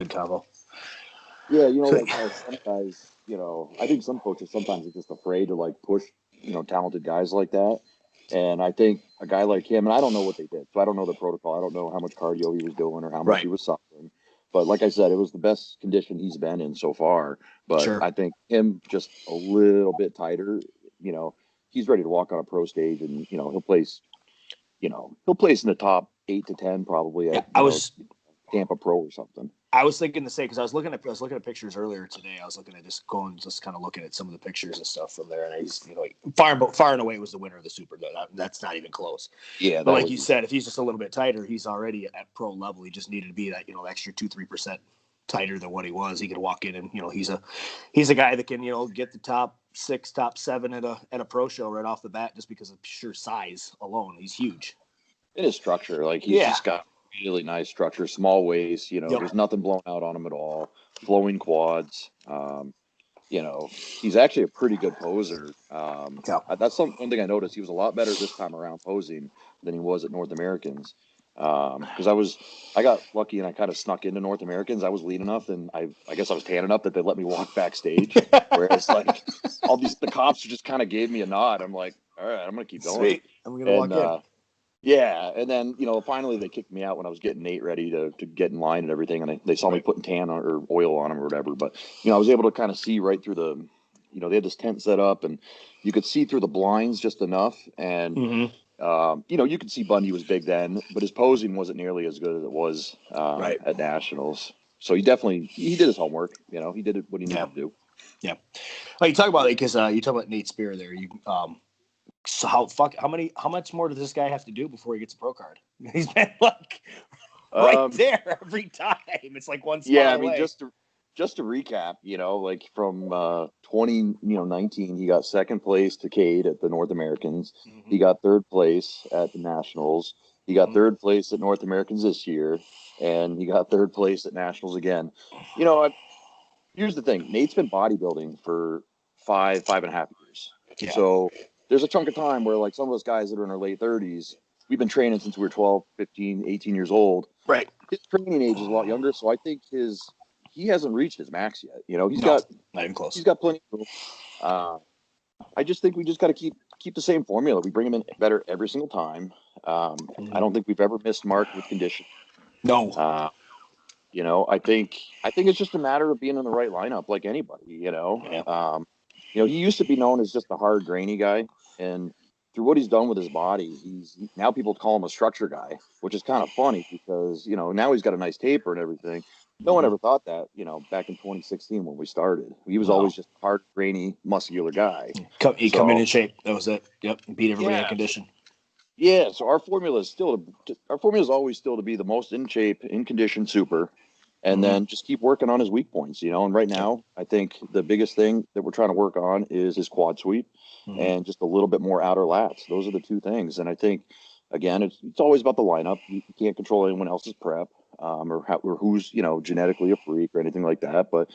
good combo. Yeah, like how some guys, I think some coaches sometimes are just afraid to like push, talented guys like that. And I think a guy like him, and I don't know what they did, so I don't know the protocol. I don't know how much cardio he was doing or how much he Right. was suffering. But like I said, it was the best condition he's been in so far. But Sure. I think him just a little bit tighter, he's ready to walk on a pro stage, and he'll place in the top 8 to 10 probably Yeah, at Tampa Pro or something. I was thinking the same because I was looking at pictures earlier today. I was looking at just kind of looking at some of the pictures and stuff from there, and he's far and away was the winner of the Super. That's not even close. Yeah, but like you said, if he's just a little bit tighter, he's already at pro level. He just needed to be that extra 2-3% tighter than what he was. He could walk in and he's a guy that can get the top 6, top 7 at a pro show right off the bat just because of sheer size alone. He's huge. In his structure, like he's just got really nice structure, small waist, there's nothing blown out on him at all, flowing quads. He's actually a pretty good poser. That's one thing I noticed. He was a lot better this time around posing than he was at North Americans. Because I got lucky and I kind of snuck into North Americans. I was lean enough and I guess I was tan enough that they let me walk backstage. Whereas like the cops just kind of gave me a nod. I'm like, all right, I'm going to keep going. Sweet. I'm going to walk in. Yeah, and then finally they kicked me out when I was getting Nate ready to get in line and everything, and they saw me putting tan on, or oil on him or whatever. But I was able to kind of see right through the, they had this tent set up, and you could see through the blinds just enough, and you could see Bundy was big then, but his posing wasn't nearly as good as it was at nationals. So he did his homework. He did what he needed to do. Yeah. Well, you talk about because you talk about Nate Spear there. So how much more does this guy have to do before he gets a pro card? He's been like right there every time. It's like one spot away. I mean, just to recap, like from 2019, he got second place to Cade at the North Americans. Mm-hmm. He got third place at the Nationals. He got third place at North Americans this year, and he got third place at Nationals again. Here's the thing: Nate's been bodybuilding for 5.5 years. Yeah. So there's a chunk of time where like some of those guys that are in their late 30s, we've been training since we were 12, 15, 18 years old. Right. His training age is a lot younger, so I think he hasn't reached his max yet. He's got not even close. He's got plenty of room. I just think we just got to keep the same formula. We bring him in better every single time. I don't think we've ever missed mark with condition. No. I think it's just a matter of being in the right lineup, like anybody. Yeah. He used to be known as just a hard, grainy guy, and through what he's done with his body, now people call him a structure guy, which is kind of funny because now he's got a nice taper and everything. No one ever thought that, back in 2016 when we started. He was always just a hard, grainy, muscular guy. He come in shape. That was it. Yep, beat everybody in condition. Yeah, so our formula is always still to be the most in shape, in condition super. And then just keep working on his weak points, And right now, I think the biggest thing that we're trying to work on is his quad sweep and just a little bit more outer lats. Those are the two things. And I think, again, it's always about the lineup. You can't control anyone else's prep or who's, genetically a freak or anything like that. But,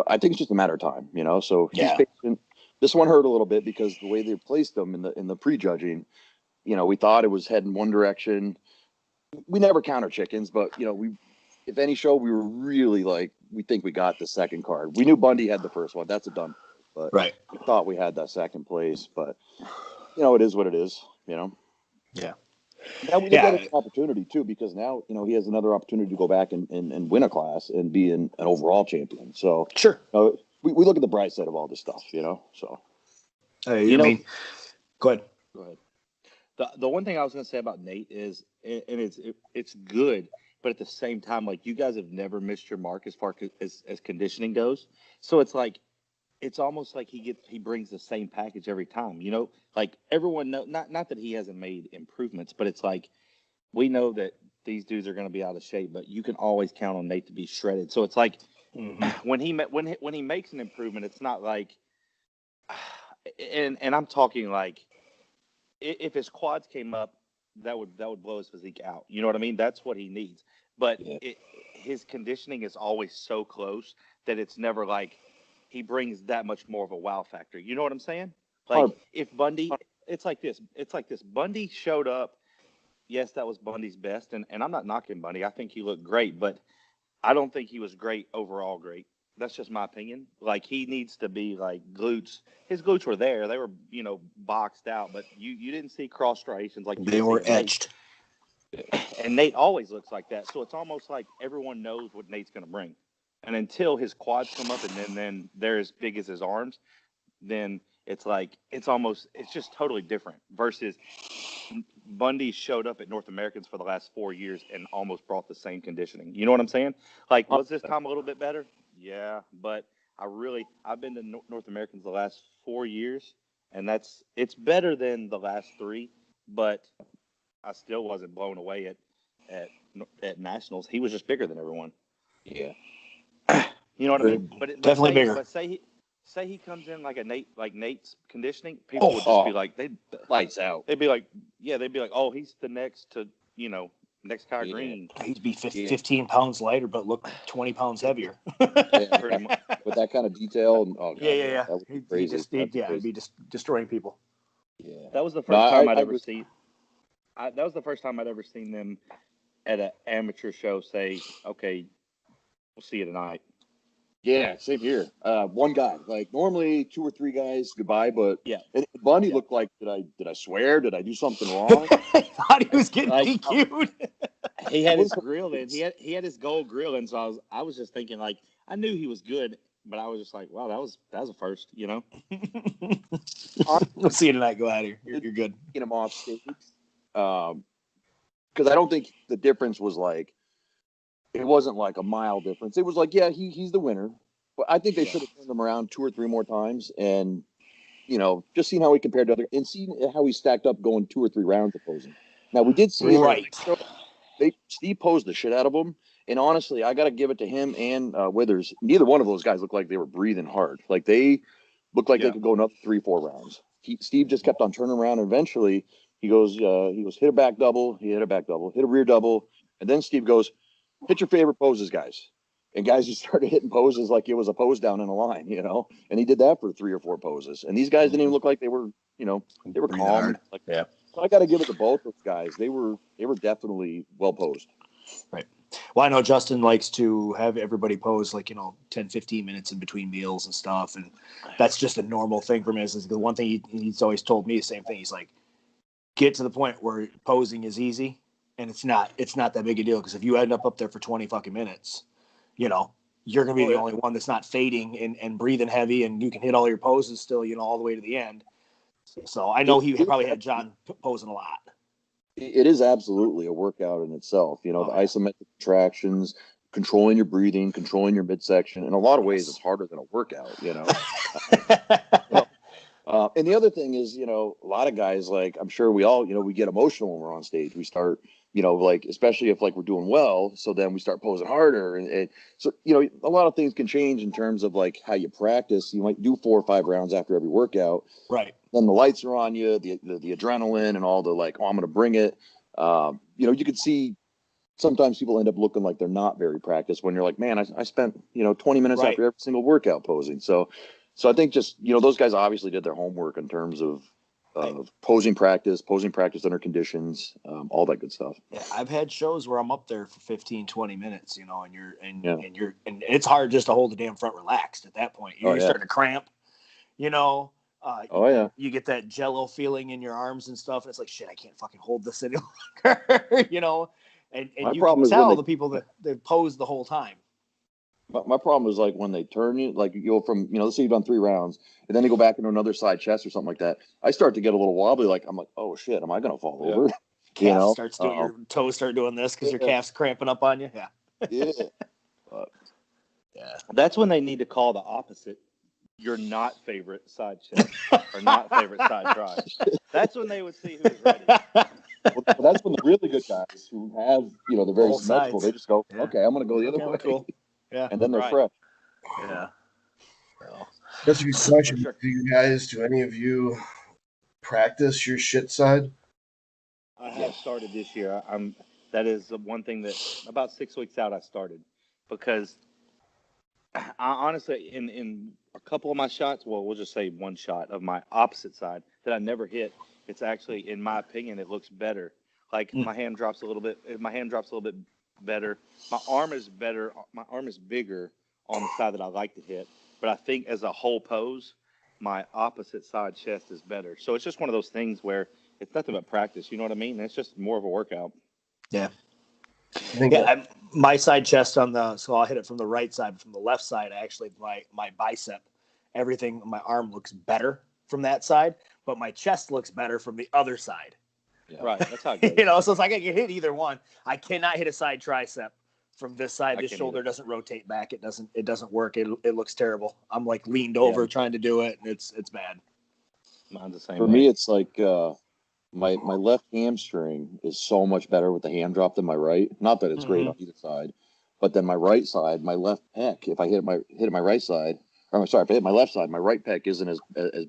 I think it's just a matter of time, So he's patient. This one hurt a little bit because the way they placed him in the prejudging, we thought it was heading one direction. We never counter chickens, but, if any show, we were really we think we got the second card. We knew Bundy had the first one. That's a done. But we thought we had that second place. But, it is what it is, Yeah. Now we got an opportunity, too, because now, he has another opportunity to go back and win a class and be an overall champion. So, sure. We look at the bright side of all this stuff, So, go ahead. Go ahead. The one thing I was going to say about Nate is, and it's good, but at the same time, like, you guys have never missed your mark as far as conditioning goes. So it's like, it's almost like he brings the same package every time, like everyone not that he hasn't made improvements, but it's like, we know that these dudes are going to be out of shape, but you can always count on Nate to be shredded. So it's like when he makes an improvement, it's not like, and I'm talking like, if his quads came up, that would blow his physique out. You know what I mean? That's what he needs. But his conditioning is always so close that it's never like he brings that much more of a wow factor. You know what I'm saying? Like if Bundy, it's like this. Bundy showed up. Yes, that was Bundy's best, and I'm not knocking Bundy. I think he looked great, but I don't think he was great overall. Great. That's just my opinion. Like he needs to be like glutes. His glutes were there. They were boxed out, but you didn't see cross striations like They were etched. And Nate always looks like that. So it's almost like everyone knows what Nate's going to bring. And until his quads come up and then they're as big as his arms, then it's like it's just totally different versus Bundy showed up at North Americans for the last 4 years and almost brought the same conditioning. You know what I'm saying? Like, was this time a little bit better? Yeah, but I've been to North Americans the last 4 years, and it's better than the last 3, but I still wasn't blown away at nationals. He was just bigger than everyone. Yeah, you know what I mean. But definitely bigger. But say he comes in like Nate's conditioning, people would just be like, they lights out. They'd be like, oh, he's the next to next Kai Green. He'd be 15 pounds lighter, but look 20 pounds heavier. Pretty much. With that kind of detail. And, oh, God, yeah. That would be crazy. He'd be just destroying people. Yeah. That was the first time I'd ever seen. That was the first time I'd ever seen them at an amateur show say, "Okay, we'll see you tonight." Yeah, same here. One guy. Like normally 2 or 3 guys goodbye, but and Bundy looked like did I swear? Did I do something wrong? I thought he was getting DQ'd. He had his grill in. He had his gold grill in. So I was just thinking like I knew he was good, but I was just like, wow, that was a first, We'll see you tonight. Go out here. You're good. Get him off stage. Because I don't think the difference was like. It wasn't like a mile difference. It was like, he's the winner. But I think they should have turned him around 2 or 3 more times and, just seeing how he compared to other and seeing how he stacked up going 2 or 3 rounds opposing. Now, we did see Steve posed the shit out of him. And honestly, I got to give it to him and Withers. Neither one of those guys looked like they were breathing hard. Like they looked like they could go another 3-4 rounds. Steve just kept on turning around. And eventually, he goes, hit a back double. He hit a back double, hit a rear double. And then Steve goes, hit your favorite poses, guys. And guys just started hitting poses like it was a pose down in a line, And he did that for 3 or 4 poses. And these guys didn't even look like they were, they were calm. Like, so I got to give it to both those guys. They were definitely well posed. Right. Well, I know Justin likes to have everybody pose like, 10, 15 minutes in between meals and stuff. And that's just a normal thing for him. Is the one thing he's always told me the same thing. He's like, get to the point where posing is easy. And it's not that big a deal because if you end up there for 20 fucking minutes, you're going to be the only one that's not fading and breathing heavy, and you can hit all your poses still, all the way to the end. So I know he probably had John posing a lot. It is absolutely a workout in itself. The isometric contractions, controlling your breathing, controlling your midsection. In a lot of ways, it's harder than a workout. And the other thing is, a lot of guys, like I'm sure we all, we get emotional when we're on stage. We start, especially if like we're doing well. So then we start posing harder. And so, a lot of things can change in terms of like how you practice. You might do 4 or 5 rounds after every workout. Right. Then the lights are on you, the adrenaline and all the like, I'm going to bring it. You could see sometimes people end up looking like they're not very practiced when you're like, man, I spent, 20 minutes after every single workout posing. So I think just, those guys obviously did their homework in terms of posing practice under conditions, all that good stuff. Yeah, I've had shows where I'm up there for 15, 20 minutes, and it's hard just to hold the damn front relaxed at that point. You're starting to cramp, You get that jello feeling in your arms and stuff. And it's like, shit, I can't fucking hold this any longer, And you can tell the people that pose the whole time. My problem is like when they turn you, like you go from, let's say you've done 3 rounds and then you go back into another side chest or something like that. I start to get a little wobbly. Like I'm like, oh shit, am I going to fall over? Starts doing your toes start doing this because your calf's cramping up on you. Yeah. That's when they need to call the opposite. Your not favorite side chest or not favorite side try. That's when they would see who's ready. Well, that's when the really good guys who have, they're very symmetrical. They just go, okay, I'm going to go the other way. Cool. Yeah. And then they're fresh. Yeah. That's a good question. Do any of you practice your shit side? I have started this year. That is one thing that about 6 weeks out I started because I honestly in a couple of my shots, well, we'll just say one shot of my opposite side that I never hit. It's actually, in my opinion, it looks better. Like my hand drops a little bit. My hand drops a little bit better. My arm is better. My arm is bigger on the side that I like to hit. But I think as a whole pose, my opposite side chest is better. So it's just one of those things where it's nothing but practice. You know what I mean? It's just more of a workout. Yeah. I think Yeah, my side chest so I'll hit it from the right side. But from the left side, actually, my bicep, everything, my arm looks better from that side, but my chest looks better from the other side. Yeah. Right. That's how it goes. So it's like I can hit either one. I cannot hit a side tricep from this side. This shoulder doesn't rotate back. It doesn't work. It looks terrible. I'm like leaned over trying to do it, and it's bad. Mine's the same For way. me, it's like my left hamstring is so much better with the hand drop than my right. Not that it's great on either side, but then my right side, my left pec, if I hit my right side, or I'm sorry, if I hit my left side, my right pec isn't as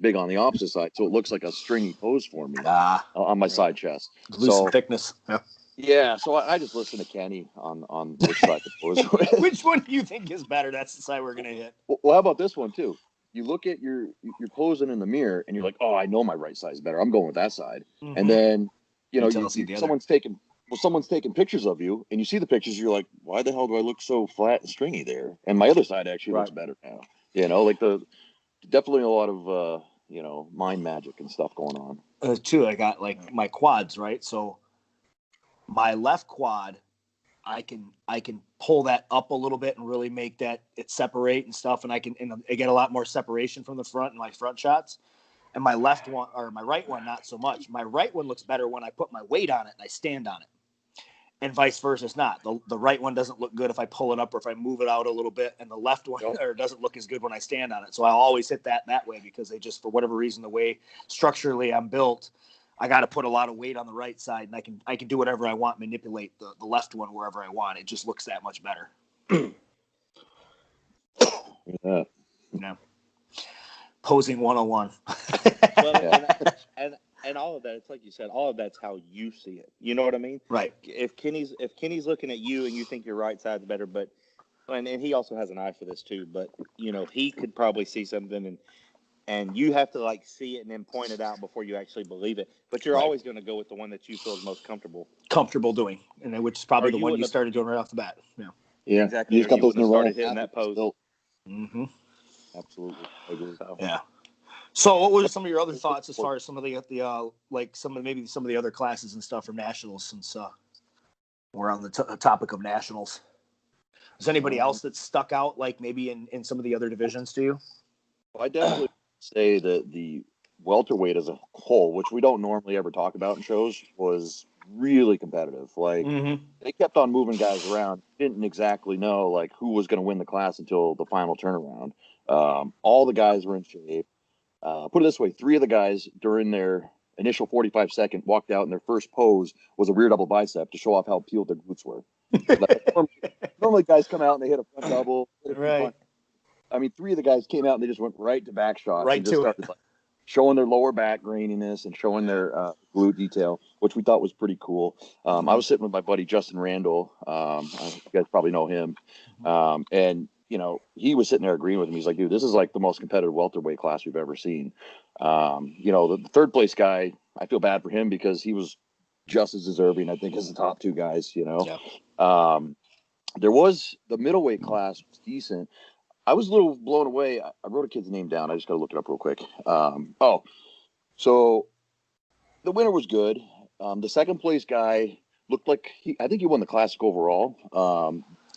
big on the opposite side, so it looks like a stringy pose for me on my side chest. Lose some thickness. Yeah. Yeah, so I just listen to Kenny on which side to pose with. Which one do you think is better? That's the side we're gonna hit. Well, how about this one too? You look at you're posing in the mirror and you're like, oh, I know my right side is better. I'm going with that side. And then someone's taking pictures of you and you see the pictures. You're like, why the hell do I look so flat and stringy there? And my other side actually looks better now. Like definitely a lot of mind magic and stuff going on. Too, I got like my quads, right? So my left quad, I can pull that up a little bit and really make that it separate and stuff, and I get a lot more separation from the front in my front shots. And my left one or my right one, not so much. My right one looks better when I put my weight on it and I stand on it, and vice versa. It's not the right one doesn't look good if I pull it up or if I move it out a little bit, and the left one doesn't look as good when I stand on it. So I always hit that way because they just, for whatever reason, the way structurally I'm built, I got to put a lot of weight on the right side, and I can do whatever I want, manipulate the left one wherever I want. It just looks that much better. Yeah. Posing 101. Well, and all of that, it's like you said, all of that's how you see it. You know what I mean? Right. If Kenny's looking at you and you think your right side's better, and he also has an eye for this too, but he could probably see something and you have to like see it and then point it out before you actually believe it. But you're always going to go with the one that you feel is most comfortable doing, and which is probably the one you started doing right off the bat. Yeah, exactly. You just got those started hitting that pose. Mm-hmm. Absolutely, I agree. Yeah. So, what were some of your other thoughts as far as some of the some of the other classes and stuff from nationals? Since we're on the topic of nationals, is anybody else that stuck out, like maybe in some of the other divisions to you? Well, I definitely say that the welterweight as a whole, which we don't normally ever talk about in shows, was really competitive. Like they kept on moving guys around. Didn't exactly know like who was going to win the class until the final turnaround. All the guys were in shape. Put it this way, 3 of the guys during their initial 45-second walked out and their first pose was a rear double bicep to show off how peeled their glutes were. Like, normally guys come out and they hit a front double. Right. I mean, 3 of the guys came out and they just went right to back shots. Right and just to started, like, showing their lower back graininess and showing their glute detail, which we thought was pretty cool. I was sitting with my buddy Justin Randall. You guys probably know him. And he was sitting there agreeing with me. He's like, dude, this is like the most competitive welterweight class we've ever seen. The third place guy, I feel bad for him because he was just as deserving, I think, as the top 2 guys, Yeah. There was the middleweight class was decent. I was a little blown away. I wrote a kid's name down. I just got to look it up real quick. So the winner was good. The second place guy looked like I think he won the classic overall.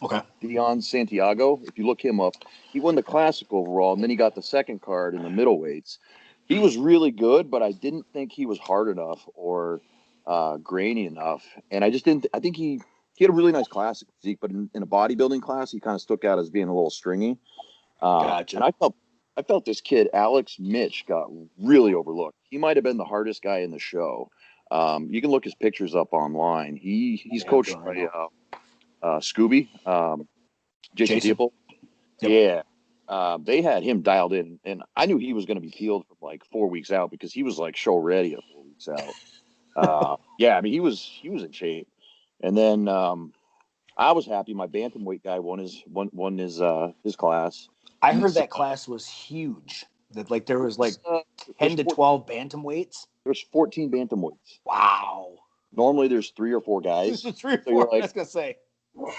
Okay. Dion Santiago. If you look him up, he won the classic overall, and then he got the second card in the middleweights. He was really good, but I didn't think he was hard enough or grainy enough. And I just didn't. I think he had a really nice classic physique, but in a bodybuilding class, he kind of stuck out as being a little stringy. Gotcha. And I felt this kid, Alex Mitch, got really overlooked. He might have been the hardest guy in the show. You can look his pictures up online. He's coached by Scooby, Jason Theobald. Yep. Yeah. They had him dialed in, and I knew he was going to be peeled from like 4 weeks out because he was like show ready at 4 weeks out. Yeah, I mean he was in shape. And then I was happy my bantamweight guy won his class. I heard that class was huge. That like there was like 10 to 12 bantamweights. There's 14 bantamweights. Wow. Normally there's 3 or 4 guys. There's 3 or 4. I was gonna say.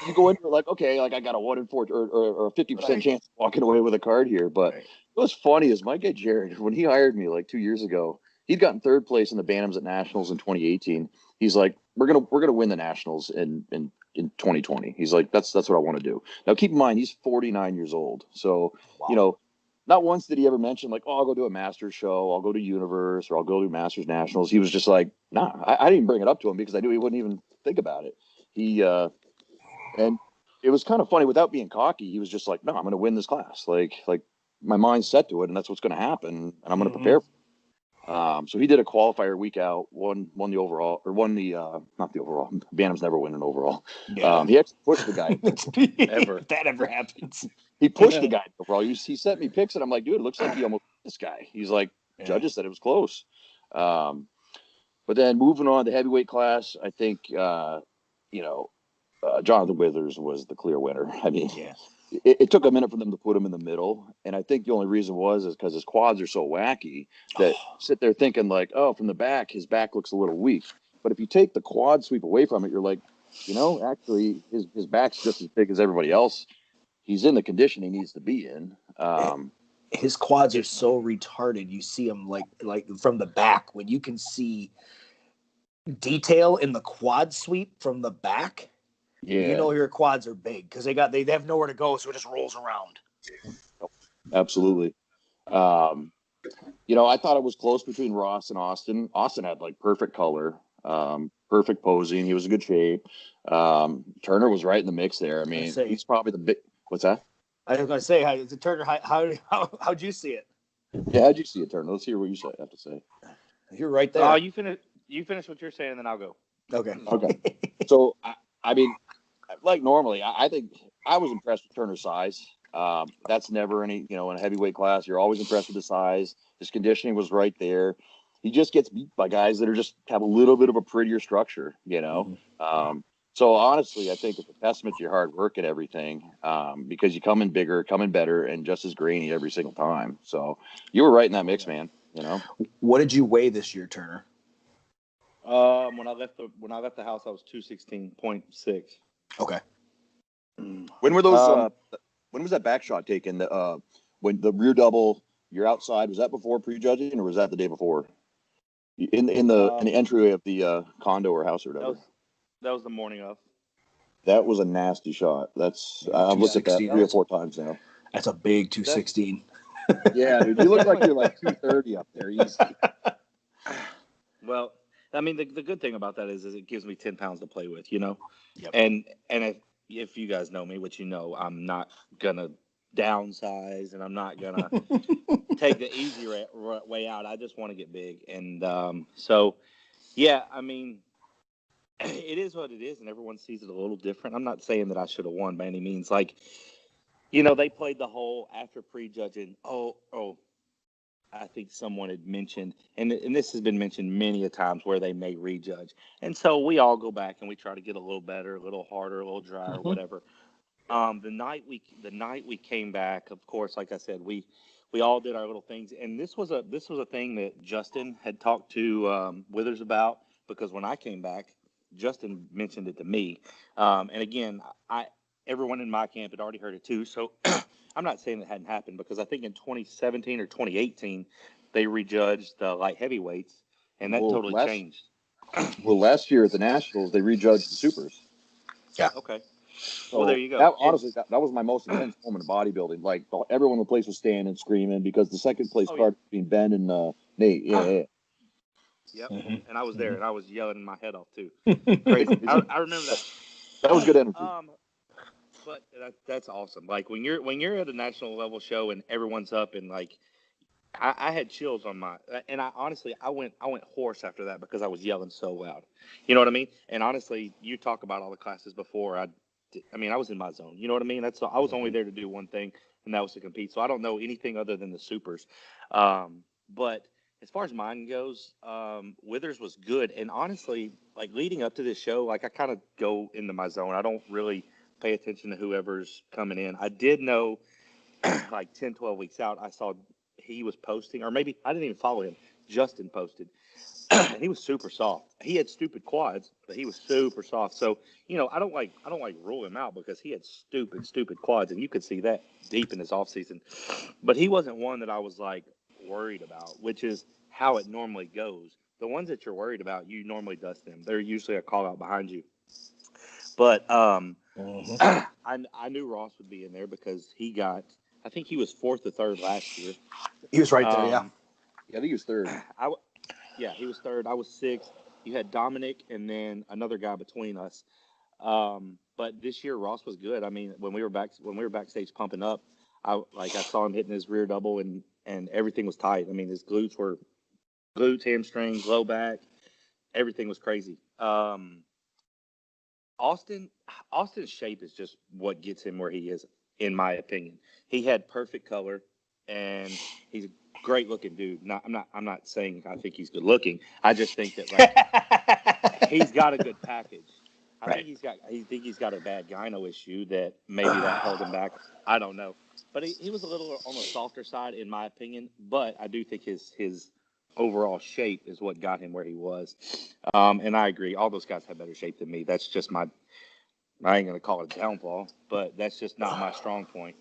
you go into it like, okay, like I got a 1 in 4 or a 50% chance of walking away with a card here. But what's funny is my guy Jared, when he hired me like 2 years ago, he'd gotten third place in the Bantams at Nationals in 2018. He's like, we're gonna win the Nationals in 2020. He's like, that's what I want to do. Now keep in mind, he's 49 years old, so you know. Not once did he ever mention like, oh, I'll go do a Masters show, I'll go to Universe, or I'll go to Masters Nationals. He was just like, nah, I didn't bring it up to him because I knew he wouldn't even think about it. He and it was kind of funny without being cocky. He was just like, no, I'm going to win this class. Like my mind's set to it, and that's what's going to happen, and I'm going to prepare. So he did a qualifier week out, won the overall, or won the not the overall. Bantams never win an overall. Yeah. He actually pushed the guy. If that ever happens. He pushed the guy overall. He sent me pics, and I'm like, dude, it looks like he almost beat this guy. He's like, judges said it was close. But then moving on to heavyweight class, I think Jonathan Withers was the clear winner. I mean, it took a minute for them to put him in the middle, and I think the only reason is because his quads are so wacky that sit there thinking like, oh, from the back, his back looks a little weak. But if you take the quad sweep away from it, you're like, actually his back's just as big as everybody else. He's in the condition he needs to be in. His quads are so retarded. You see him like from the back when you can see detail in the quad sweep from the back. Yeah, you know your quads are big because they have nowhere to go, so it just rolls around. Absolutely. I thought it was close between Ross and Austin. Austin had like perfect color, perfect posing. He was in good shape. Turner was right in the mix there. I mean, he's probably the big. What's that? I was going to say, Turner, how'd you see it? Yeah, how'd you see it, Turner? Let's hear what you have to say. You're right there. You finish what you're saying, and then I'll go. Okay. So, I mean, like normally, I think I was impressed with Turner's size. That's never any, in a heavyweight class, you're always impressed with the size. His conditioning was right there. He just gets beat by guys that have a little bit of a prettier structure, So honestly, I think it's a testament to your hard work and everything, because you come in bigger, come in better, and just as grainy every single time. So you were right in that mix, man. What did you weigh this year, Turner? When I left the house, I was 216.6. Okay. When were those? When was that back shot taken? When the rear double, you're outside. Was that before prejudging, or was that the day before? In the entryway of the condo or house or whatever. That was the morning of. That was a nasty shot. I've looked at that 3 or 4 times now. That's a big 216. Yeah, dude, you look like you're like 230 up there, easy. Well, I mean, the good thing about that is it gives me 10 pounds to play with, Yep. And if you guys know me, which I'm not gonna downsize, and I'm not gonna take the easy way out. I just want to get big, and so yeah, I mean, it is what it is, and everyone sees it a little different. I'm not saying that I should have won by any means. Like, they played the whole after prejudging. Oh, I think someone had mentioned, and this has been mentioned many a times, where they may rejudge. And so we all go back and we try to get a little better, a little harder, a little drier, whatever. The night we came back, of course, like I said, we all did our little things. And this was a thing that Justin had talked to Withers about, because when I came back, Justin mentioned it to me. And again, everyone in my camp had already heard it too. So I'm not saying it hadn't happened, because I think in 2017 or 2018, they rejudged the light heavyweights, and that totally changed. Well, last year at the Nationals, they rejudged the supers. Yeah. Okay. So well, there you go. That was my most intense moment in bodybuilding. Like, everyone in the place was standing and screaming because the second place card between Ben and Nate. Yeah. Yep. And I was there, and I was yelling my head off too. Crazy. I remember that. That was good energy. But that's awesome. Like when you're at a national level show and everyone's up, and like I had chills on and I honestly went hoarse after that because I was yelling so loud. You know what I mean? And honestly, you talk about all the classes before. I was in my zone. You know what I mean? I was only there to do one thing, and that was to compete. So I don't know anything other than the supers. But as far as mine goes, Withers was good. And honestly, like leading up to this show, like I kind of go into my zone. I don't really pay attention to whoever's coming in. I did know like 10, 12 weeks out, I saw he was posting, or maybe I didn't even follow him. Justin posted he was super soft. He had stupid quads, but he was super soft. So, I don't like rule him out because he had stupid quads, and you could see that deep in his off season. But he wasn't one that I was like worried about, which is how it normally goes. The ones that you're worried about, you normally dust them. They're usually a call out behind you. But I knew Ross would be in there because I think he was 4th or 3rd last year. He was right there, yeah. Yeah, I think he was 3rd. Yeah, he was 3rd. I was 6th. You had Dominic and then another guy between us. But this year Ross was good. I mean, when we were backstage pumping up, I saw him hitting his rear double and everything was tight. I mean, his glutes, hamstrings, low back, everything was crazy. Austin's shape is just what gets him where he is, in my opinion. He had perfect color, and he's a great looking dude. I'm not saying I think he's good looking. I just think that he's got a good package. I think he's got a bad gyno issue that maybe that held him back. I don't know, but he was a little on the softer side, in my opinion. But I do think his overall shape is what got him where he was. And I agree. All those guys have better shape than me. That's just I ain't going to call it a downfall, but that's just not my strong point,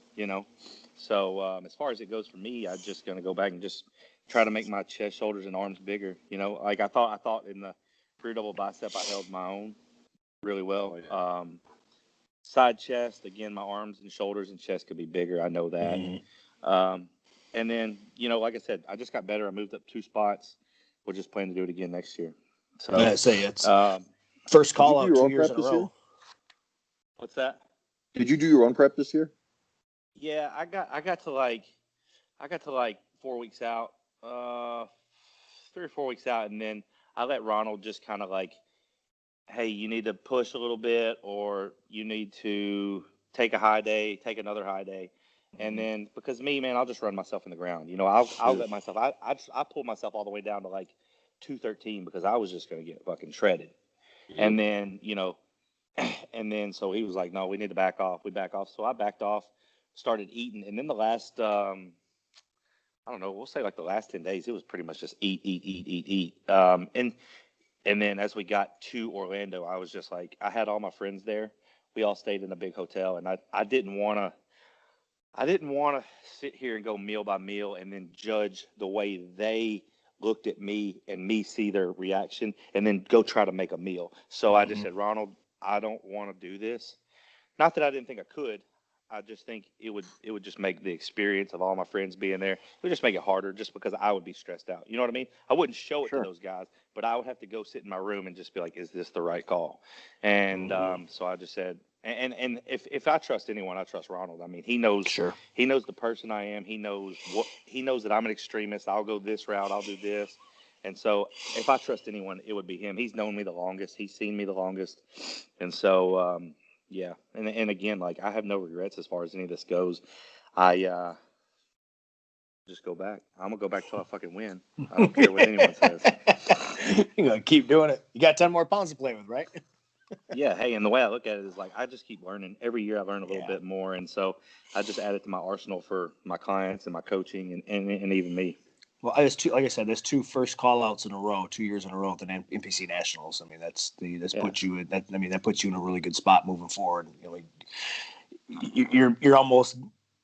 So as far as it goes for me, I'm just going to go back and just try to make my chest, shoulders, and arms bigger. Like I thought in the rear double bicep, I held my own really well. Side chest, again, my arms and shoulders and chest could be bigger. I know that. Mm-hmm. And then, like I said, I just got better. I moved up 2 spots. We're just planning to do it again next year. So I say it's first call out 2 years in a row. What's that? Did you do your own prep this year? Yeah, I got to like 4 weeks out, 3 or 4 weeks out, and then I let Ronald just kind of like, hey, you need to push a little bit, or you need to take a high day, take another high day. And then, because me, man, I'll just run myself in the ground. I'll let myself, I pulled myself all the way down to like 213 because I was just going to get fucking shredded. Yeah. And then, so he was like, no, we need to back off. We back off. So I backed off, started eating. And then the last, I don't know, we'll say like the last 10 days, it was pretty much just eat. And then as we got to Orlando, I was just like, I had all my friends there. We all stayed in a big hotel, and I didn't want to sit here and go meal by meal and then judge the way they looked at me and me see their reaction and then go try to make a meal. So I just said, Ronald, I don't want to do this. Not that I didn't think I could. I just think it would just make the experience of all my friends being there, it would just make it harder just because I would be stressed out. You know what I mean? I wouldn't show it to those guys, but I would have to go sit in my room and just be like, is this the right call? And so I just said, and if I trust anyone, I trust Ronald. I mean, he knows the person I am. He knows that I'm an extremist. I'll go this route. I'll do this. And so if I trust anyone, it would be him. He's known me the longest. He's seen me the longest. And so, yeah. And again, like, I have no regrets as far as any of this goes. I just go back. I'm going to go back till I fucking win. I don't care what anyone says. You're going to keep doing it. You got 10 more pounds to play with, right? Yeah. Hey, and the way I look at it is like, I just keep learning. Every year I learn a little bit more. And so I just add it to my arsenal for my clients and my coaching and even me. Well, like I said, there's 2 first call outs in a row, 2 years in a row at the NPC Nationals. I mean, puts you that puts you in a really good spot moving forward. You're almost,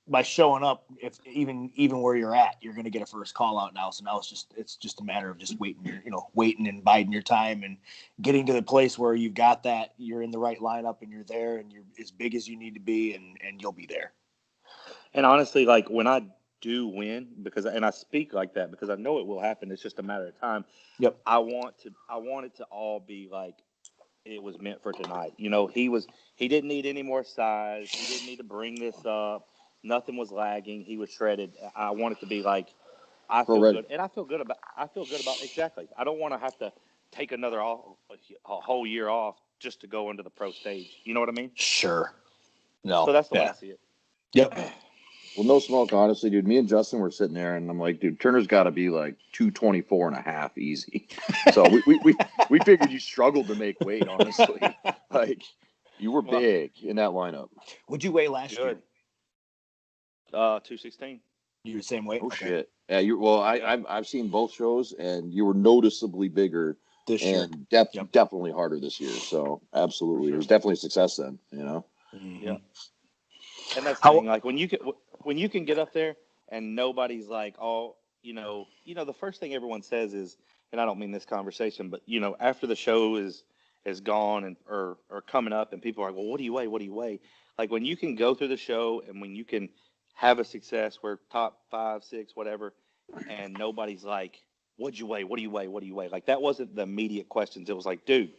by showing up, if even where you're at, you're going to get a first call out now. So now it's just a matter of just waiting and biding your time and getting to the place where you've got that, you're in the right lineup and you're there and you're as big as you need to be and you'll be there. And honestly, like, when I do win, and I speak like that because I know it will happen. It's just a matter of time. Yep. I want it to all be like it was meant for tonight. He didn't need any more size. He didn't need to bring this up. Nothing was lagging. He was shredded. I want it to be like, I feel good, and I feel good about exactly. I don't want to have to take a whole year off just to go into the pro stage. You know what I mean? Sure. No. So that's the way I see it. Yep. Well, no smoke, honestly, dude. Me and Justin were sitting there, and I'm like, dude, Turner's got to be like 224 and a half easy. So we figured you struggled to make weight, honestly. Like, you were big in that lineup. What'd you weigh last year? 216. You the same weight? Oh Okay. shit! Yeah, I've seen both shows, and you were noticeably bigger This year. and Yep. definitely harder this year. So absolutely, sure. it was definitely a success then. Mm-hmm. Yeah. And that's the thing, like when you can get up there and nobody's like, oh, the first thing everyone says is, and I don't mean this conversation, but after the show is gone and or coming up, and people are like, well, what do you weigh? What do you weigh? Like when you can go through the show and when you can have a success where top 5, 6, whatever, and nobody's like, what'd you weigh? What do you weigh? What do you weigh? Like that wasn't the immediate questions. It was like, dude,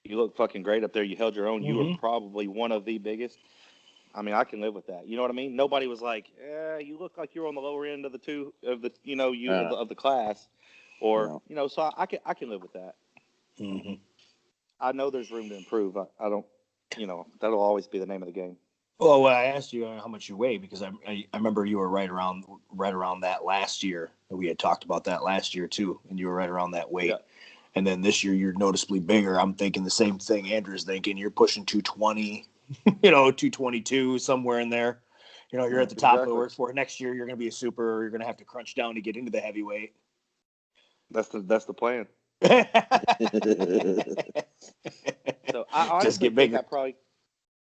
you look fucking great up there. You held your own. You were probably one of the biggest. I mean, I can live with that. You know what I mean? Nobody was like, you look like you're on the lower end of of the class, or So I can live with that. Mm-hmm. I know there's room to improve. I don't, that'll always be the name of the game. Well, I asked you how much you weigh because I remember you were right around that last year. We had talked about that last year too, and you were right around that weight. Yeah. And then this year you're noticeably bigger. I'm thinking the same thing Andrew's thinking. You're pushing 220, 222, somewhere in there. You're at the top of the workforce. Next year you're going to be a super. You're going to have to crunch down to get into the heavyweight. That's the plan. So I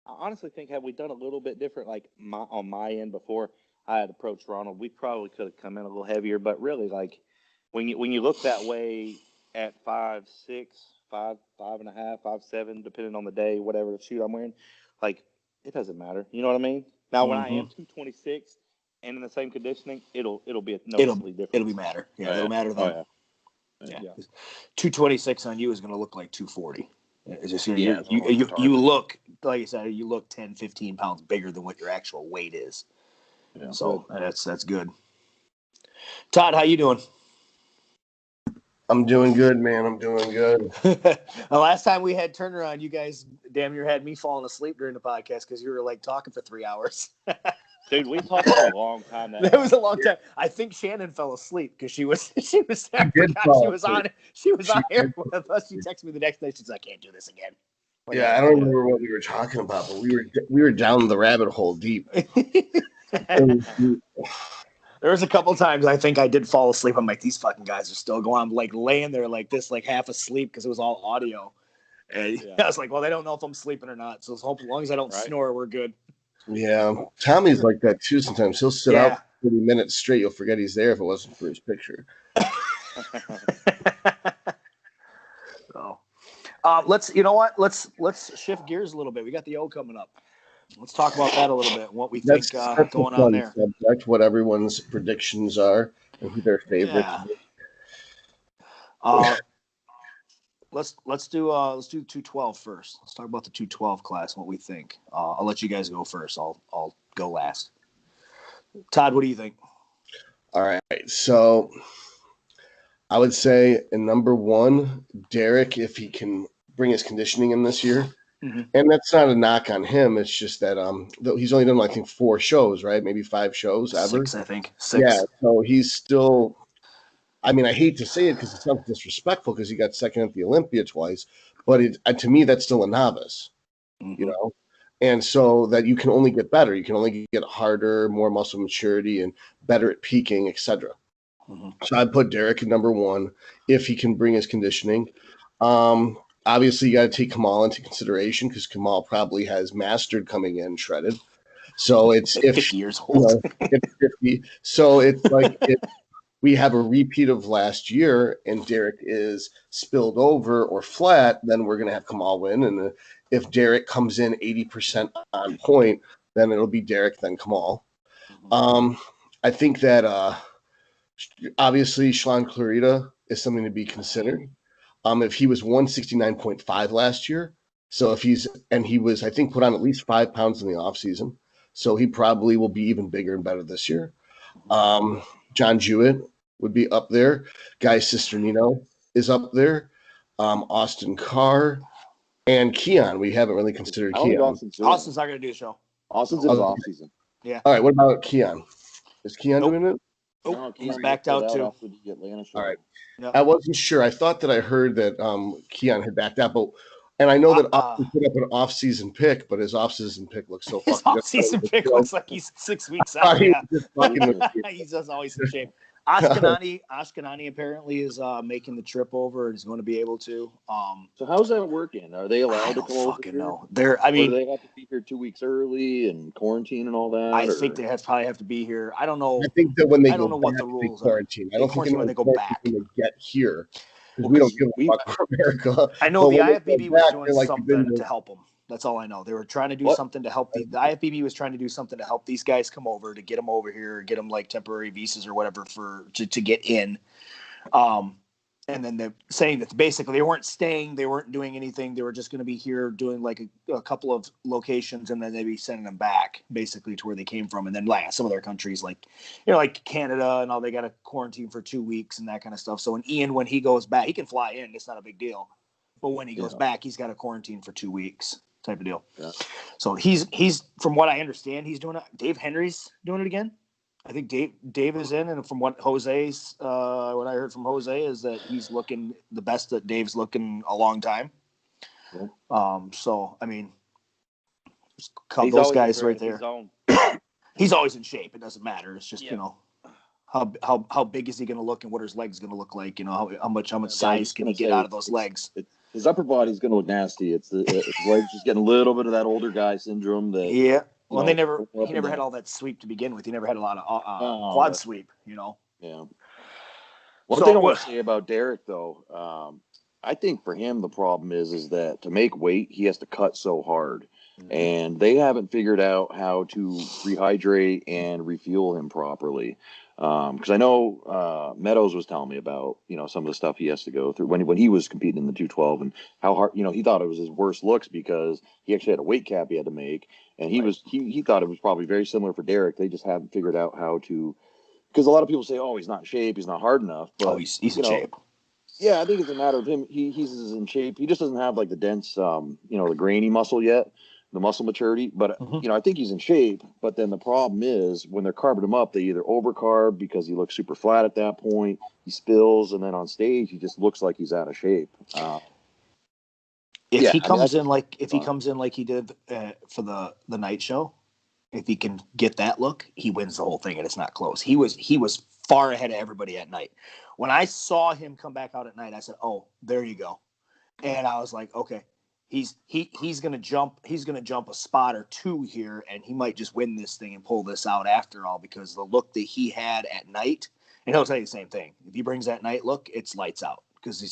honestly think had we done a little bit different, like on my end before I had approached Ronald, we probably could have come in a little heavier. But really, like when you look that way at 5'6", 5'5.5", 5'7", depending on the day, whatever the shoot I'm wearing, like it doesn't matter. You know what I mean? Now when I am 226 and in the same conditioning, it'll be a noticeably different. It'll be matter. Yeah, it'll matter then. Oh, yeah. 226 on you is going to look like 240. It's just, Yeah, you look, like I said, you look 10, 15 pounds bigger than what your actual weight is. Yeah, so that's good. Todd, how you doing? I'm doing good, man. I'm doing good. The last time we had Turner on, you guys damn near had me falling asleep during the podcast because you were like talking for 3 hours. Dude, we talked for a long time. It was a long time. I think Shannon fell asleep because she was there. She was on air with us. She texted me the next day. She's like, I can't do this again. Like, yeah, I don't remember what we were talking about, but we were down the rabbit hole deep. There was a couple times I think I did fall asleep. I'm like, these fucking guys are still going. I'm like laying there like this, like half asleep because it was all audio. And I was like, well, they don't know if I'm sleeping or not. So as long as I don't snore, we're good. Yeah. Tommy's like that too sometimes. He'll sit out 30 minutes straight. You'll forget he's there if it wasn't for his picture. So let's shift gears a little bit. We got the O coming up. Let's talk about that a little bit. What we think going on there. Subject, what everyone's predictions are and who their favorite. Yeah. Let's do 212 first. Let's talk about the 212 class. What we think. I'll let you guys go first. I'll go last. Todd, what do you think? All right. So I would say in number 1, Derek, if he can bring his conditioning in this year. Mm-hmm. And that's not a knock on him. It's just that he's only done, I think, 4 shows, right? Maybe 5 shows ever. 6, I think. 6. Yeah, so he's still – I mean, I hate to say it because it sounds disrespectful because he got second at the Olympia twice. But to me, that's still a novice, And so that you can only get better. You can only get harder, more muscle maturity, and better at peaking, etc. Mm-hmm. So I'd put Derek at number 1 if he can bring his conditioning. Obviously, you got to take Kamal into consideration because Kamal probably has mastered coming in shredded. So it's 50 years old. It's 50. So it's like if we have a repeat of last year and Derek is spilled over or flat, then we're going to have Kamal win. And if Derek comes in 80% on point, then it'll be Derek, then Kamal. I think that obviously Shalon Clarita is something to be considered. If he was 169.5 last year, so he was, I think, put on at least 5 pounds in the off season, so he probably will be even bigger and better this year. John Jewett would be up there. Guy Cisternino is up there. Austin Carr and Keon. We haven't really considered Keon. Austin's not going to do the show. Austin's in his off season. Yeah. All right. What about Keon? Is Keon doing it? Oh, he's backed out too. All right. Yep. I wasn't sure. I thought that I heard that Keon had backed out, but And I know that Austin put up an off-season pick, but his off-season pick looks so his fucking off-season pick looks like he's 6 weeks out. He Yeah, was just fucking with you. he's just always in shape. Ashkenani apparently is making the trip over and is going to be able to. So how's that working? Are they allowed to come over? Fucking here? know. Or do they have to be here 2 weeks early and quarantine and all that? I think they probably have to be here. I don't know. I think that when they I don't go know back, what the rules they quarantine. are. I don't think when they go back. When they get here. Well, We don't give a fuck for America. I know the when they IFBB go was back, doing they're like, something to help them. That's all I know. They were trying to do something to help the IFBB was trying to do something to help these guys come over, to get them over here, get them like temporary visas or whatever to get in. And then they're saying that basically they weren't staying, they weren't doing anything. They were just going to be here doing like a couple of locations, and then they'd be sending them back basically to where they came from. And then some of their countries like Canada and all, they got to quarantine for 2 weeks and that kind of stuff. So Ian, when he goes back, he can fly in. It's not a big deal. But when he goes back, he's got to quarantine for 2 weeks type of deal. Yeah. So he's from what I understand, he's doing it. Dave Henry's doing it again. I think Dave is in, and from what what I heard from Jose is that he's looking the best that Dave's looking a long time. Yeah. So I mean, those guys right there. He's always in shape. It doesn't matter. It's just how big is he going to look and what are his legs going to look like? How much size can he get out of those legs? His upper body's going to look nasty. It's his legs just getting a little bit of that older guy syndrome. Well, he never had all that sweep to begin with. He never had a lot of quad sweep, Yeah. One thing I want to say about Derek, though, I think for him the problem is that to make weight he has to cut so hard, and they haven't figured out how to rehydrate and refuel him properly. Because I know Meadows was telling me about some of the stuff he has to go through when he was competing in the 212, and how hard he thought it was his worst looks because he actually had a weight cap he had to make, and he thought it was probably very similar for Derek. They just haven't figured out how to, because a lot of people say, oh, he's not in shape, he's not hard enough, but he's in shape. Yeah, I think it's a matter of him. He's in shape. He just doesn't have like the dense, the grainy muscle yet, the muscle maturity. But I think he's in shape. But then the problem is when they're carving him up, they either overcarb because he looks super flat at that point. He spills, and then on stage he just looks like he's out of shape. If he comes in like he did for the night show, if he can get that look, he wins the whole thing, and it's not close. He was far ahead of everybody at night. When I saw him come back out at night, I said, "Oh, there you go," and I was like, "Okay, he's gonna jump a spot or two here, and he might just win this thing and pull this out after all, because the look that he had at night." And he'll tell you the same thing. If he brings that night look, it's lights out, because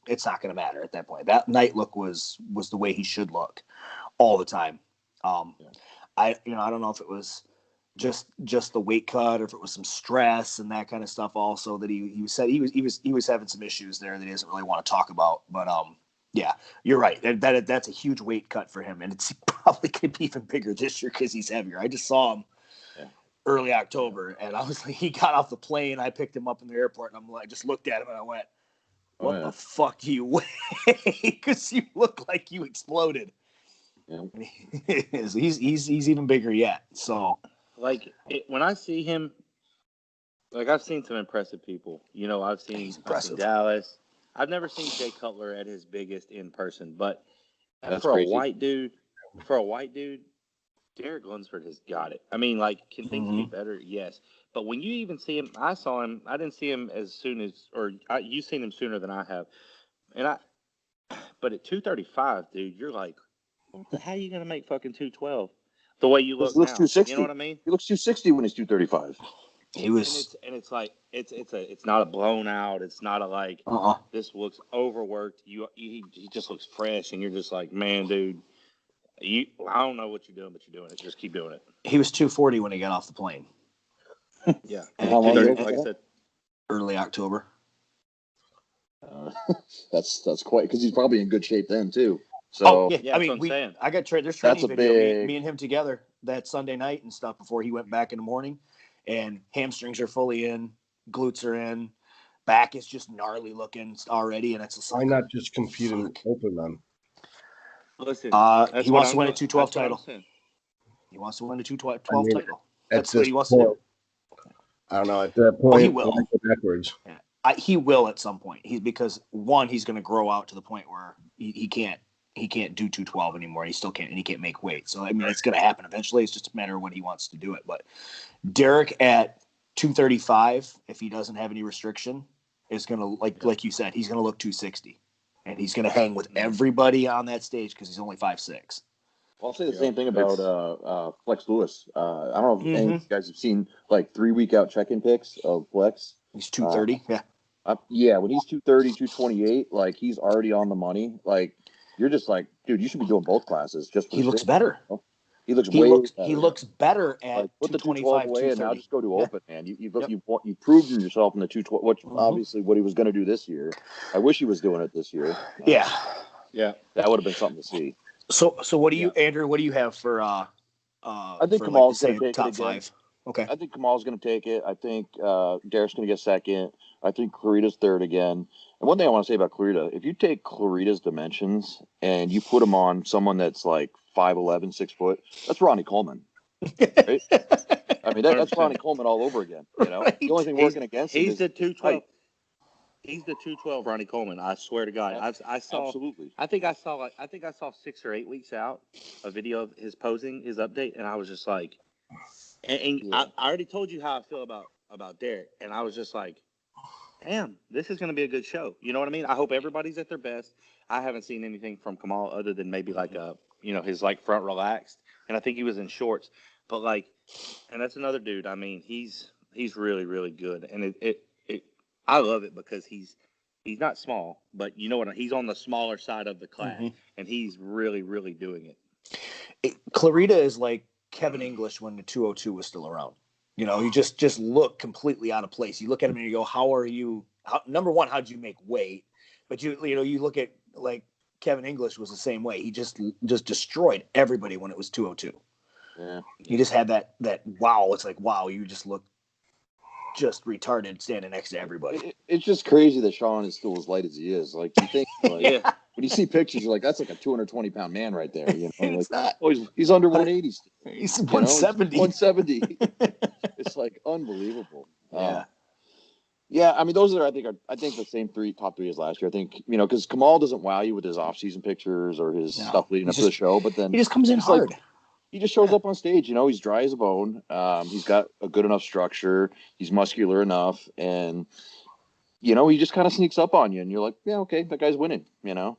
it's not going to matter at that point. That night look was the way he should look all the time. I don't know if it was just the weight cut or if it was some stress and that kind of stuff also that he said he was having some issues there that he doesn't really want to talk about. But yeah, you're right. That's a huge weight cut for him, and it's probably could be even bigger this year because he's heavier. I just saw him early October, and I was like, he got off the plane. I picked him up in the airport, and I just looked at him and I went, "What the fuck do you weigh?" Because you look like you exploded. Yeah. He's even bigger yet. So, when I see him, I've seen some impressive people. I've seen Dallas. I've never seen Jay Cutler at his biggest in person, but for a white dude, Derek Lunsford has got it. I mean, can things be better? Yes. But when you even see him, I saw him. I didn't see him as soon as, you've seen him sooner than I have. But at 235, dude, you're like, how are you going to make fucking 212? The way you look now. 260. You know what I mean? He looks 260 when he's 235. He was, and it's like it's not a blown out. It's not a this looks overworked. He just looks fresh, and you're just like, man, dude, I don't know what you're doing, but you're doing it. Just keep doing it. He was 240 when he got off the plane. Yeah, and how long ago? Like I said, early October. That's quite, because he's probably in good shape then too. So I mean, I got there's training video. Me and him together that Sunday night and stuff before he went back in the morning, and hamstrings are fully in, glutes are in, back is just gnarly looking already, and it's why not just compete in open then? Listen, he wants to win a 212 title. He wants to win a 212 title. That's what he wants to do. I don't know. At that point, he will. Go backwards. Yeah. He will at some point. Because one, he's going to grow out to the point where he can't do 212 anymore. He still can't, and he can't make weight. So I mean, it's going to happen eventually. It's just a matter of when he wants to do it. But Derek at 235, if he doesn't have any restriction, is going to like you said, he's going to look 260, and he's going to hang with everybody on that stage because he's only 5'6". I'll say the same thing about Flex Lewis. I don't know if any of you guys have seen like 3 week out check-in pics of Flex. He's 230. Yeah, when he's 230, 228, like he's already on the money. Like you're just like, dude, you should be doing both classes. Just for He looks better. He looks better. He looks better at like, put the 225 away and now 230. just go to open, man. You've proven yourself in the 212, which obviously what he was going to do this year. I wish he was doing it this year. Yeah, that would have been something to see. So what do you, Andrew? What do you have for? I think Kamal's going to take top it again. 5. Okay. I think Kamal's going to take it. I think Derek's going to get second. I think Clarita's third again. And one thing I want to say about Clarita, if you take Clarita's dimensions and you put them on someone that's like 5'11", 6 foot, that's Ronnie Coleman. Right? I mean, that's Ronnie Coleman all over again. You know, Right. The only thing working against him is the 212. height. He's the 212 Ronnie Coleman. I swear to God. I saw. Absolutely. I think I saw 6 or 8 weeks out a video of his posing, his update, and I was just like, I already told you how I feel about Derek, and I was just like, damn, this is going to be a good show. You know what I mean? I hope everybody's at their best. I haven't seen anything from Kamal other than maybe like his like front relaxed, and I think he was in shorts. But like, and that's another dude. I mean, he's really, really good, and I love it because he's not small, but you know what? He's on the smaller side of the class, and he's really, really doing it. Clarita is like Kevin English when the 202 was still around. You know, you just look completely out of place. You look at him and you go, "How are you? Number one, how'd you make weight?" But you look at like Kevin English was the same way. He just destroyed everybody when it was 202. Yeah, you just had that wow. It's like wow, you just look just retarded standing next to everybody. It's just crazy that Sean is still as light as he is. Like you think, like, when you see pictures, you're like, that's like a 220-pound man right there. You know, It's like, not. oh, he's under 180. He's 170. 170. It's like unbelievable. Yeah. Yeah, I mean, those are I think the same top three as last year. I think because Kamal doesn't wow you with his off-season pictures or his stuff leading up to the show, but then he just comes in hard. He just shows up on stage. You know, he's dry as a bone. He's got a good enough structure. He's muscular enough, and he just kind of sneaks up on you, and you're like, yeah, okay, that guy's winning. You know,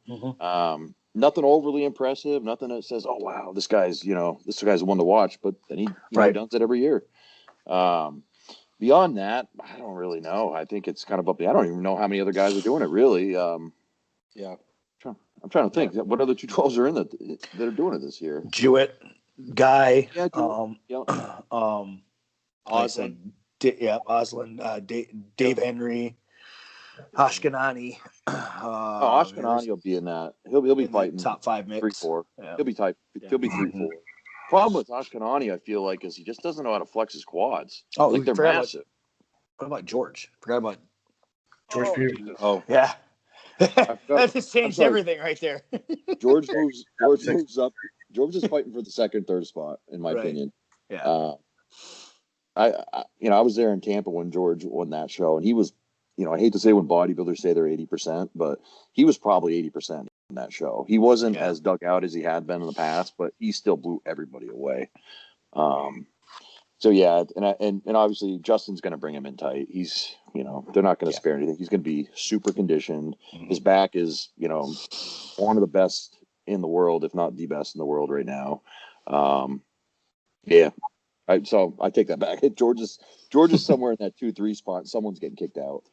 nothing overly impressive, nothing that says, oh wow, this guy's the one to watch. But then he does it every year. Beyond that, I don't really know. I think it's kind of up. I don't even know how many other guys are doing it really. I'm trying to think. What other 212s are in that are doing it this year? Jewett, Guy, Oslin, Dave Henry, Ashkenani. Ashkenani will be in that. He'll be fighting top 5 mix. 3-4. Yeah. He'll be tight. He'll be 3-4. Problem with Ashkenani, I feel like, is he just doesn't know how to flex his quads. Oh, like they're massive. What about George? Forgot about George Peterson. Oh, yeah. That just changed everything right there. George moves up. George is fighting for the second, third spot, in my opinion. Yeah. I was there in Tampa when George won that show, and he was, I hate to say when bodybuilders say they're 80%, but he was probably 80% in that show. He wasn't as dug out as he had been in the past, but he still blew everybody away. So yeah, and obviously Justin's going to bring him in tight. He's, they're not going to spare anything. He's going to be super conditioned. His back is, one of the best in the world, if not the best in the world right now. So I take that back. George is somewhere in that 2-3 spot. Someone's getting kicked out.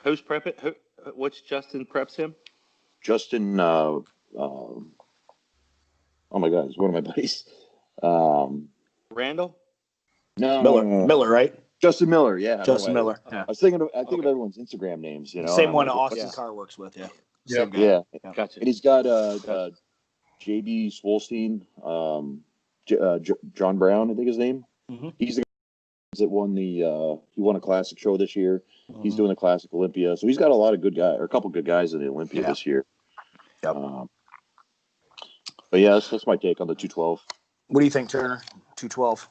Who's prepping? Which Justin preps him? Justin. Oh my God, it's one of my buddies. Randall. No, Miller, right? Justin Miller, yeah. Justin Miller. Yeah. I was thinking of everyone's Instagram names. Same one Austin Carr works with. Yeah. Same guy. Yeah. Gotcha. And he's got JB Swolstein, John Brown, I think his name. He's the guy that won he won a classic show this year. He's doing the classic Olympia, so he's got a lot of good guys, or a couple good guys in the Olympia this year. Yep. But yeah, that's my take on the 212. What do you think, Turner? 212.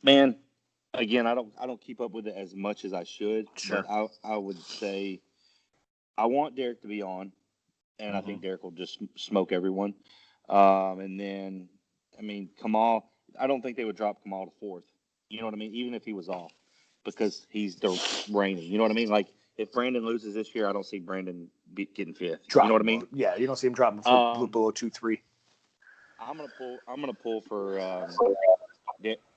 Man, again, I don't keep up with it as much as I should. Sure. But I would say I want Derek to be on, and I think Derek will just smoke everyone. And then, I mean, Kamal, I don't think they would drop Kamal to fourth. You know what I mean? Even if he was off, because he's the reigning. You know what I mean? Like, if Brandon loses this year, I don't see Brandon getting fifth. You know what I mean? Yeah, you don't see him dropping below 2-3. I'm gonna pull for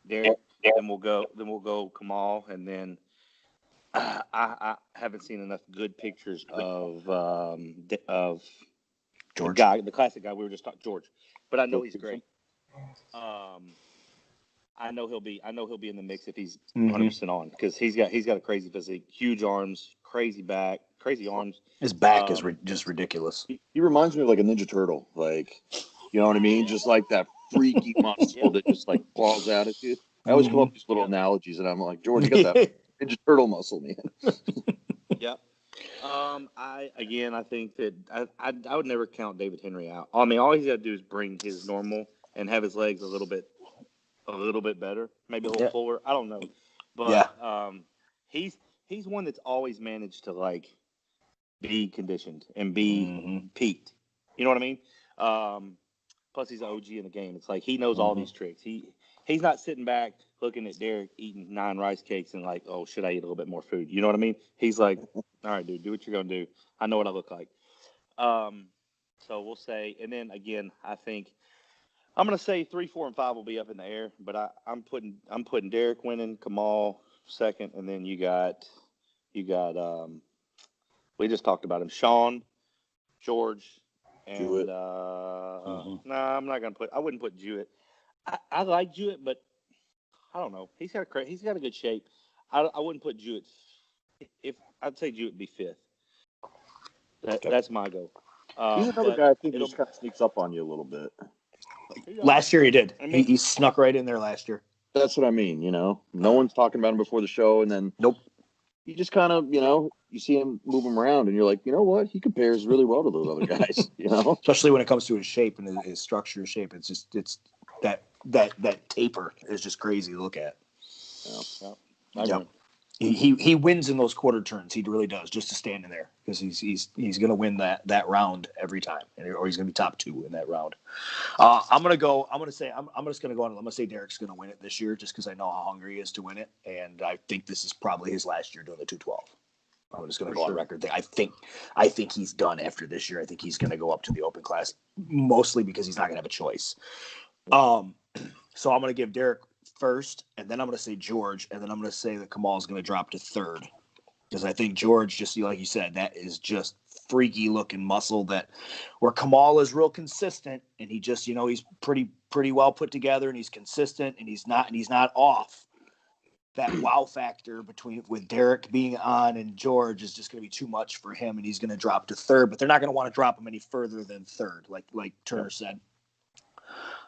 Derek. Then we'll go Kamal, and then I haven't seen enough good pictures of George, the classic guy we were just talking, George. But I know he's great. I know he'll be in the mix if he's 100% on, because he's got a crazy physique, huge arms, crazy back, crazy arms. His back is just ridiculous. He reminds me of like a Ninja Turtle, like, you know what I mean? Just like that freaky muscle that just like claws out at you. I always come up with these little analogies, and I'm like, George, you got that Ninja Turtle muscle, man. Yep. I think that I would never count David Henry out. I mean, all he's got to do is bring his normal and have his legs a little bit better, maybe a little fuller. I don't know, but he's one that's always managed to like be conditioned and be peaked. You know what I mean? Plus, he's an OG in the game. It's like he knows all these tricks. He's not sitting back looking at Derek eating 9 rice cakes and like, oh, should I eat a little bit more food? You know what I mean? He's like, all right, dude, do what you're gonna do. I know what I look like. So we'll say, and then again, I think I'm gonna say 3, 4, and 5 will be up in the air, but I'm putting Derek winning, Kamal second, and then you got we just talked about him, Sean, George, and I'm not gonna I wouldn't put Jewett. I like Jewett, but I don't know. He's got a good shape. I wouldn't put Jewett. If I'd say Jewett be fifth. That's my goal. He's another guy I think just kind of sneaks up on you a little bit. Last year he did. I mean, he snuck right in there last year. That's what I mean. You know, no one's talking about him before the show, and then you just kind of, you see him move him around, and you're like, you know what? He compares really well to those other guys. Especially when it comes to his shape and his structure, shape. It's that taper is just crazy to look at. He wins in those quarter turns. He really does, just to stand in there, because he's going to win that round every time, or he's going to be top 2 in that round. I'm going to say Derek's going to win it this year, just because I know how hungry he is to win it, and I think this is probably his last year doing the 212. I'm just going to go on record. I think he's done after this year. I think he's going to go up to the open class, mostly because he's not going to have a choice. So I'm going to give Derek first, and then I'm going to say George, and then I'm going to say that Kamal's going to drop to third, because I think George, just like you said, that is just freaky looking muscle where Kamal is real consistent, and he just, he's pretty well put together, and he's consistent, and he's not off. That wow factor with Derek being on and George is just going to be too much for him, and he's going to drop to third, but they're not going to want to drop him any further than third, like Turner said.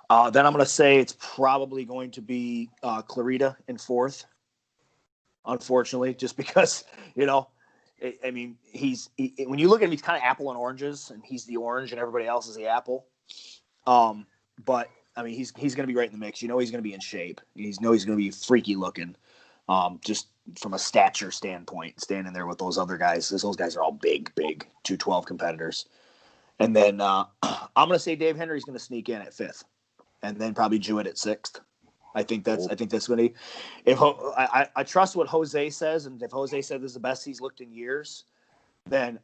Then I'm going to say it's probably going to be Clarita in fourth, unfortunately, just because, I mean, when you look at him, he's kind of apple and oranges, and he's the orange and everybody else is the apple. But, I mean, he's going to be right in the mix. He's going to be in shape. He's going to be freaky looking, just from a stature standpoint, standing there with those other guys. Those guys are all big 212 competitors. And then I'm going to say Dave Henry's going to sneak in at fifth. And then probably Jewett at sixth. I think that's going to be. If I trust what Jose says, and if Jose said this is the best he's looked in years, then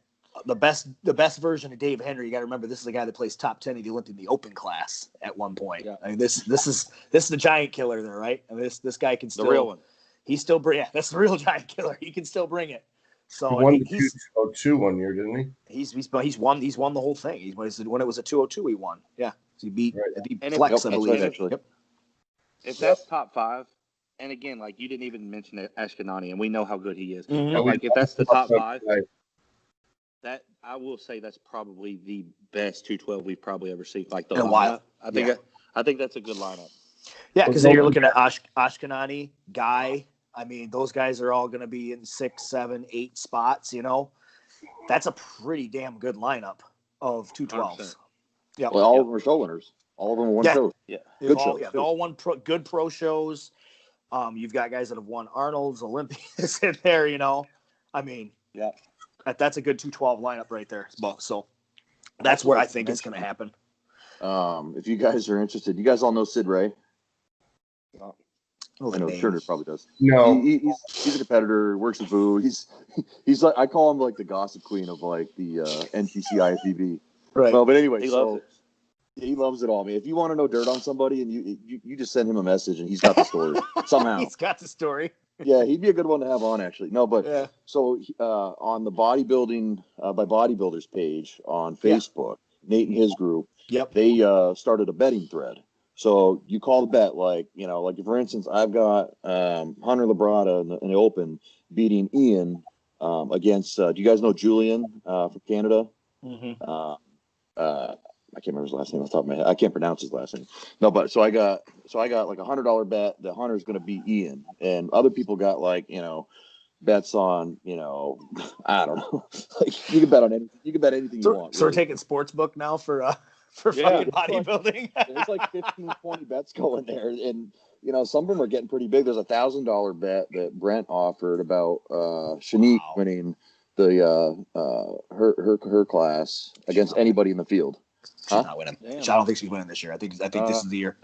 the best version of Dave Henry. You got to remember, this is a guy that plays top 10 of the Olympia in the open class at one point. Yeah. I mean, this is the giant killer there, right? I mean, this guy can still, the real one. He's still that's the real giant killer. He can still bring it. So he won the 202 one year, didn't he? He's won the whole thing. When it was a 202, he won. Yeah. He beat Flex, I believe. Right, if that's top 5, and again, like you didn't even mention Ashkenani, and we know how good he is. Mm-hmm. Like if that's the top 5, that I will say that's probably the best 212 we've probably ever seen. Like the lineup, I think that's a good lineup. Yeah, because then you're looking at Ashkenani, Guy. I mean, those guys are all going to be in 6, 7, 8 spots. That's a pretty damn good lineup of 212s. Yeah, well, all of them are show winners. All of them won shows. Yeah, good shows. Yeah, they all won good pro shows. You've got guys that have won Arnold's, Olympias in there. I mean, that's a good 212 lineup right there. So That's where I think it's going to happen. If you guys are interested, you guys all know Sid Ray. Oh, I know Turner probably does. No. He's a competitor. Works with Boo. He's like, I call him like the gossip queen of like the NPC IFBB. Right. Well, but anyway, He loves it. he loves it all, man. If you want to know dirt on somebody, and you just send him a message, and he's got the story somehow. He's got the story. Yeah, he'd be a good one to have on, actually. No, but Yeah. so on the bodybuilding by bodybuilders page on Facebook, Nate and his group, they started a betting thread. So you call the bet, like for instance, I've got Hunter Labrada in the Open beating Ian against. Do you guys know Julian from Canada? Mm-hmm. I can't remember his last name off the top of my head. I can't pronounce his last name. No, but so I got like $100 bet that Hunter's going to beat Ian, and other people got like bets on I don't know. Like you can bet on anything. You can bet anything you want. So we're taking sportsbook now for fucking bodybuilding. There's like 15, 20 bets going there, and some of them are getting pretty big. There's $1,000 bet that Brent offered about Shanique winning the her class against anybody in the field. She's not winning. I don't think she's winning this year. I think this is the year.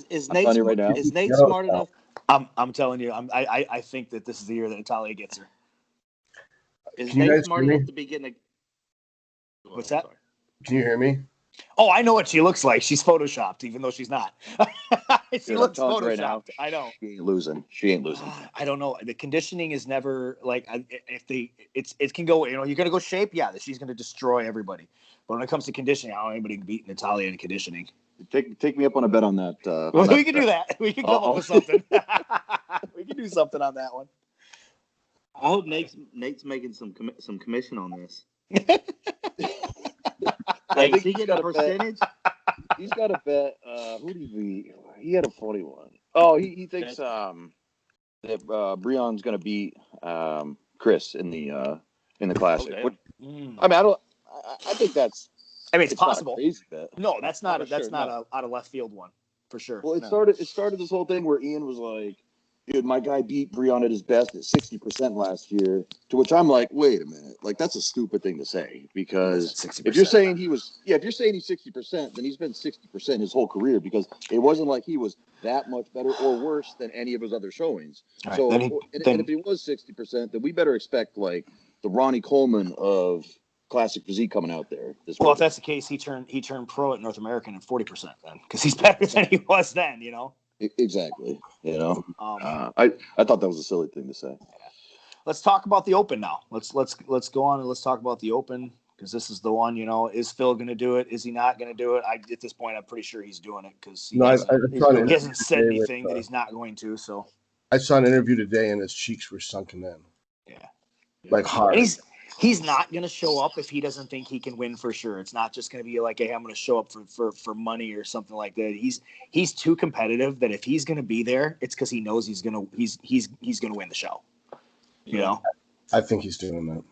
Is Nate smart enough? I'm telling you, I think that this is the year that Natalia gets her. Is Nate smart enough to be getting a? What's that? Sorry. Can you hear me? Oh, I know what she looks like. She's photoshopped, even though she's not. She looks photoshopped. Right now, I know. She ain't losing. I don't know. The conditioning is never like it can go. You're gonna go shape. Yeah, she's gonna destroy everybody. But when it comes to conditioning, I don't know anybody can beat Natalia in conditioning. Take me up on a bet on that. We can do that. We can come up with something. We can do something on that one. I hope Nate's making some commission on this. Like, is he getting a percentage? He's got a bet. Who did he beat? He had a 41. Oh, he thinks that Breon's going to beat Chris in the classic. Oh, I mean, I think that's. I mean, it's possible. Not a crazy bet. No, that's not. That's not a out of left field one for sure. Well, it started this whole thing where Ian was like, "Dude, my guy beat Breon at his best at 60% last year." To which I'm like, "Wait a minute! Like that's a stupid thing to say because if you're saying he's 60%, then he's been 60% his whole career because it wasn't like he was that much better or worse than any of his other showings. Right, so, and if he was 60%, then we better expect like the Ronnie Coleman of classic physique coming out there. Well, if that's the case, he turned pro at North American at 40% then because he's better than he was then. Exactly. I thought that was a silly thing to say. Yeah. Let's talk about the Open now. Let's go on and let's talk about the Open because this is the one. Is Phil going to do it? Is he not going to do it? At this point, I'm pretty sure he's doing it because he hasn't said anything that he's not going to. So I saw an interview today and his cheeks were sunken in. Yeah. Like hard. And he's not going to show up if he doesn't think he can win for sure. It's not just going to be like, hey, I'm going to show up for money or something like that. He's too competitive that if he's going to be there, it's because he knows he's going to win the show. I think he's doing that.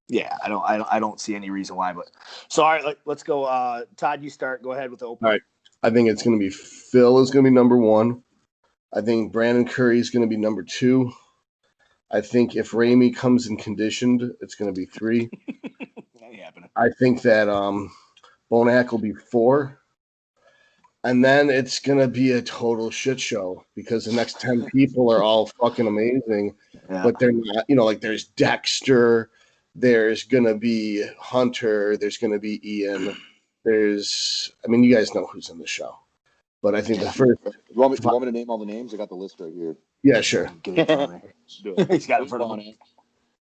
Yeah, I don't see any reason why. But so all right, let's go. Todd, you start. Go ahead with the Open. All right, I think it's going to be Phil is going to be number 1. I think Brandon Curry is going to be number 2. I think if Ramey comes in conditioned, it's going to be 3. I think that Bonac will be 4. And then it's going to be a total shit show because the next 10 people are all fucking amazing. Yeah. But they're not, like there's Dexter, there's going to be Hunter, there's going to be Ian. You guys know who's in the show. But I think the first. You want me to name all the names? I got the list right here. Yeah, sure. He's got it in front of him.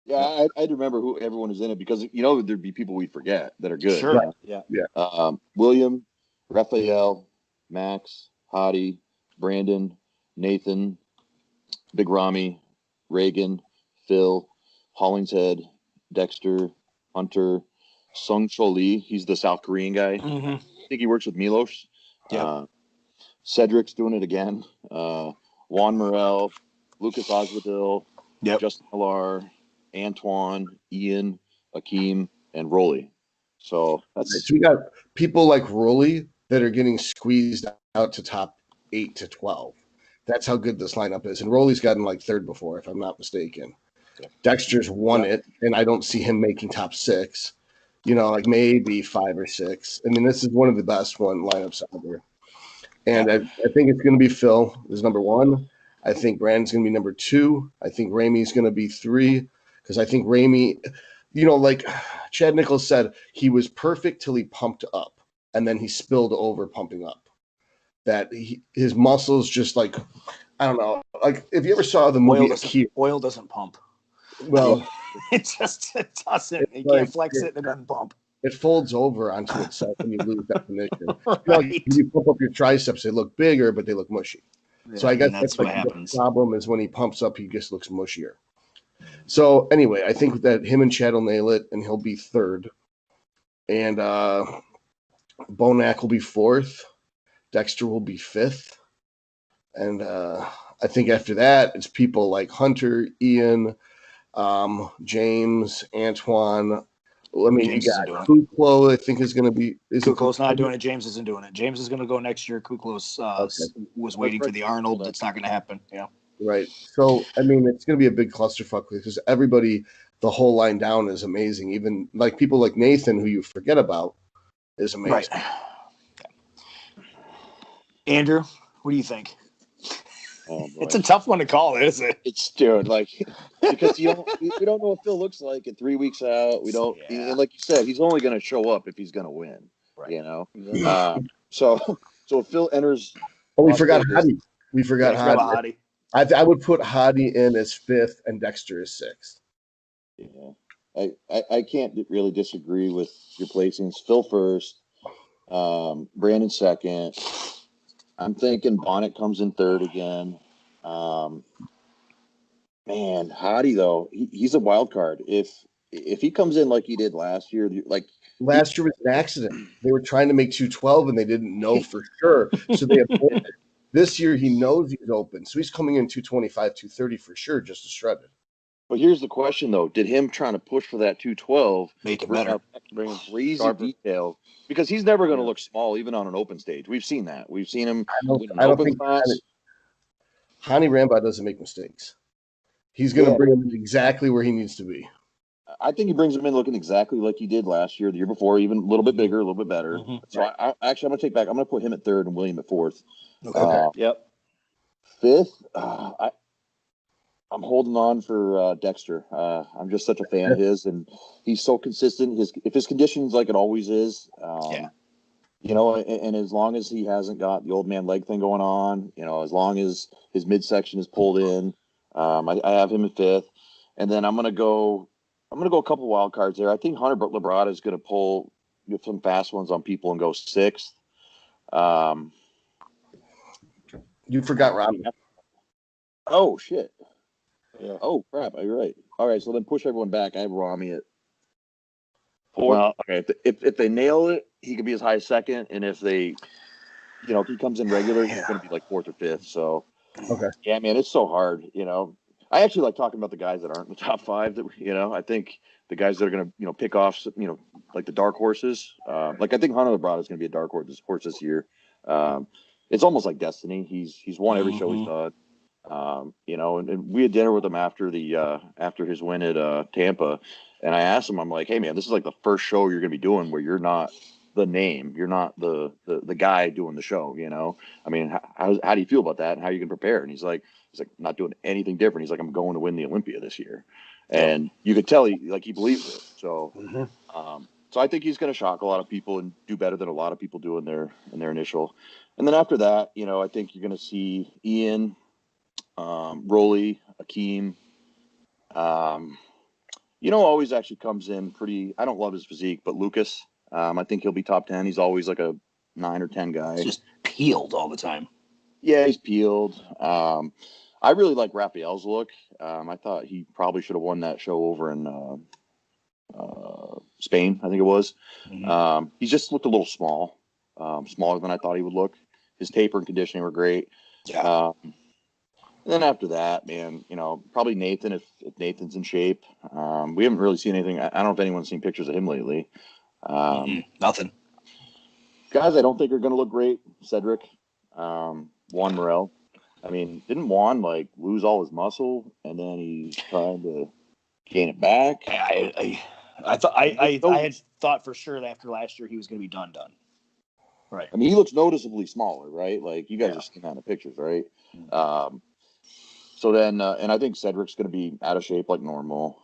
Yeah, I'd remember who everyone is in it because there'd be people we forget that are good. Sure. Right. Yeah. William, Raphael, Max, Hottie, Brandon, Nathan, Big Rami, Reagan, Phil, Hollingshead, Dexter, Hunter, Sung Cho Lee. He's the South Korean guy. Mm-hmm. I think he works with Milos. Yeah. Cedric's doing it again. Juan Morel, Lucas Oswaldil, Justin Millar, Antoine, Ian, Akeem, and Rolly. So we got people like Rolly that are getting squeezed out to top 8 to 12. That's how good this lineup is. And Rolly's gotten like 3rd before, if I'm not mistaken. Dexter's won it, and I don't see him making top 6. like maybe 5 or 6. I mean, this is one of the best lineups ever. And I think it's going to be Phil is number 1. I think Brandon's going to be number 2. I think Ramey's going to be 3 because I think Ramey, like Chad Nichols said, he was perfect till he pumped up, and then he spilled over pumping up. That his muscles just like, I don't know. Like if you ever saw the movie Oil doesn't pump. Well, it doesn't. You like, can't flex it and it doesn't pump. It folds over onto itself when you lose definition. Right. When you pump up your triceps, they look bigger, but they look mushy. Yeah, so I guess that's what happens. The problem is when he pumps up, he just looks mushier. So anyway, I think that him and Chad will nail it, and he'll be 3rd. And Bonac will be 4th. Dexter will be 5th. And I think after that, it's people like Hunter, Ian, James, Antoine. I mean, James you got Kuklo, I think is going to be. Kuklo's not doing it. James isn't doing it. James is going to go next year. Kuklo's was waiting for the Arnold. It's not going to happen. Yeah. Right. So, I mean, it's going to be a big clusterfuck because everybody, the whole line down is amazing. Even like people like Nathan, who you forget about, is amazing. Right. Andrew, what do you think? Oh, it's a tough one to call, isn't it? It's dude, because we don't know what Phil looks like in 3 weeks out. We don't, and like you said, he's only going to show up if he's going to win. Right. So if Phil enters. Oh, we forgot Hadi. We forgot Hadi. I would put Hadi in as 5th and Dexter as 6th. Yeah, I can't really disagree with your placings. Phil 1st, Brandon 2nd. I'm thinking Bonnet comes in 3rd again. Man, Hadi though, he's a wild card. If he comes in like he did last year, last year was an accident. They were trying to make 212 and they didn't know for sure, so they avoided it. This year he knows he's open, so he's coming in 225, 230 for sure, just to shred it. But here's the question though: did him trying to push for that 212 make it better? Bring crazy detail. Because he's never going to look small, even on an open stage. We've seen that. We've seen him. I don't think Hani Rambo doesn't make mistakes. He's going to bring him exactly where he needs to be. I think he brings him in looking exactly like he did last year, the year before, even a little bit bigger, a little bit better. Mm-hmm. So I'm going to take back. I'm going to put him at 3rd and William at 4th. Okay. Yep. 5th, I'm holding on for Dexter. I'm just such a fan of his, and he's so consistent. If his condition's like it always is, and as long as he hasn't got the old man leg thing going on, as long as his midsection is pulled in, I have him at 5th, and then I'm gonna go a couple wild cards there. I think Hunter Labrada is gonna pull some fast ones on people and go 6th. You forgot Rami. Oh shit. Yeah. Oh crap! You're right. All right, so then push everyone back. I have Rami at 4th. Well, okay. If they nail it, he could be as high as 2nd, and if they, if he comes in regular, he's going to be like 4th or 5th. So, yeah, man, it's so hard. I actually like talking about the guys that aren't in the top 5. That I think the guys that are going to pick off, like the dark horses. Like I think Hunter Labrada is going to be a dark horse this year. It's almost like destiny. He's won every show he's done. And we had dinner with him after his win at Tampa, and I asked him, I'm like, hey man, this is like the first show you're gonna be doing where you're not the name, you're not the guy doing the show, I mean, how do you feel about that, and how are you gonna prepare? And he's like not doing anything different. He's like, I'm going to win the Olympia this year, and you could tell he believes it. So so I think he's going to shock a lot of people and do better than a lot of people do in their initial. And then after that, I think you're going to see Ian, Rolly, Akeem, always actually comes in pretty. I don't love his physique, but Lucas, I think he'll be top 10. He's always like a 9 or 10 guy. He's just peeled all the time. Yeah, he's peeled. I really like Raphael's look. I thought he probably should have won that show over in Spain, I think it was. Mm-hmm. He just looked a little small, smaller than I thought he would look. His taper and conditioning were great. Yeah. And then after that, man, probably Nathan, if Nathan's in shape. We haven't really seen anything. I don't know if anyone's seen pictures of him lately. Nothing. Guys I don't think are going to look great. Cedric, Juan Morel. I mean, didn't Juan lose all his muscle and then he's trying to gain it back? I I thought I mean, I had thought for sure that after last year he was going to be done. Right. I mean, he looks noticeably smaller, right? Like you guys Yeah. are seeing that in the pictures, right? So then, and I think Cedric's going to be out of shape like normal.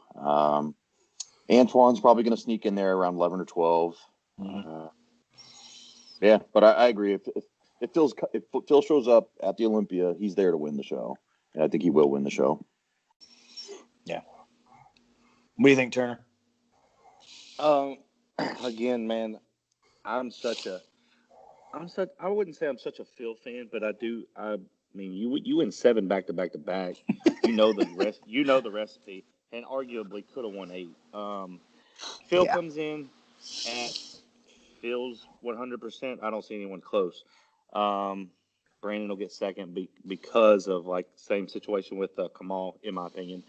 Antoine's probably going to sneak in there around 11 or 12. Yeah, but I agree. If Phil shows up at the Olympia, he's there to win the show, and I think he will win the show. Yeah. What do you think, Turner? Again, man, I wouldn't say I'm such a Phil fan, but I mean, you win 7 back to back to back. You know the rest. You know the recipe, and arguably could have won 8. Phil comes in at Phil's 100%. I don't see anyone close. Brandon will get second because of like same situation with Kamal, in my opinion.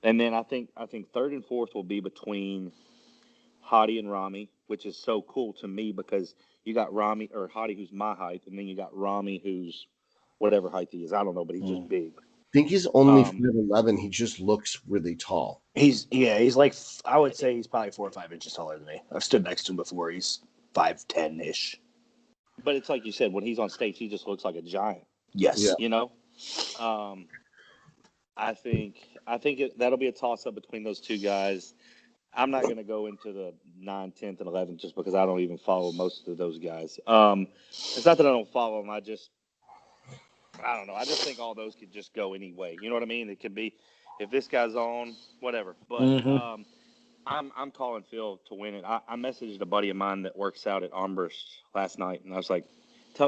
And then I think third and fourth will be between Hadi and Rami, which is so cool to me because you got Rami or Hadi, who's my height, and then you got Rami, who's whatever height he is. I don't know, but he's just big. I think he's only 5'11". He just looks really tall. He's like, I would say he's probably 4 or 5 inches taller than me. I've stood next to him before. He's 5'10" ish. But it's like you said, when he's on stage, he just looks like a giant. Yes. Yeah. You know, I think that'll be a toss up between those two guys. I'm not going to go into the 9, 10th, and 11th just because I don't even follow most of those guys. It's not that I don't follow them. I don't know. I just think all those could just go any way. You know what I mean? It could be if this guy's on, whatever. But I'm calling Phil to win it. I messaged a buddy of mine that works out at Armbrust last night, and I was like,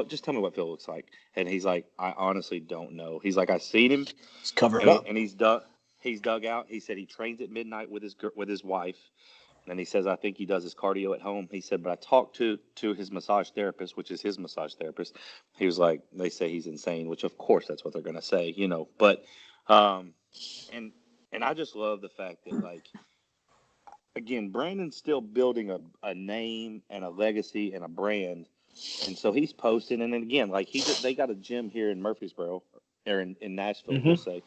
just tell me what Phil looks like. And he's like, I honestly don't know. He's like, I seen him. He's covered up. And he's dug out. He said he trains at midnight with his wife. And he says, I think he does his cardio at home. He said, but I talked to his massage therapist, which is his massage therapist. He was like, they say he's insane, which of course that's what they're going to say, you know. But, and I just love the fact that, like, again, Brandon's still building a name and a legacy and a brand. And so he's posting. And then again, like they got a gym here in Murfreesboro or in Nashville, we'll say.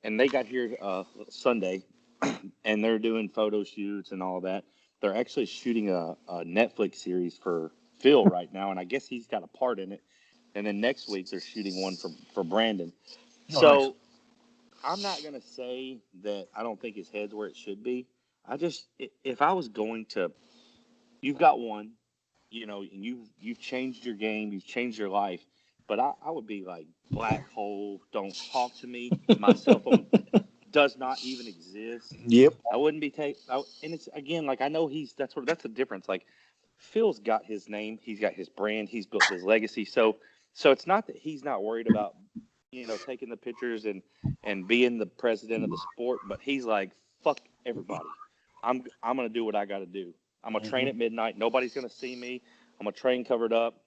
And they got here Sunday. And they're doing photo shoots and all that. They're actually shooting a Netflix series for Phil right now, and I guess he's got a part in it. And then next week they're shooting one for Brandon. So I'm not going to say that I don't think his head's where it should be. If I was going to, you've got one, you know, and you've changed your game, you've changed your life, but I would be like, black hole, don't talk to me. My cell phone does not even exist. Yep. I wouldn't be and it's again, like, I know that's the difference. Like, Phil's got his name, he's got his brand, he's built his legacy. So it's not that he's not worried about, you know, taking the pictures and being the president of the sport, but he's like, fuck everybody. I'm gonna do what I got to do. I'm gonna train at midnight. Nobody's gonna see me. I'm gonna train covered up.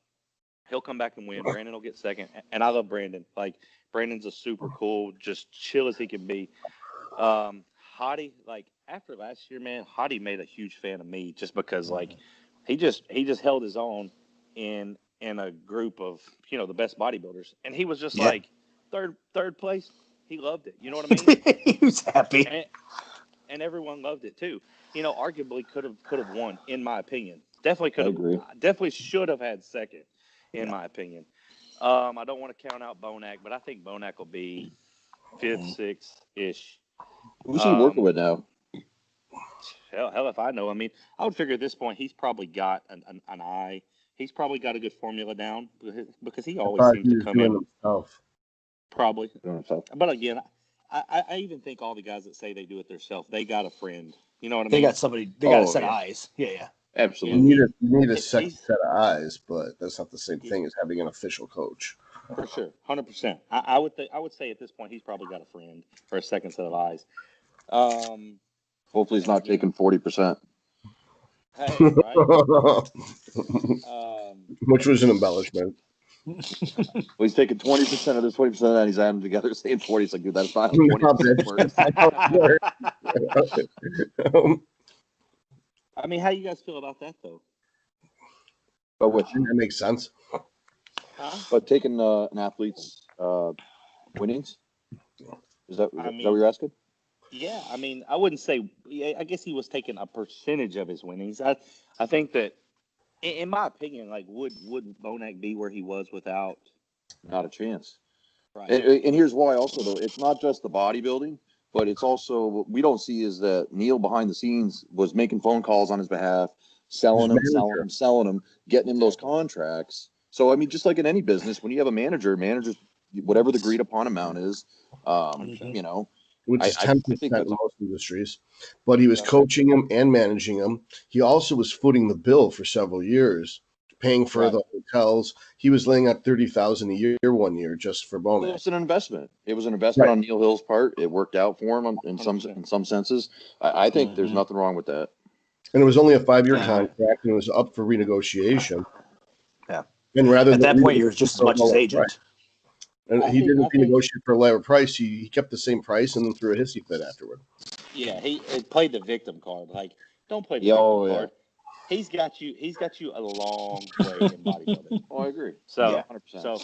He'll come back and win. Brandon will get second, and I love Brandon. Like, Brandon's a super cool, just chill as he can be. Hadi, like, after last year, man, Hadi made a huge fan of me just because, like, he just held his own in a group of, you know, the best bodybuilders, and he was just like third place. He loved it. You know what I mean? He was happy, and everyone loved it too. You know, arguably could have won, in my opinion. Definitely could have. Definitely should have had second, in my opinion. I don't want to count out Bonac, but I think Bonac will be 5th, 6th ish. Who's he working with now? Hell if I know. I mean, I would figure at this point he's probably got an eye. He's probably got a good formula down because he always seems to come in. Probably. But again, I even think all the guys that say they do it themselves, they got a friend. You know what I mean? They got somebody. They got a set of eyes. Yeah. Absolutely. You need a second set of eyes, but that's not the same thing as having an official coach. For sure, 100%. I would say at this point he's probably got a friend or a second set of eyes. Hopefully he's not taking 40%. Hey, right? Which was an embellishment. Well, he's taking 20% of this, 20% of that. He's adding them together, saying 40. It's like, dude, that's not how 20% works. I mean, how you guys feel about that, though? But which that makes sense. But taking an athlete's winnings, is that what you're asking? Yeah, I mean, I wouldn't say. Yeah, I guess he was taking a percentage of his winnings. I think that, in my opinion, like would Bonac be where he was without? Not a chance. Right. And here's why also, though. It's not just the bodybuilding, but it's also what we don't see is that Neil behind the scenes was making phone calls on his behalf, selling him, getting him those contracts. So, I mean, just like in any business, when you have a manager's whatever the agreed upon amount is, you know, which is I 10% think in that's most industries. But he was Yeah. coaching him and managing him. He also was footing the bill for several years, paying for Right. the hotels. He was laying out $30,000 a year one year just for it Bonac. was an investment. It was an investment Right. on Neil Hill's part. It worked out for him in some senses. I think there's nothing wrong with that. And it was only a 5-year Yeah. contract, and it was up for renegotiation. Yeah. And rather At than that point, you're just as for a much as lower agent. price- and he didn't renegotiate for a lower price. He kept the same price and then threw a hissy fit afterward. Yeah, he played the victim card. Like, don't play the Oh, victim yeah. card. He's got you a long way in bodybuilding. Oh, I agree. So, Yeah. 100%. so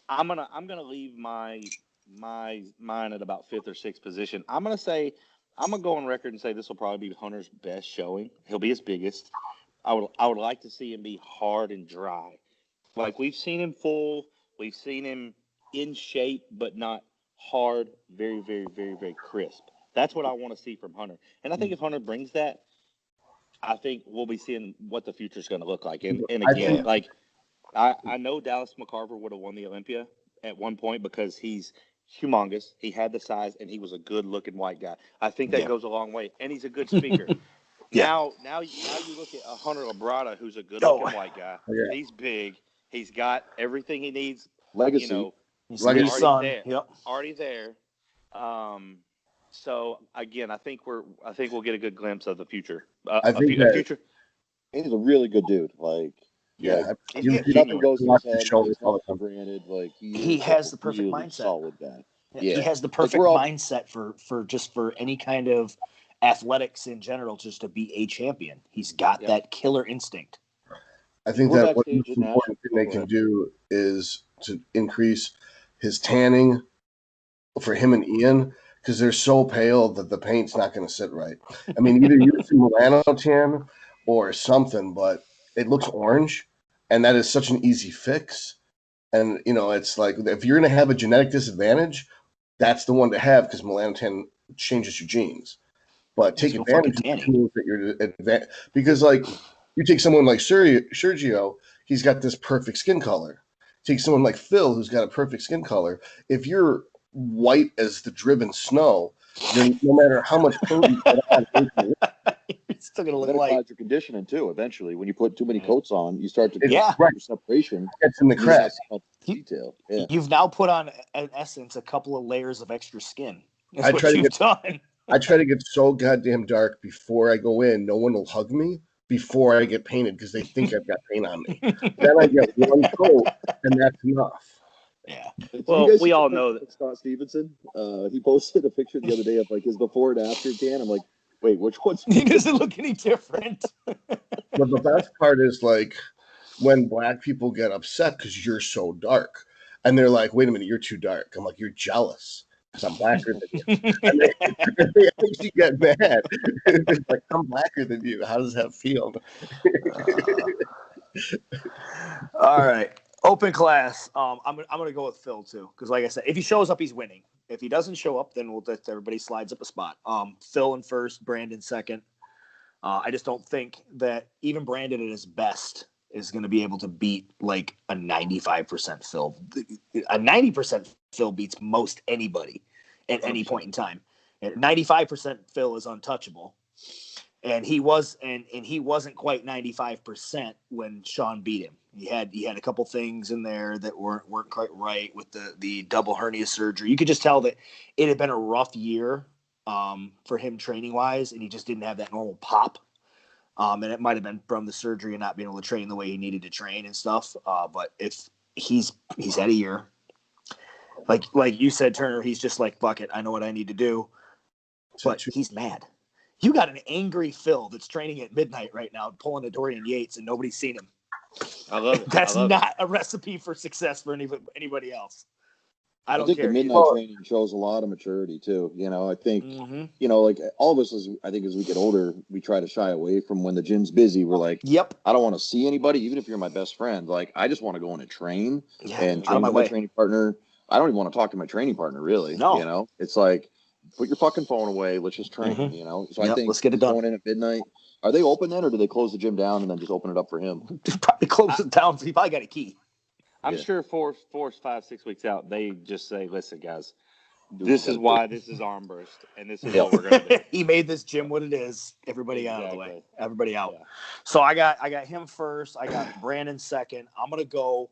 I'm gonna leave mine at about 5th or 6th position. I'm gonna go on record and say this will probably be Hunter's best showing. He'll be his biggest. I would like to see him be hard and dry. Like, we've seen him full, we've seen him in shape, but not hard, very, very, very, very crisp. That's what I want to see from Hunter. And I think if Hunter brings that, I think we'll be seeing what the future's going to look like. And I again, think- like, I know Dallas McCarver would have won the Olympia at one point because he's humongous. He had the size, and he was a good-looking white guy. I think that Yeah. goes a long way. And he's a good speaker. Yeah. Now you look at a Hunter Labrada, who's a good-looking Oh. white guy. Yeah. He's big. He's got everything he needs. Legacy. You know, He's Like Lee's his son. there. Yep. already there. So again, I think we'll get a good glimpse of the future. I think that- future. He's a really good dude. Like, Yeah, nothing goes in his head. show He's all the not time. granted. Like, He is has a the perfect really mindset. solid guy. He has the Like, perfect we're all- mindset for any kind of athletics in general, just to be a champion. He's got Yep. that killer instinct. I think We're that what the backstage most at important thing they Go can ahead. do is to increase his tanning for him and Ian, because they're so pale that the paint's not going to sit right. I mean, either use some Milano tan or something, but it looks orange, and that is such an easy fix. And it's like, if you're going to have a genetic disadvantage, that's the one to have, because Milano tan changes your genes. But take There's no advantage of fucking the tanning. tools that you're advantage, because like you take someone like Sergio, he's got this perfect skin color. Take someone like Phil, who's got a perfect skin color. If you're white as the driven snow, then no matter how much paint you put on, It's still gonna look That like applies your conditioning too. Eventually, when you put too many coats on, you start to get Yeah. your separation. it's in the You just crack. have to detail. Yeah. you've now put on, in essence, a couple of layers of extra skin. That's I what try to you've done. I try to get so goddamn dark before I go in. No one will hug me before I get painted because they think I've got paint on me. Then I get one coat, and that's enough. Yeah. Did Well, you guys we see all the know picture of Scott Stevenson. He posted a picture the other day of like his before and after tan. I'm like, wait, which one's? He doesn't look any different. But the best part is like when black people get upset because you're so dark, and they're like, "Wait a minute, you're too dark." I'm like, "You're jealous because I'm blacker than you." And they actually get mad. It's like, I'm blacker than you. How does that feel? All right. Open class. I'm gonna go with Phil too, because like I said, if he shows up, he's winning. If he doesn't show up, then everybody slides up a spot. Phil in first, Brandon second. I just don't think that even Brandon at his best is going to be able to beat like a 95% Phil. A 90% Phil beats most anybody at any point in time. And 95% Phil is untouchable. And he wasn't quite 95% when Sean beat him. He had a couple things in there that weren't quite right with the double hernia surgery. You could just tell that it had been a rough year for him training wise, and he just didn't have that normal pop. And it might have been from the surgery and not being able to train the way he needed to train and stuff. But if he's had a year, like you said, Turner, he's just like, fuck it, I know what I need to do. But he's mad. You got an angry Phil that's training at midnight right now, pulling a Dorian Yates, and nobody's seen him. I love it. That's not a recipe for success for anybody else. I I don't think the care. midnight training shows a lot of maturity too. I think, like all of us, I think as we get older, we try to shy away from when the gym's busy. We're like, Yep. I don't want to see anybody, even if you're my best friend. Like, I just want to go in and train and out of train my with way. my training partner. I don't even want to talk to my training partner, really. No. It's like, put your fucking phone away. Let's just train, So I think let's get it done. going in at midnight. Are they open then, or do they close the gym down and then just open it up for him? Probably close it down. He probably got a key. I'm sure 4, 5, 6 weeks out, they just say, listen, guys, this is why this is arm burst, and this is what we're going to do. He made this gym what it is. Everybody out of the way. Everybody out. Yeah. So I got him first. I got Brandon second. I'm going to go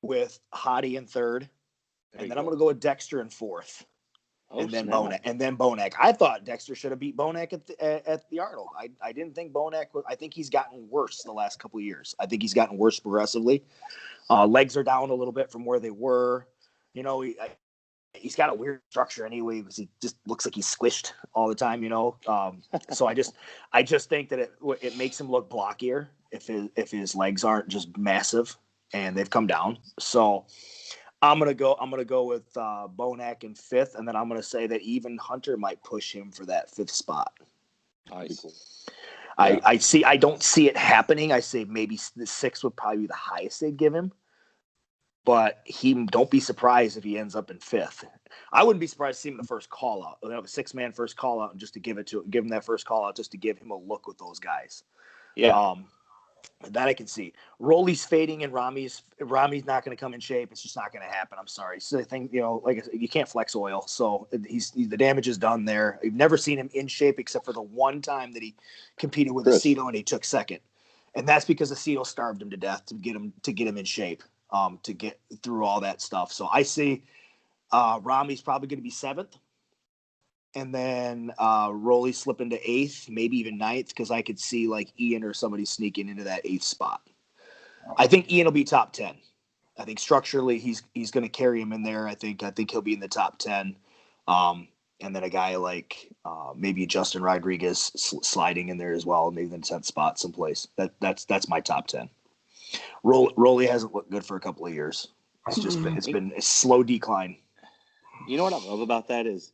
with Hottie in third. And then I'm going to go with Dexter in fourth. And then Bonac. I thought Dexter should have beat Bonac at the Arnold. I didn't think Bonac was. I think he's gotten worse the last couple of years. I think he's gotten worse progressively. Legs are down a little bit from where they were. He's got a weird structure anyway because he just looks like he's squished all the time. So I just think that it makes him look blockier if his legs aren't just massive and they've come down. So I'm gonna go with Bonac in fifth, and then I'm gonna say that even Hunter might push him for that fifth spot. Nice. I don't see it happening. I say maybe the sixth would probably be the highest they'd give him, but don't be surprised if he ends up in fifth. I wouldn't be surprised to see him in the first call out. A 6-man first call out, and just to give him that first call out, just to give him a look with those guys. Yeah. That I can see. Rolly's fading, and Rami's not going to come in shape. It's just not going to happen. I'm sorry. So I think, like I said, you can't flex oil. So the damage is done there. I've never seen him in shape except for the one time that he competed with Aceto and he took second. And that's because Aceto starved him to death to get him in shape, to get through all that stuff. So I see Rami's probably going to be seventh. And then Rolly slip into eighth, maybe even ninth, because I could see like Ian or somebody sneaking into that eighth spot. I think Ian will be top 10. I think structurally he's going to carry him in there. I think he'll be in the top 10. And then a guy like maybe Justin Rodriguez sliding in there as well, maybe in the 10th spot someplace. That's my top 10. Rolly hasn't looked good for a couple of years. It's been a slow decline. You know what I love about that is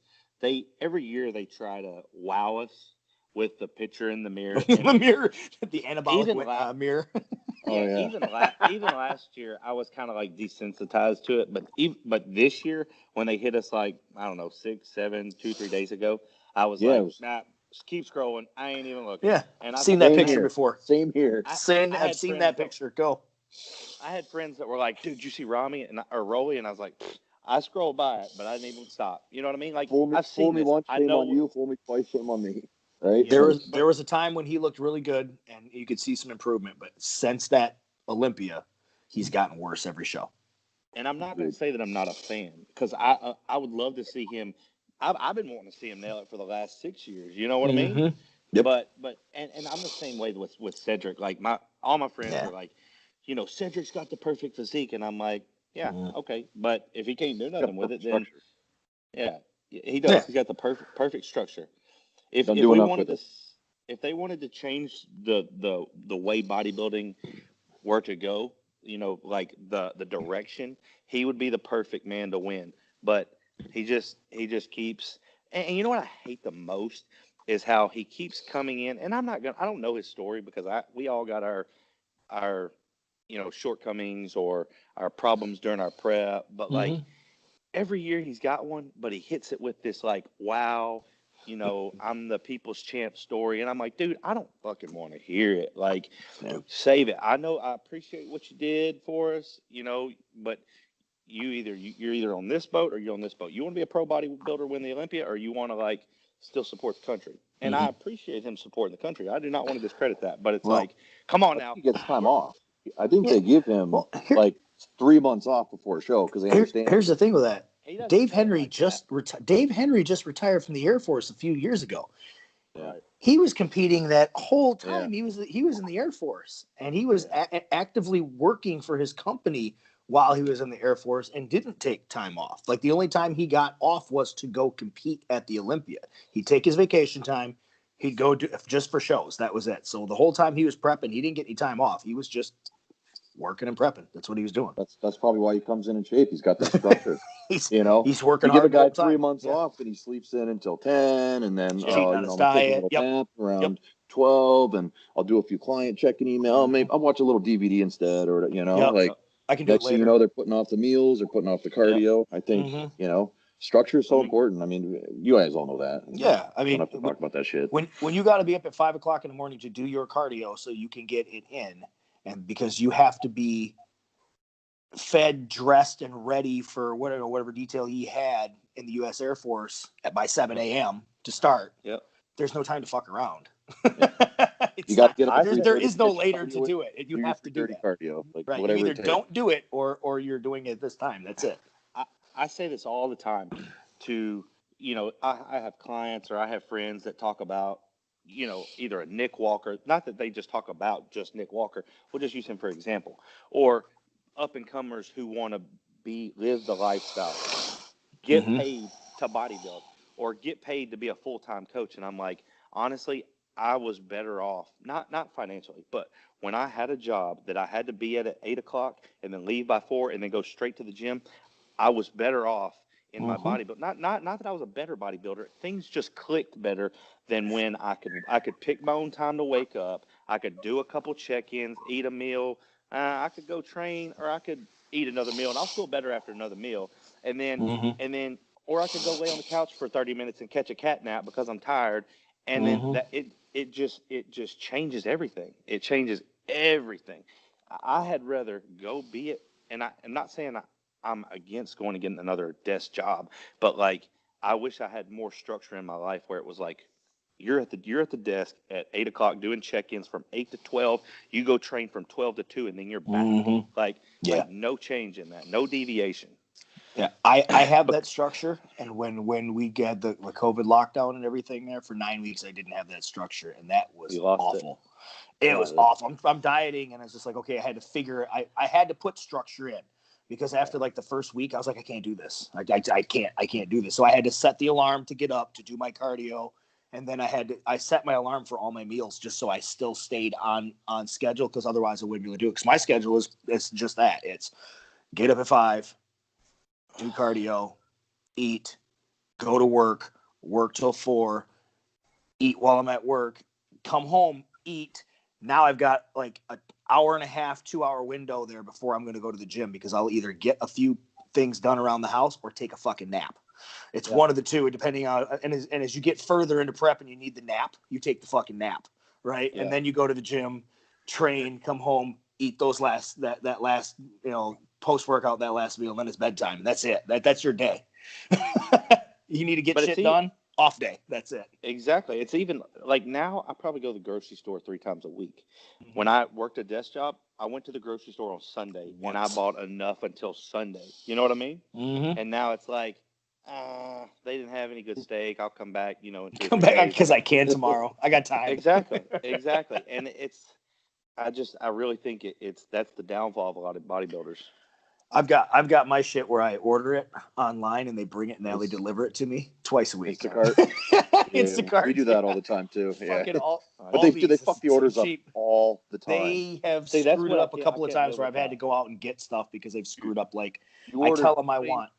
every year they try to wow us with the picture in the mirror. The mirror, the anabolic mirror. Even last year I was kind of like desensitized to it, but this year when they hit us like, I don't know, 6, 7, 2, 3 days ago, I was like, nah, just keep scrolling. I ain't even looking. Yeah, and I've seen that picture before. Same here. I've seen that picture. Go. I had friends that were like, dude, you see Rami or Rolly? And I was like, I scrolled by it, but I didn't even stop. You know what I mean? Like, I've seen fool me this. once, I shame know on you. Fool me twice, shame on me. Right? There was a time when he looked really good, and you could see some improvement. But since that Olympia, he's gotten worse every show. And I'm not going to say that I'm not a fan, because I would love to see him. I've been wanting to see him nail it for the last 6 years. You know what I mean? Yep. But I'm the same way with Cedric. Like all my friends are like, Cedric's got the perfect physique, and I'm like, yeah, okay. But if he can't do nothing with it, then he does. Yeah. He's got the perfect structure. If they wanted to change the way bodybuilding were to go, like the direction, he would be the perfect man to win. But he just keeps, and you know what I hate the most is how he keeps coming in. And I don't know his story, because we all got our shortcomings or our problems during our prep, but like every year he's got one, but he hits it with this like, wow, I'm the people's champ story. And I'm like, dude, I don't fucking want to hear it. Like, save it. I know I appreciate what you did for us, but you're either on this boat or you're on this boat. You want to be a pro bodybuilder, win the Olympia, or you want to like still support the country. And I appreciate him supporting the country. I do not want to discredit that, but it's like, come on now. He gets time off. I think they give him like 3 months off before a show because they understand. Here's the thing with that. Dave Henry just retired from the Air Force a few years ago. Yeah. He was competing that whole time. Yeah. He was in the Air Force, and he was actively working for his company while he was in the Air Force, and didn't take time off. Like, the only time he got off was to go compete at the Olympia. He'd take his vacation time. He'd go just for shows. That was it. So the whole time he was prepping, he didn't get any time off. He was just working and prepping. That's what he was doing. That's probably why he comes in shape. He's got that structure. He's you working give a hard the guy whole 3 time. months off and he sleeps in until 10, and then Cheating on I'm his gonna take a diet. little Yep. nap around 12, and I'll do a few client checking email. Maybe I'll watch a little DVD instead, or like I can do it next thing later. you know, they're putting off the meals, they're putting off the cardio. I think structure is so important. I mean, you guys all know that. Yeah, I mean, don't have to talk about that shit. When you got to be up at 5 o'clock in the morning to do your cardio so you can get it in, and because you have to be fed, dressed, and ready for whatever detail he had in the U.S. Air Force by 7 a.m. to start. Yep. There's no time to fuck around. You got to get up. There is no later to do it. You have to do that. Cardio, like right. whatever You either it takes. don't do it or you're doing it this time. That's it. I say this all the time to, I have clients or I have friends that talk about, either a Nick Walker, not that they just talk about just Nick Walker. We'll just use him for example, or up and comers who want to live the lifestyle, get paid to bodybuild or get paid to be a full-time coach. And I'm like, honestly, I was better off, not financially, but when I had a job that I had to be at 8 o'clock and then leave by 4 and then go straight to the gym, I was better off in my bodybuilding. Not that I was a better bodybuilder. Things just clicked better than when I could pick my own time to wake up. I could do a couple check-ins, eat a meal. I could go train, or I could eat another meal, and I'll feel better after another meal. And then, or I could go lay on the couch for 30 minutes and catch a cat nap because I'm tired. And then it just changes everything. It changes everything. I had rather go be it, and I'm not saying I'm against going and getting another desk job, but like I wish I had more structure in my life where it was like you're at the desk at 8 o'clock doing check-ins from 8 to 12. You go train from 12 to 2, and then you're back. Like no change in that, no deviation. Yeah, I have that structure, and when we get the COVID lockdown and everything there for 9 weeks, I didn't have that structure, and that was awful. It was awful. I'm dieting, and I was just like, okay, I had to figure. I had to put structure in because after like the first week, I was like, I can't do this. I can't do this. So I had to set the alarm to get up to do my cardio, and then I set my alarm for all my meals just so I still stayed on schedule, because otherwise I wouldn't be able to do it. Because my schedule is just that. It's get up at 5. Do cardio, eat, go to work till 4, eat while I'm at work, come home, eat. Now I've got like an hour and a half, 2-hour window there before I'm going to go to the gym, because I'll either get a few things done around the house or take a fucking nap. It's one of the two, depending on, and as you get further into prep and you need the nap, you take the fucking nap, right? Yeah. And then you go to the gym, train, come home, eat those that last, post-workout, that last meal, and then it's bedtime. That's it. That's your day. You need to get shit done, off day. That's it. Exactly. It's even like now I probably go to the grocery store 3 times a week. When I worked a desk job, I went to the grocery store on Sunday and I bought enough until Sunday. You know what I mean? And now it's like, they didn't have any good steak. I'll come back, in 2 come back because I can tomorrow. I got time. Exactly. And I really think that's the downfall of a lot of bodybuilders. I've got my shit where I order it online and they bring it and now they deliver it to me twice a week. Instacart. Instacart. We do that all the time too. Yeah. But they fuck the orders up all the time. They have screwed up a couple of times where I've had to go out and get stuff because they've screwed up. Like I tell them I want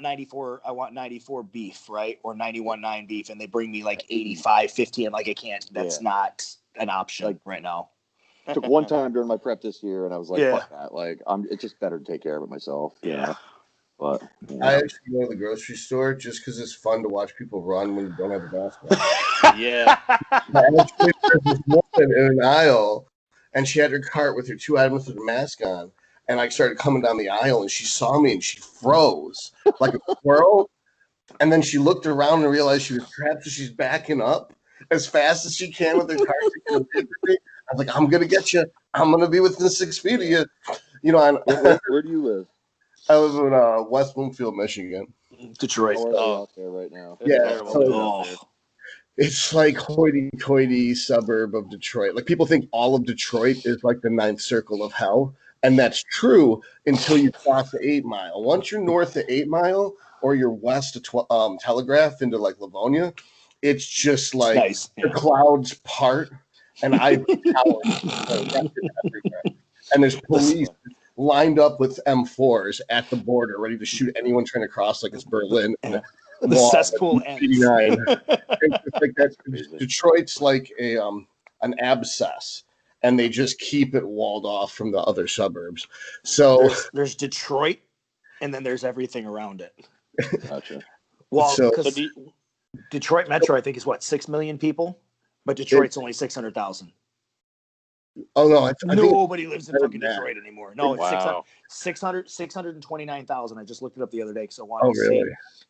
94 beef, right? Or 91.9 beef, and they bring me like 85.50, and like I can't. That's not an option right now. I took one time during my prep this year, and I was like, fuck that. Like, it's just better to take care of it myself. Yeah. But I actually go to the grocery store just because it's fun to watch people run when you don't have a basket. Yeah. Actually, there's this woman in an aisle, and she had her cart with her 2 items with a mask on, and I started coming down the aisle, and she saw me, and she froze like a squirrel, and then she looked around and realized she was trapped, so she's backing up as fast as she can with her cart. I was like, I'm going to get you. I'm going to be within 6 feet of you. Where do you live? I live in West Bloomfield, Michigan. Detroit. Out there right now. Yeah. It's like hoity-toity suburb of Detroit. Like people think all of Detroit is like the 9th circle of hell. And that's true until you cross the 8 Mile. Once you're north of 8 Mile or you're west of Telegraph into like Livonia, it's just like the clouds part. And I everywhere. and there's police lined up with M4s at the border, ready to shoot anyone trying to cross like it's Berlin. And The cesspool ends. 89. It's like that. Detroit's like an abscess, and they just keep it walled off from the other suburbs. So there's Detroit, and then there's everything around it. Gotcha. Well, because Detroit Metro, I think, is what, 6 million people, but Detroit's only 600,000. Oh no! I Nobody lives in fucking Detroit anymore. No, it's Wow. 629,000. I just looked it up the other day because I wanted to see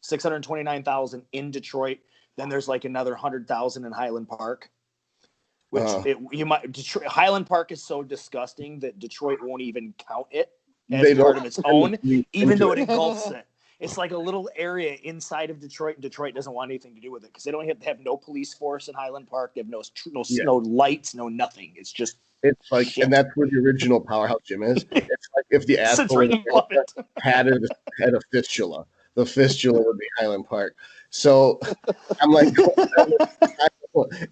629,000 in Detroit. Then there's like another 100,000 in Highland Park. Which Highland Park is so disgusting that Detroit won't even count it as part of its own, even though it engulfs it. It's like a little area inside of Detroit, and Detroit doesn't want anything to do with it because they don't have no police force in Highland Park. They have no lights, no nothing. It's like shit. And that's where the original Powerhouse Gym is. It's like if the asshole had a fistula, the fistula would be Highland Park. So I'm like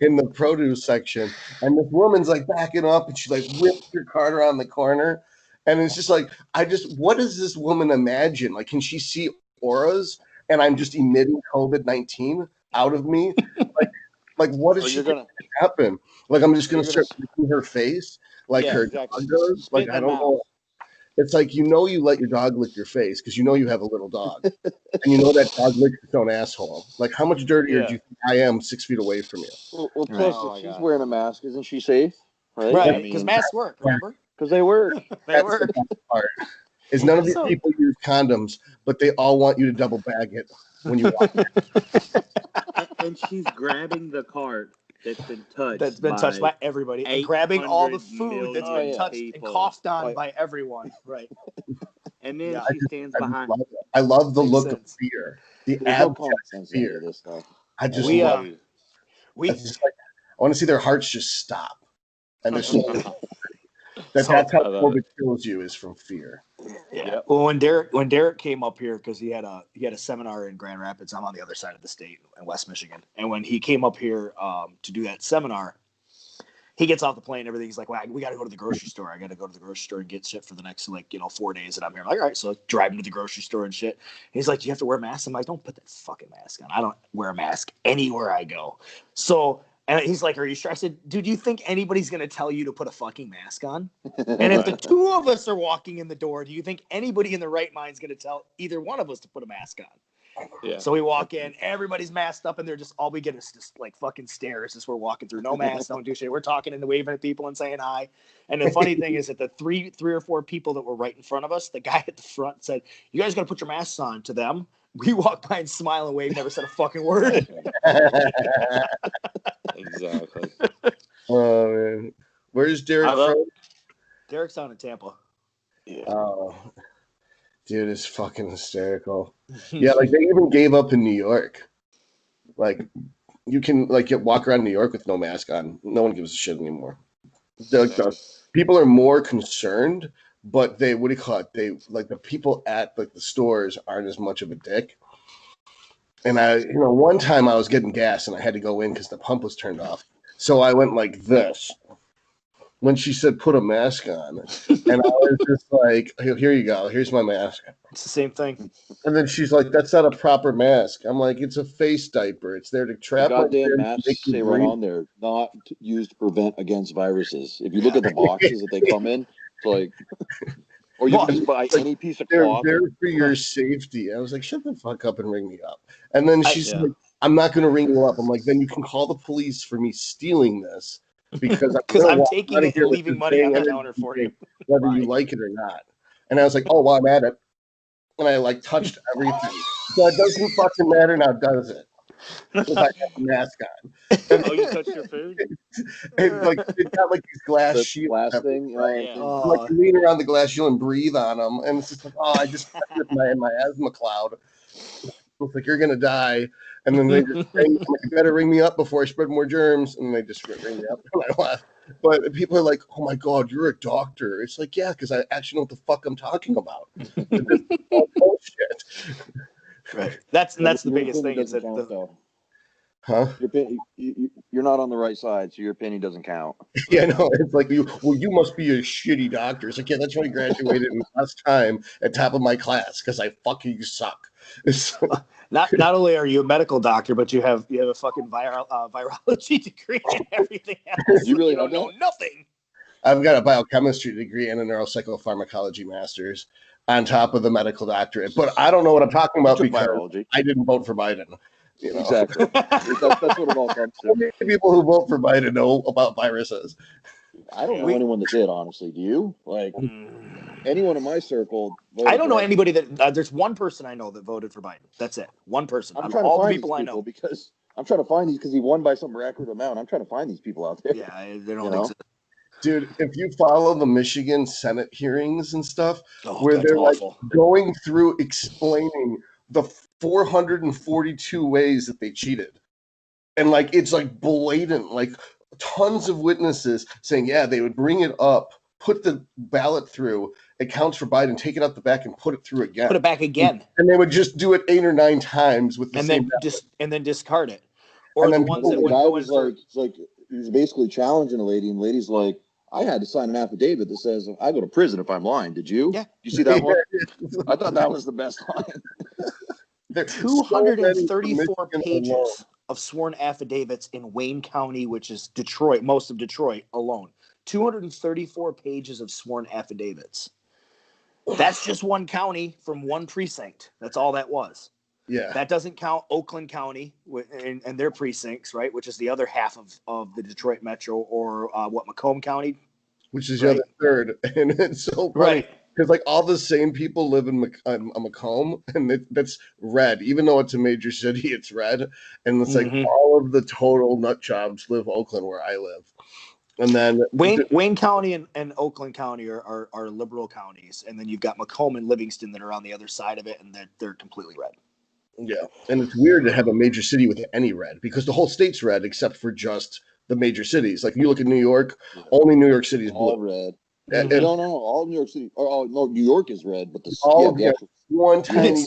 in the produce section, and this woman's like backing up, and she like whips her cart around the corner. And it's just like, what does this woman imagine? Like, can she see auras? And I'm just emitting COVID-19 out of me? Like what is going to happen? Like, I'm just going to start licking her face like her dog does? Like, I don't know. It's like, you let your dog lick your face because you have a little dog. And that dog licks its own asshole. Like, how much dirtier do you think I am 6 feet away from you? Well plus, if she's wearing a mask, isn't she safe? Right, because masks work, remember? Because they work. They work. The part is none of these people use condoms, but they all want you to double bag it when you walk in. And she's grabbing the cart that's been touched by everybody, and grabbing all the food that's been touched and coughed on by everyone. Right. And then she stands behind. I love the look of fear. The abject fear. This stuff. I just love it. I want to see their hearts just stop. And there's that's how COVID kills you, is from fear. Yeah. Well, when Derek came up here, because he had a seminar in Grand Rapids. I'm on the other side of the state in West Michigan, and when he came up here to do that seminar, he gets off the plane and everything. He's like, "Well, we got to go to the grocery store. I got to go to the grocery store and get shit for the next 4 days that I'm here." I'm like, all right, so driving to the grocery store and shit. And he's like, "Do you have to wear a mask?" I'm like, "Don't put that fucking mask on. I don't wear a mask anywhere I go." And he's like, "Are you sure?" I said, "Dude, do you think anybody's going to tell you to put a fucking mask on? And if the two of us are walking in the door, do you think anybody in the right mind is going to tell either one of us to put a mask on?" Yeah. So we walk in, everybody's masked up, and they're just, all we get is just like fucking stares as we're walking through. No masks, don't do shit. We're talking and waving at people and saying hi. And the funny thing is that the three or four people that were right in front of us, the guy at the front said, "You guys got to put your masks on." To them, we walked by and smiled and waved, never said a fucking word. Exactly. Oh man, where's Derek from? Derek's down in Tampa. Yeah. Oh, dude, it's fucking hysterical. Yeah, like they even gave up in New York. Like, you can walk around New York with no mask on. No one gives a shit anymore. People are more concerned, but they, what do you call it? They, like, the people at the stores aren't as much of a dick. And one time I was getting gas and I had to go in because the pump was turned off. So I went like this when she said put a mask on. And I was just like, "Here you go. Here's my mask." It's the same thing. And then she's like, "That's not a proper mask." I'm like, "It's a face diaper. It's there to trap." The goddamn masks they run on there, not used to prevent against viruses. If you look at the boxes that they come in, it's like... Or you can just buy any piece of cloth. They're there for your safety. I was like, "Shut the fuck up and ring me up." And then she's like, "I'm not going to ring you up." I'm like, "Then you can call the police for me stealing this because I'm taking it and leaving money on the counter for you, whether you like it or not." And I was like, "Oh, well, I'm at it." And I touched everything. So it doesn't fucking matter now, does it? Because I have a mask on. Oh, you touched your food? It got these glass shields. Glass thing, right? You lean around the glass shield and breathe on them, and it's just like, I just with my asthma cloud. It's like, "You're gonna die," and then they just "You better ring me up before I spread more germs," and they just ring me up and I left. But people are like, "Oh my god, you're a doctor." It's like, yeah, because I actually know what the fuck I'm talking about. It's all bullshit. Right. That's the biggest thing is that Huh? You're not on the right side, so your opinion doesn't count. Yeah, no, it's like you must be a shitty doctor. It's like, yeah, that's why I graduated in last time at top of my class because I fucking suck. Not only are you a medical doctor, but you have a fucking virology degree and everything else. You really don't know nothing. I've got a biochemistry degree and a neuropsychopharmacology master's on top of the medical doctorate. But I don't know what I'm talking about because virology. I didn't vote for Biden. You know? Exactly. that's what it all comes to. How many people who vote for Biden know about viruses? I don't know anyone that did, honestly. Do you? Like anyone in my circle? I don't know anybody that. There's one person I know that voted for Biden. That's it. One person. I'm trying to find people I know because I'm trying to find these because he won by some record amount. I'm trying to find these people out there. Yeah, they don't exist. Dude, if you follow the Michigan Senate hearings and stuff, where they're awful. Like going through explaining the 442 ways that they cheated, and like it's like blatant, like tons of witnesses saying, yeah, they would bring it up, put the ballot through, it counts for Biden, take it out the back and put it through again. Put it back again. And they would just do it 8 or 9 times with the same and then discard it. Or and the then ones that the would guy go was in like, it's like he was basically challenging a lady, and the lady's like, I had to sign an affidavit that says I go to prison if I'm lying. Did you? Yeah. You see that one? I thought that was the best line. There 234 pages of sworn affidavits in Wayne County, which is Detroit, most of Detroit alone. 234 pages of sworn affidavits. That's just one county from one precinct. That's all that was. Yeah. That doesn't count Oakland County and their precincts, right? Which is the other half of the Detroit Metro, or Macomb County, which is the other third. And it's so funny because like all the same people live in Macomb, and that's red. Even though it's a major city, it's red. And it's like all of the total nut jobs live Oakland, where I live. And then Wayne County and Oakland County are liberal counties, and then you've got Macomb and Livingston that are on the other side of it, and they're completely red. Yeah, and it's weird to have a major city with any red because the whole state's red except for just the major cities. Like you look at New York, only New York City is blue. All red. And, no, all New York City. Oh no, New York is red, but one tiny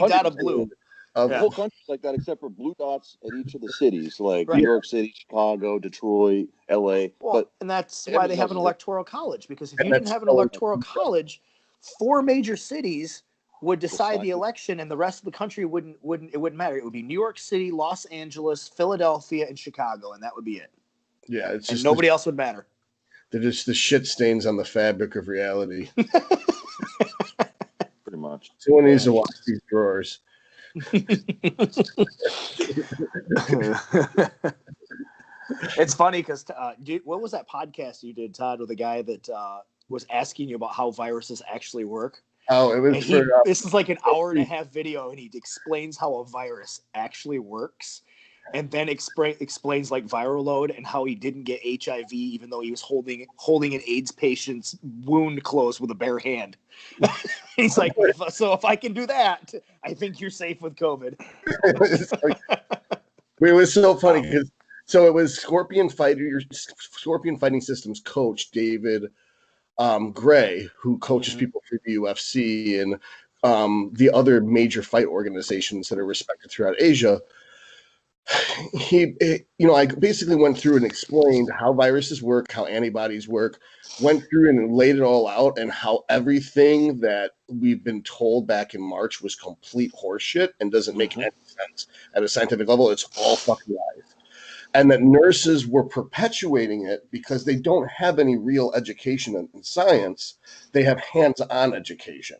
dot of blue. The whole country's like that except for blue dots at each of the cities, like New York City, Chicago, Detroit, LA. Well, and that's why they have an electoral college, because if you didn't have an electoral college, 4 major cities would decide the election, and the rest of the country wouldn't matter. It would be New York City, Los Angeles, Philadelphia, and Chicago, and that would be it. Yeah, it's just nobody else would matter. They're just the shit stains on the fabric of reality. Pretty much. Someone needs to wash these drawers. It's funny because what was that podcast you did, Todd, with a guy that was asking you about how viruses actually work? Oh, it was this is like an hour and a half video, and he explains how a virus actually works, and then explains like viral load and how he didn't get HIV even though he was holding an AIDS patient's wound closed with a bare hand. He's like, if I can do that, I think you're safe with COVID. It was so funny because it was Scorpion Fighting Systems coach David Gray, who coaches people for the UFC and the other major fight organizations that are respected throughout Asia. I basically went through and explained how viruses work, how antibodies work, went through and laid it all out, and how everything that we've been told back in March was complete horseshit and doesn't make any sense at a scientific level. It's all fucking lies. And that nurses were perpetuating it because they don't have any real education in science. They have hands-on education.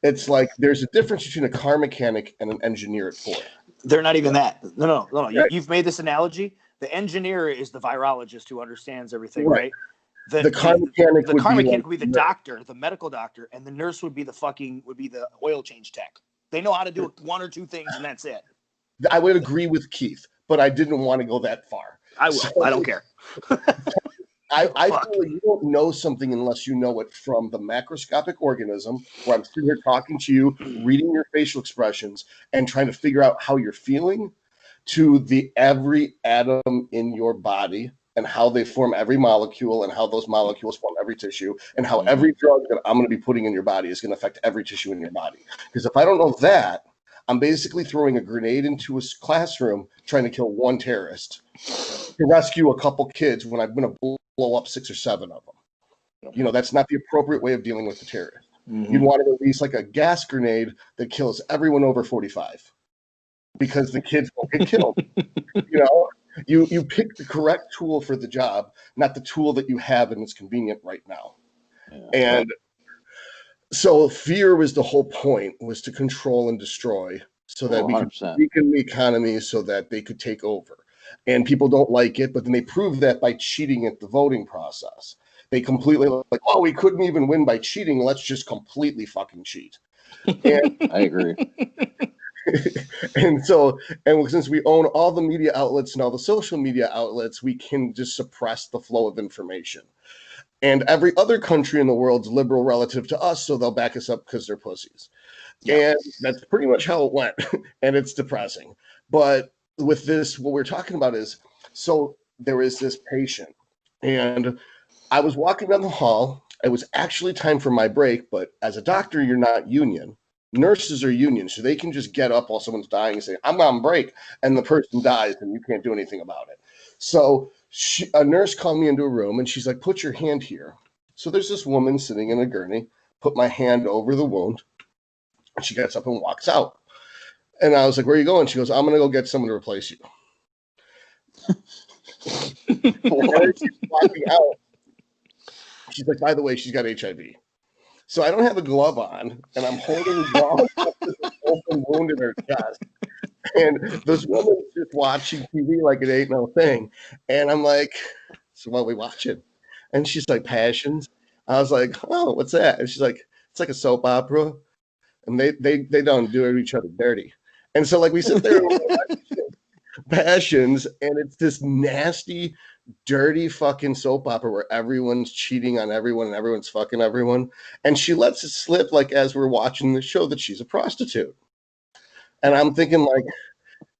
It's like there's a difference between a car mechanic and an engineer at Ford. They're not even that. No. You've made this analogy. The engineer is the virologist who understands everything, right? The car mechanic would be the doctor, the medical doctor, and the nurse would be the oil change tech. They know how to do 1 or 2 things, and that's it. I would agree with Keith, but I didn't want to go that far. I will. So, I don't care. I feel like you don't know something unless you know it from the macroscopic organism, where I'm sitting here talking to you, reading your facial expressions, and trying to figure out how you're feeling, to the every atom in your body and how they form every molecule and how those molecules form every tissue and how every drug that I'm going to be putting in your body is going to affect every tissue in your body. Because if I don't know that, I'm basically throwing a grenade into a classroom trying to kill one terrorist to rescue a couple kids when I'm going to blow up 6 or 7 of them. You know, that's not the appropriate way of dealing with the terrorist. You'd want to release like a gas grenade that kills everyone over 45 because the kids won't get killed. You know, you pick the correct tool for the job, not the tool that you have and it's convenient right now. And so fear was the whole point, was to control and destroy so that we could weaken the economy so that they could take over. And people don't like it, but then they prove that by cheating at the voting process. They completely like, oh, we couldn't even win by cheating. Let's just completely fucking cheat. And I agree. and since we own all the media outlets and all the social media outlets, we can just suppress the flow of information. And every other country in the world's liberal relative to us, so they'll back us up because they're pussies. Yeah. And that's pretty much how it went. And it's depressing. But with this, what we're talking about is, so there is this patient, and I was walking down the hall. It was actually time for my break, but as a doctor, you're not union. Nurses are union, so they can just get up while someone's dying and say, I'm on break, and the person dies, and you can't do anything about it. So a nurse called me into a room, and she's like, put your hand here. So there's this woman sitting in a gurney, put my hand over the wound, and she gets up and walks out. And I was like, where are you going? She goes, I'm going to go get someone to replace you. And she's walking out. She's like, by the way, she's got HIV. So I don't have a glove on, and I'm holding down this open wound in her chest. And this woman's just watching TV like it ain't no thing. And I'm like, so what are we watching? And she's like, Passions. I was like, oh, what's that? And she's like, it's like a soap opera. And they don't do each other dirty. And so like we sit there and watch Passions, and it's this nasty, dirty fucking soap opera where everyone's cheating on everyone and everyone's fucking everyone. And she lets it slip, like, as we're watching the show, that she's a prostitute. And I'm thinking, like,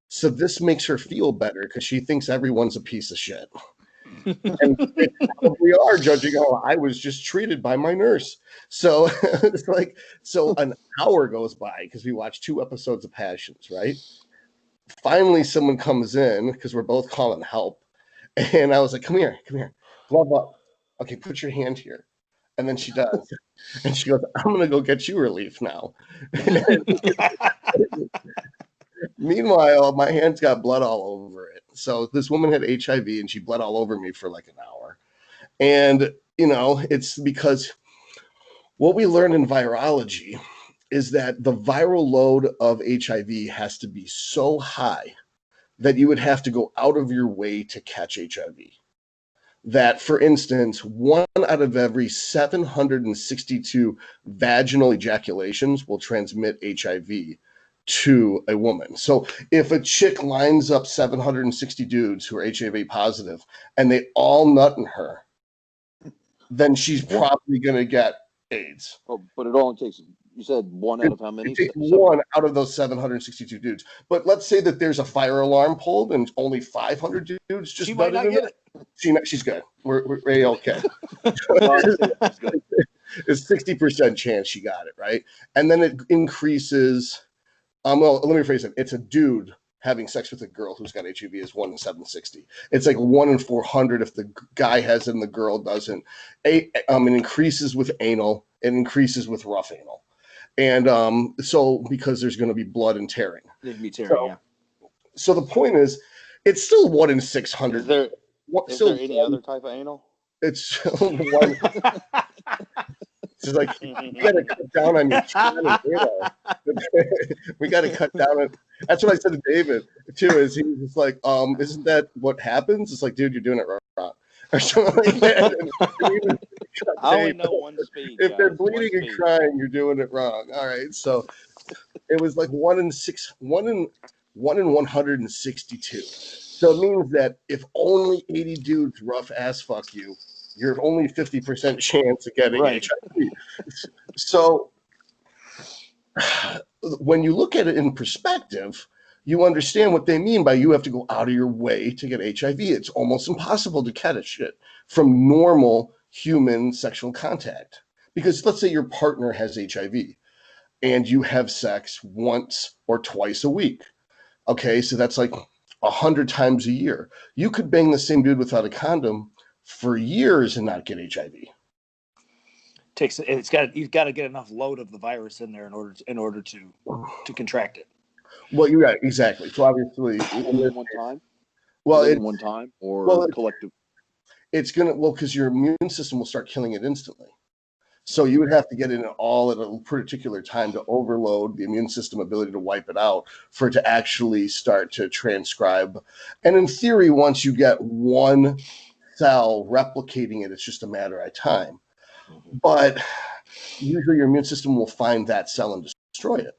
so this makes her feel better because she thinks everyone's a piece of shit. And they probably are, judging how I was just treated by my nurse. So it's like, so an hour goes by because we watched 2 episodes of Passions, right? Finally, someone comes in because we're both calling help. And I was like, come here, glove up. Okay, put your hand here. And then she does. And she goes, I'm going to go get you relief now. Meanwhile, my hand's got blood all over it. So this woman had HIV and she bled all over me for like an hour. And, you know, it's because what we learn in virology is that the viral load of HIV has to be so high that you would have to go out of your way to catch HIV. That, for instance, 1 out of every 762 vaginal ejaculations will transmit HIV to a woman. So if a chick lines up 760 dudes who are HIV positive and they all nut in her, then she's probably going to get AIDS. Oh, but it only takes, you said 1 out of how many? It takes 1 out of those 762 dudes. But let's say that there's a fire alarm pulled and only 500 dudes just might not get it. She's good. We're okay. It's 60% chance she got it, right? And then it increases. Well, let me rephrase it. It's a dude having sex with a girl who's got HIV is 1 in 760. It's like 1 in 400 if the guy has it and the girl doesn't. It increases with anal. It increases with rough anal. And so because there's going to be blood and tearing. There'd be tearing, yeah. So the point is, it's still 1 in 600. Is there any other type of anal? It's one. It's like, you got to cut down on your we got to cut down on. That's what I said to David too. Is he was just like, isn't that what happens? It's like, dude, you're doing it wrong, or something like that. I only know one speed. If they're bleeding and crying, you're doing it wrong. All right, so it was like 1 in 162. So it means that if only 80 dudes rough ass fuck you, you're only 50% chance of getting HIV. So when you look at it in perspective, you understand what they mean by you have to go out of your way to get HIV. It's almost impossible to catch it from normal human sexual contact. Because let's say your partner has HIV and you have sex once or twice a week. Okay, so that's like 100 times a year. You could bang the same dude without a condom for years and not get HIV. You've got to get enough load of the virus in there in order to contract it. Well, you got exactly. So obviously, Only one time. well, Only one time or collective. It's gonna because your immune system will start killing it instantly. So you would have to get in it all at a particular time to overload the immune system ability to wipe it out for it to actually start to transcribe. And in theory, once you get one cell replicating it, it's just a matter of time. But usually your immune system will find that cell and destroy it.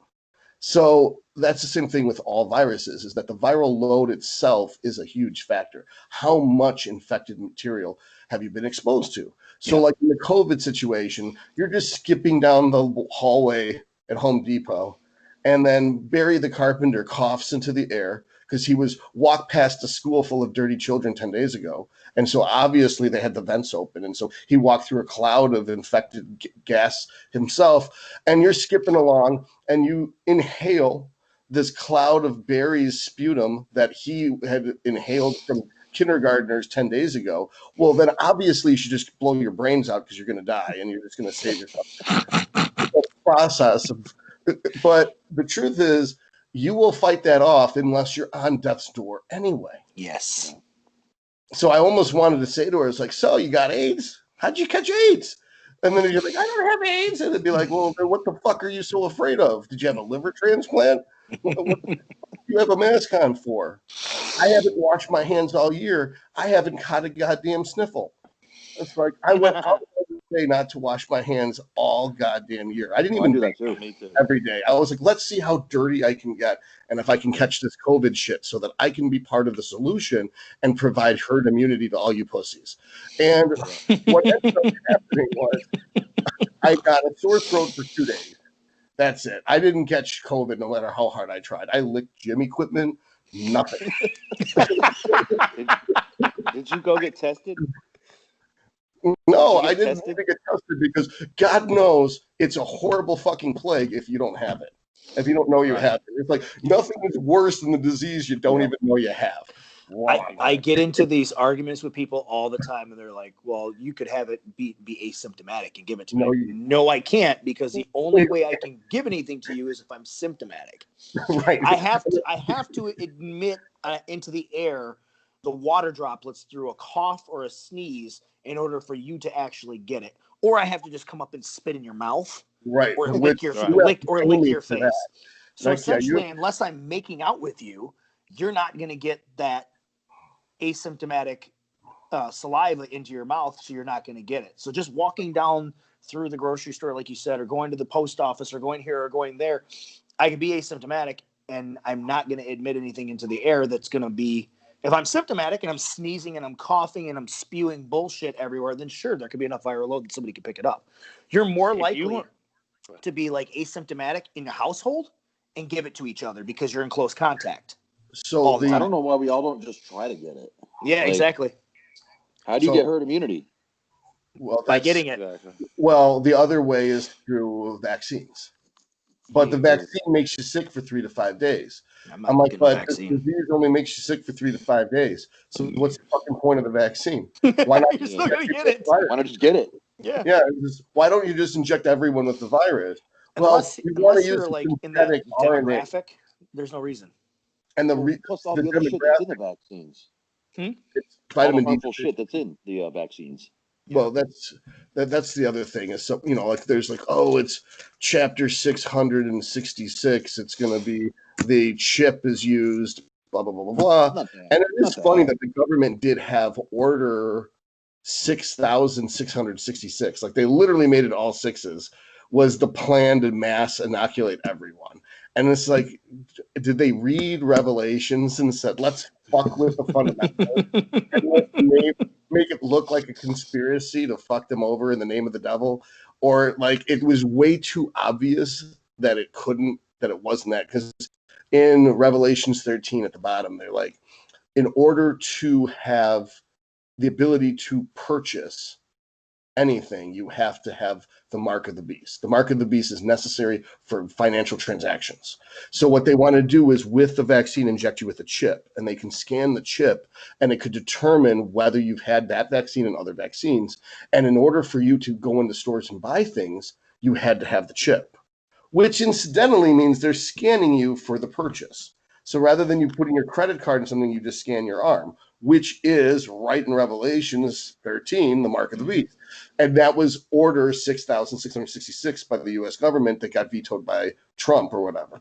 So that's the same thing with all viruses, is that the viral load itself is a huge factor. How much infected material have you been exposed to? So like in the COVID situation, you're just skipping down the hallway at Home Depot, and then Barry the carpenter coughs into the air because he was walked past a school full of dirty children 10 days ago. And so obviously they had the vents open. And so he walked through a cloud of infected gas himself. And you're skipping along and you inhale this cloud of Barry's sputum that he had inhaled from kindergartners 10 days ago. Well, then obviously you should just blow your brains out because you're going to die and you're just going to save yourself. Process of, but the truth is, you will fight that off unless you're on death's door anyway. Yes. So I almost wanted to say to her, it's like, so you got AIDS? How'd you catch AIDS? And then you're like, I don't have AIDS. And it'd be like, well, then what the fuck are you so afraid of? Did you have a liver transplant? What do you have a mask on for? I haven't washed my hands all year. I haven't caught a goddamn sniffle. It's like I went out every day not to wash my hands all goddamn year. I didn't even do that too. Me too. every day. I was like, let's see how dirty I can get and if I can catch this COVID shit so that I can be part of the solution and provide herd immunity to all you pussies. And what ended up happening was I got a sore throat for 2 days. That's it. I didn't catch COVID no matter how hard I tried. I licked gym equipment, nothing. Did you go get tested? No, Did you I get didn't tested? want to get tested because God knows it's a horrible fucking plague if you don't have it. If you don't know you have it. It's like nothing is worse than the disease you don't even know you have. I get into these arguments with people all the time, and they're like, well, you could have it be asymptomatic and give it to me. No, I can't, because the only way I can give anything to you is if I'm symptomatic. Right. I have to admit into the air the water droplets through a cough or a sneeze in order for you to actually get it. Or I have to just come up and spit in your mouth. Right. Or lick your face. So like, essentially, unless I'm making out with you, you're not going to get that asymptomatic saliva into your mouth, so you're not going to get it. So just walking down through the grocery store, like you said, or going to the post office or going here or going there, I can be asymptomatic and I'm not going to admit anything into the air that's going to be, if I'm symptomatic and I'm sneezing and I'm coughing and I'm spewing bullshit everywhere, then sure, there could be enough viral load that somebody could pick it up. You're more likely to be like asymptomatic in your household and give it to each other because you're in close contact. So I don't know why we all don't just try to get it. Yeah, exactly. How do you get herd immunity? Well, by getting it. Well, the other way is through vaccines. But the vaccine makes you sick for 3 to 5 days. I'm like, but the disease only makes you sick for 3 to 5 days. So what's the fucking point of the vaccine? Why not? You're still gonna get it. Why not just get it? Yeah. Why don't you just inject everyone with the virus? Unless you're like in that demographic, there's no reason. And plus all the other shit that's in the vaccines. It's vitamin D harmful shit that's in the vaccines. Well, that's the other thing is, so like there's like, oh, it's chapter 666. It's going to be the chip is used, blah blah blah blah blah. And it is funny that the government did have order 6,666. Like they literally made it all sixes. Was the plan to mass inoculate everyone? And it's like, did they read Revelations and said, let's fuck with the fundamentals and let's make it look like a conspiracy to fuck them over in the name of the devil? Or like it was way too obvious that it wasn't that. Because in Revelations 13 at the bottom, they're like, in order to have the ability to purchase anything, you have to have the mark of the beast. The mark of the beast is necessary for financial transactions. So what they want to do is, with the vaccine, inject you with a chip, and they can scan the chip, and it could determine whether you've had that vaccine and other vaccines. And in order for you to go into stores and buy things, you had to have the chip, which incidentally means they're scanning you for the purchase. So rather than you putting your credit card in something, you just scan your arm, which is right in Revelations 13, the mark of the beast. And that was Order 6,666 by the U.S. government that got vetoed by Trump or whatever.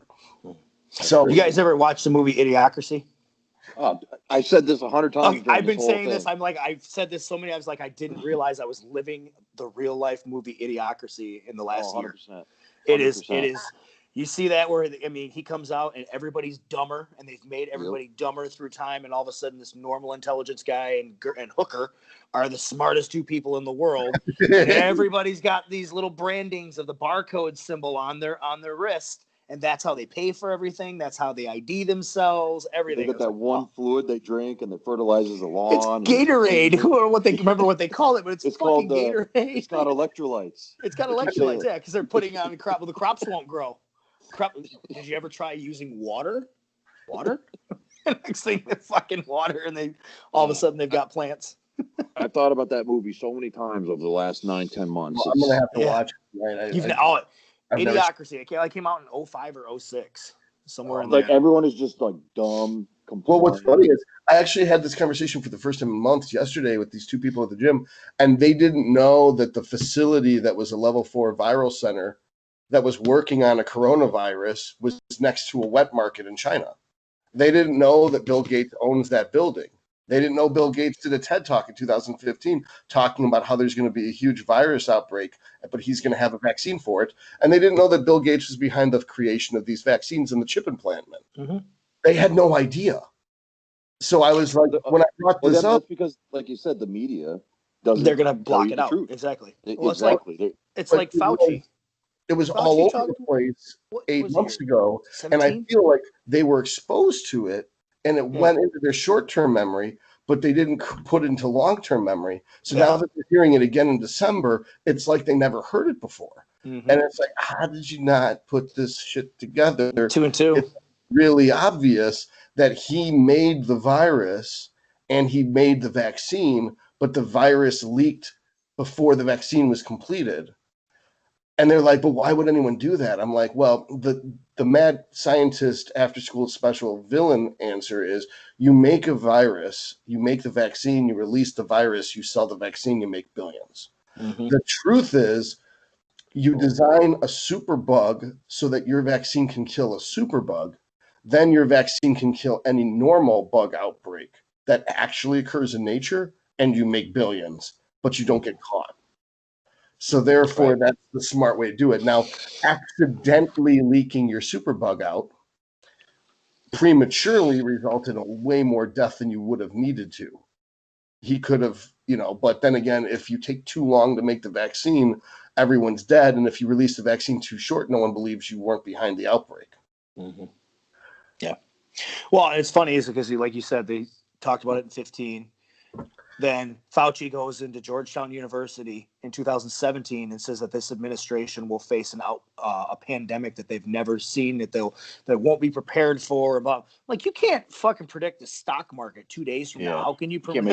So You guys ever watched the movie Idiocracy? I said this 100 times. I've been saying this. I'm like, I've said this so many times. Like, I didn't realize I was living the real life movie Idiocracy in the last year. 100%. It is. You see that where, I mean, he comes out and everybody's dumber, and they've made everybody dumber through time, and all of a sudden this normal intelligence guy and Hooker are the smartest two people in the world, and everybody's got these little brandings of the barcode symbol on their wrist, and that's how they pay for everything. That's how they ID themselves. Everything. They got that one fluid they drink and that fertilizes the lawn. It's Gatorade. Who or what they remember what they call it, but it's fucking called Gatorade. It's got electrolytes. It's got electrolytes, yeah, because they're putting on crop. Well, the crops won't grow. Did you ever try using water? Next thing, the fucking water, and they all of a sudden they've got plants. I've thought about that movie so many times over the last 9-10 months. I'm gonna have to watch it. Right? Idiocracy. It came out in 05 or 06, somewhere in like there. Everyone is just like dumb. Well, what's funny is I actually had this conversation for the first time in months yesterday with these two people at the gym, and they didn't know that the facility that was a level 4 viral center that was working on a coronavirus was next to a wet market in China. They didn't know that Bill Gates owns that building. They didn't know Bill Gates did a TED Talk in 2015 talking about how there's going to be a huge virus outbreak, but he's going to have a vaccine for it. And they didn't know that Bill Gates was behind the creation of these vaccines and the chip implantment. Mm-hmm. They had no idea. So I was like, when I brought this up, that's because, like you said, the media doesn't. They're going to block it out. Truth. Exactly. Well, exactly. It's like Fauci. It was Fauci all over the place 8 months ago, 17? And I feel like they were exposed to it, and it went into their short-term memory, but they didn't put it into long-term memory. So now that they're hearing it again in December, it's like they never heard it before. Mm-hmm. And it's like, how did you not put this shit together? 2 and 2. It's really obvious that he made the virus and he made the vaccine, but the virus leaked before the vaccine was completed. And they're like, but why would anyone do that? I'm like, well, the mad scientist after school special villain answer is, you make a virus, you make the vaccine, you release the virus, you sell the vaccine, you make billions. Mm-hmm. The truth is, you design a super bug so that your vaccine can kill a super bug. Then your vaccine can kill any normal bug outbreak that actually occurs in nature, and you make billions, but you don't get caught. So therefore, that's the smart way to do it. Now, accidentally leaking your superbug out prematurely resulted in way more death than you would have needed to. He could have, but then again, if you take too long to make the vaccine, everyone's dead. And if you release the vaccine too short, no one believes you weren't behind the outbreak. Mm-hmm. Yeah. Well, it's funny is because, like you said, they talked about it in 2015. Then Fauci goes into Georgetown University in 2017 and says that this administration will face a pandemic that they've never seen, that won't be prepared for. About like, you can't fucking predict the stock market 2 days from now. How can you predict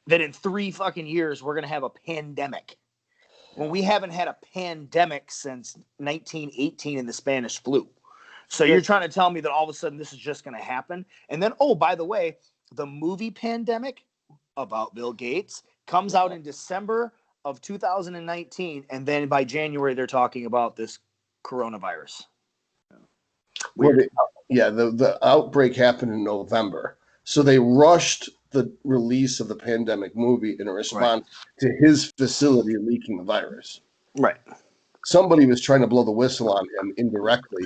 that in 3 fucking years we're gonna have a pandemic when we haven't had a pandemic since 1918 in the Spanish flu? So you're trying to tell me that all of a sudden this is just gonna happen? And then, oh, by the way, the movie Pandemic about Bill Gates comes out in December of 2019, and then by January they're talking about this coronavirus. Weird. Well, the outbreak happened in November, so they rushed the release of the Pandemic movie in response to his facility leaking the virus. Right. Somebody was trying to blow the whistle on him indirectly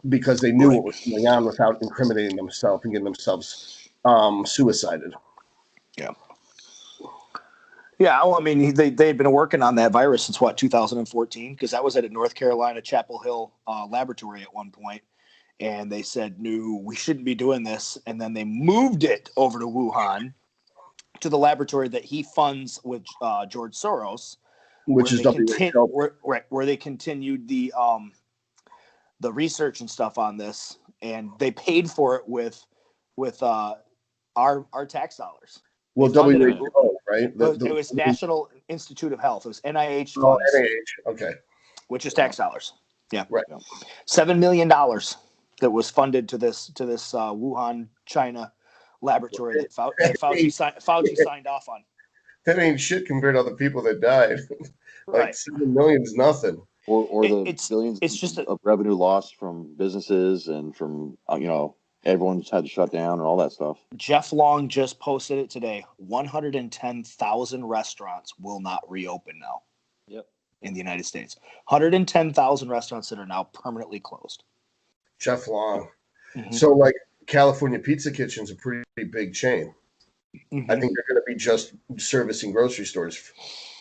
because they knew what was going on without incriminating themselves and getting themselves suicided. Yeah. Yeah, well, I mean, they had been working on that virus since, 2014? Because that was at a North Carolina Chapel Hill laboratory at one point. And they said, no, we shouldn't be doing this. And then they moved it over to Wuhan to the laboratory that he funds with George Soros, which is where they continued the research and stuff on this, and they paid for it with our tax dollars. Well, WHO, right? It was National Institute of Health. It was NIH funds. funds. NIH, okay. Which is tax dollars. Yeah. Right. $7 million that was funded to this Wuhan, China laboratory that Fauci signed off on. That ain't shit compared to all the people that died. Right. 7 million is nothing. Or the billions of revenue lost from businesses and from everyone's had to shut down and all that stuff. Jeff Long just posted it today. 110,000 restaurants will not reopen now. Yep. In the United States. 110,000 restaurants that are now permanently closed. Jeff Long. Mm-hmm. So, California Pizza Kitchen's a pretty big chain. Mm-hmm. I think they're going to be just servicing grocery stores.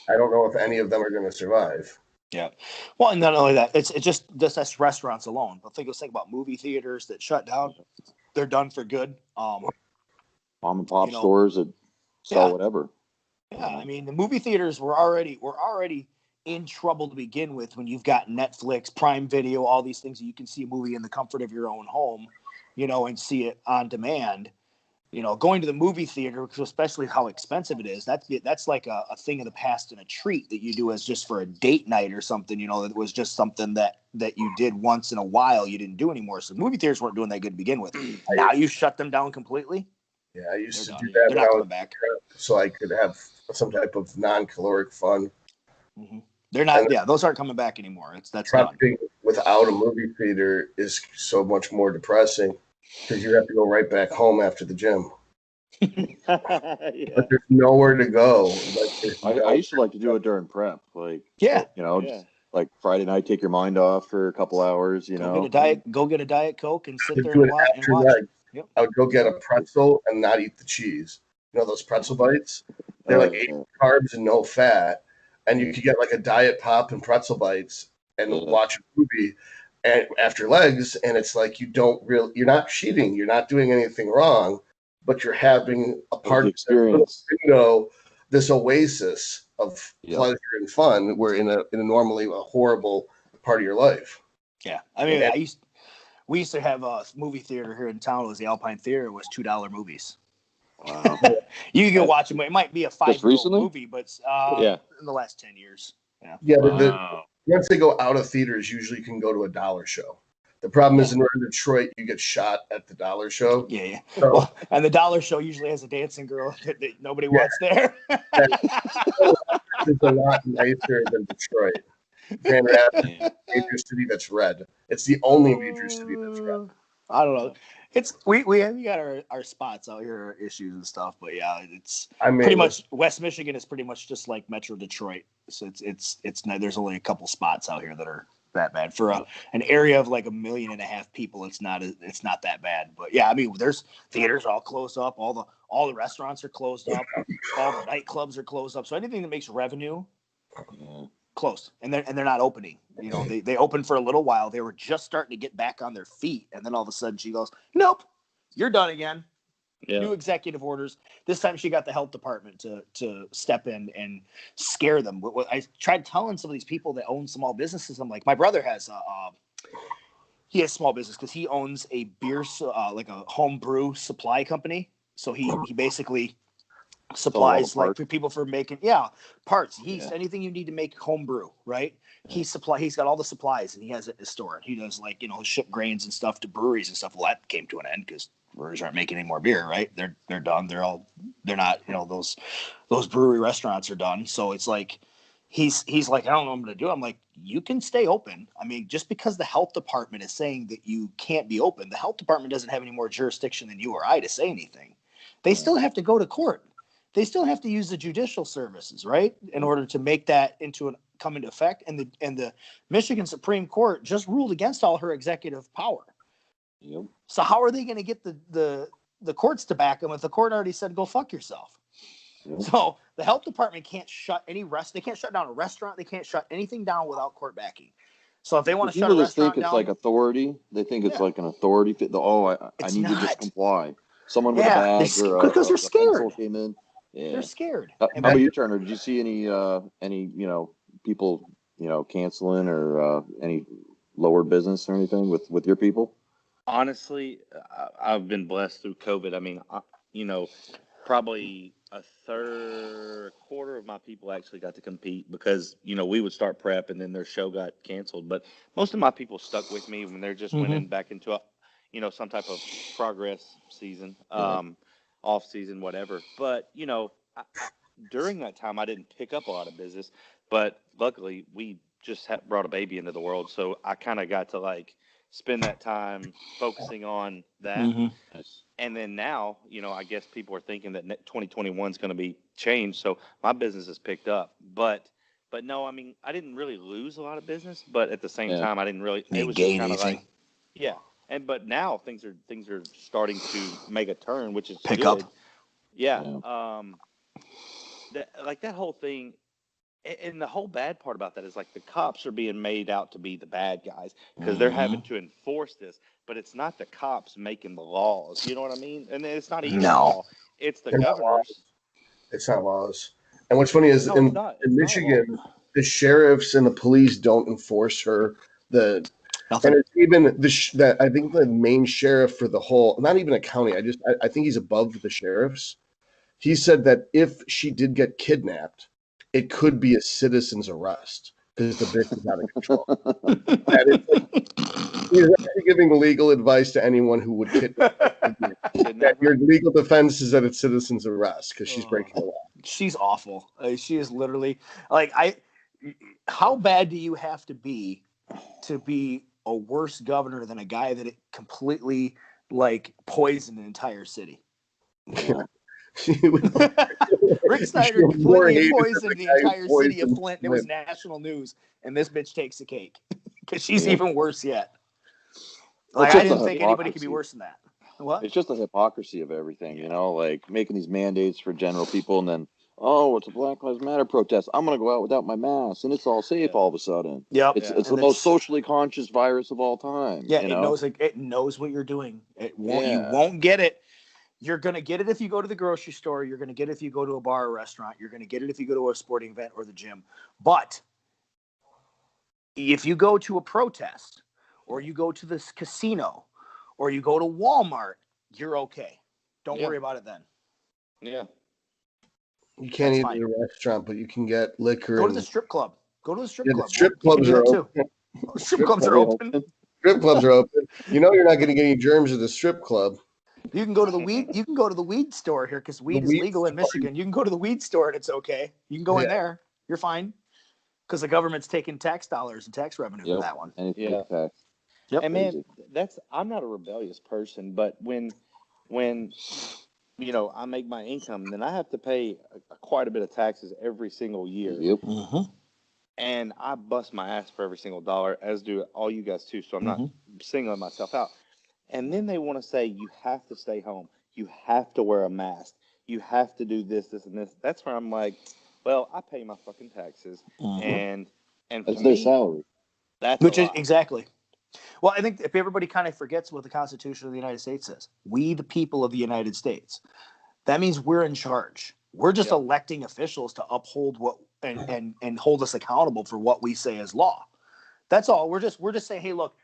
I don't know if any of them are going to survive. Yeah. Well, and not only that, it's just that's restaurants alone. But think about movie theaters that shut down. They're done for good. Mom and pop stores that sell whatever. Yeah, I mean, the movie theaters were already in trouble to begin with when you've got Netflix, Prime Video, all these things that you can see a movie in the comfort of your own home, and see it on demand. Going to the movie theater, especially how expensive it is, that's like a thing of the past and a treat that you do as just for a date night or something, that was just something that you did once in a while, you didn't do anymore. So movie theaters weren't doing that good to begin with. Now you shut them down completely. Yeah, I used to do that. They're not coming back. So I could have some type of non-caloric fun. Mm-hmm. They're not. Those aren't coming back anymore. That's done. Without a movie theater is so much more depressing because you have to go right back home after the gym. But there's nowhere to go. I used to like to do it during prep, just like Friday night, take your mind off for a couple hours. Go get a Diet Coke and sit there and watch. Yep. I would go get a pretzel and not eat the cheese. Those pretzel bites? They're 8 carbs and no fat. And you could get a Diet Pop and pretzel bites and watch a movie and after legs. And it's you're not cheating. You're not doing anything wrong, but you're having a part of the experience. This oasis of pleasure and fun where in a normally a horrible part of your life. Yeah. I mean, we used to have a movie theater here in town. It was the Alpine Theater. It was $2 movies. Wow. You can watch them. It might be a 5-year-old movie, but in the last 10 years. Yeah. Yeah. Wow. Once they go out of theaters, usually you can go to a dollar show. The problem is in Detroit, you get shot at the dollar show. Yeah. So, and the dollar show usually has a dancing girl that nobody wants there. It's a lot nicer than Detroit. Grand Rapids, major city that's red. It's the only major city that's red. I don't know. It's we got our spots out here, our issues and stuff, but it's pretty much West Michigan is pretty much just like Metro Detroit. So it's there's only a couple spots out here that are that bad for an area of 1.5 million people. It's not that bad, but I mean, there's theaters all closed up. All the restaurants are closed up. All the nightclubs are closed up. So anything that makes revenue closed, and they're not opening. They opened for a little while. They were just starting to get back on their feet, and then all of a sudden she goes, "Nope, you're done again." Yeah. New executive orders. This time she got the health department to step in and scare them. I tried telling some of these people that own small businesses. I'm like, my brother has he has small business because he owns a beer like a home brew supply company. So he basically supplies for people for making parts. Anything you need to make home brew, right? He's got all the supplies and he has it in his store. He does ship grains and stuff to breweries and stuff. Well, that came to an end because breweries aren't making any more beer, right? They're done. They're not, those brewery restaurants are done. So it's like he's like, I don't know what I'm gonna do. I'm like, you can stay open. I mean, just because the health department is saying that you can't be open, the health department doesn't have any more jurisdiction than you or I to say anything. They still have to go to court. They still have to use the judicial services, right, in order to make that come into effect. And the Michigan Supreme Court just ruled against all her executive power. Yep. So how are they going to get the courts to back them if the court already said go fuck yourself? Yep. So the health department can't shut they can't shut down a restaurant. They can't shut anything down without court backing. So if they want to shut a restaurant down, it's like authority. They think it's like an authority. I need to just comply. Someone with a badge or because they're scared. Came in. Yeah. They're scared. How about you, Turner? Did you see any people canceling or any lower business or anything with your people? Honestly, I've been blessed through COVID. I mean, probably a quarter of my people actually got to compete because, we would start prep and then their show got canceled. But most of my people stuck with me when they're just went in back into some type of progress season, off season, whatever. But, during that time, I didn't pick up a lot of business, but luckily we just brought a baby into the world. So I kind of got to spend that time focusing on that. And then now, I guess people are thinking that 2021 is going to be changed. So my business has picked up, but no, I mean, I didn't really lose a lot of business, but at the same time, I didn't really, it was just kind of but now things are starting to make a turn, which is pick good. up. Yeah. That whole thing. And the whole bad part about that is the cops are being made out to be the bad guys because they're having to enforce this, but it's not the cops making the laws. You know what I mean? And it's not even law. It's the governors. It's not laws. And what's funny is in Michigan, the sheriffs and the police don't enforce her. And it's even that I think the main sheriff for the whole, not even a county. I think he's above the sheriffs. He said that if she did get kidnapped, it could be a citizen's arrest because the bitch is out of control. He's actually giving legal advice to anyone who would kidnap her. Your legal defense is that it's citizen's arrest because she's breaking the law. She's awful. She is literally how bad do you have to be a worse governor than a guy that it completely poisoned an entire city? Rick Snyder completely poisoned the entire city of Flint. It was national news, and this bitch takes the cake because she's even worse yet. I didn't think anybody could be worse than that. What? It's just the hypocrisy of everything, making these mandates for general people, and then it's a Black Lives Matter protest. I'm going to go out without my mask, and it's all safe all of a sudden. Yep. It's the most socially conscious virus of all time. Yeah, it knows what you're doing. It won't. You won't get it. You're going to get it if you go to the grocery store. You're going to get it if you go to a bar or restaurant. You're going to get it if you go to a sporting event or the gym. But if you go to a protest or you go to this casino or you go to Walmart, you're okay. Don't worry about it then. Yeah. You can't eat at a restaurant, but you can get liquor. Go to the strip club. Go to the strip club. The strip clubs are open. Strip clubs are open. Strip clubs are open. You're not going to get any germs at the strip club. You can go to the weed. You can go to the weed store here because weed is legal in Michigan. You can go to the weed store and it's okay. You can go in there. You're fine because the government's taking tax dollars and tax revenue for that one. Tax. Yep. And man, I'm not a rebellious person, but when I make my income, then I have to pay quite a bit of taxes every single year. Yep. And I bust my ass for every single dollar, as do all you guys too. So I'm not singling myself out. And then they want to say, you have to stay home. You have to wear a mask. You have to do this, this, and this. That's where I'm like, well, I pay my fucking taxes. And that's their salary. Which is exactly. Well, I think if everybody kind of forgets what the Constitution of the United States says, we, the people of the United States, that means we're in charge. We're just electing officials to uphold what and hold us accountable for what we say is law. That's all. We're just saying, hey, look,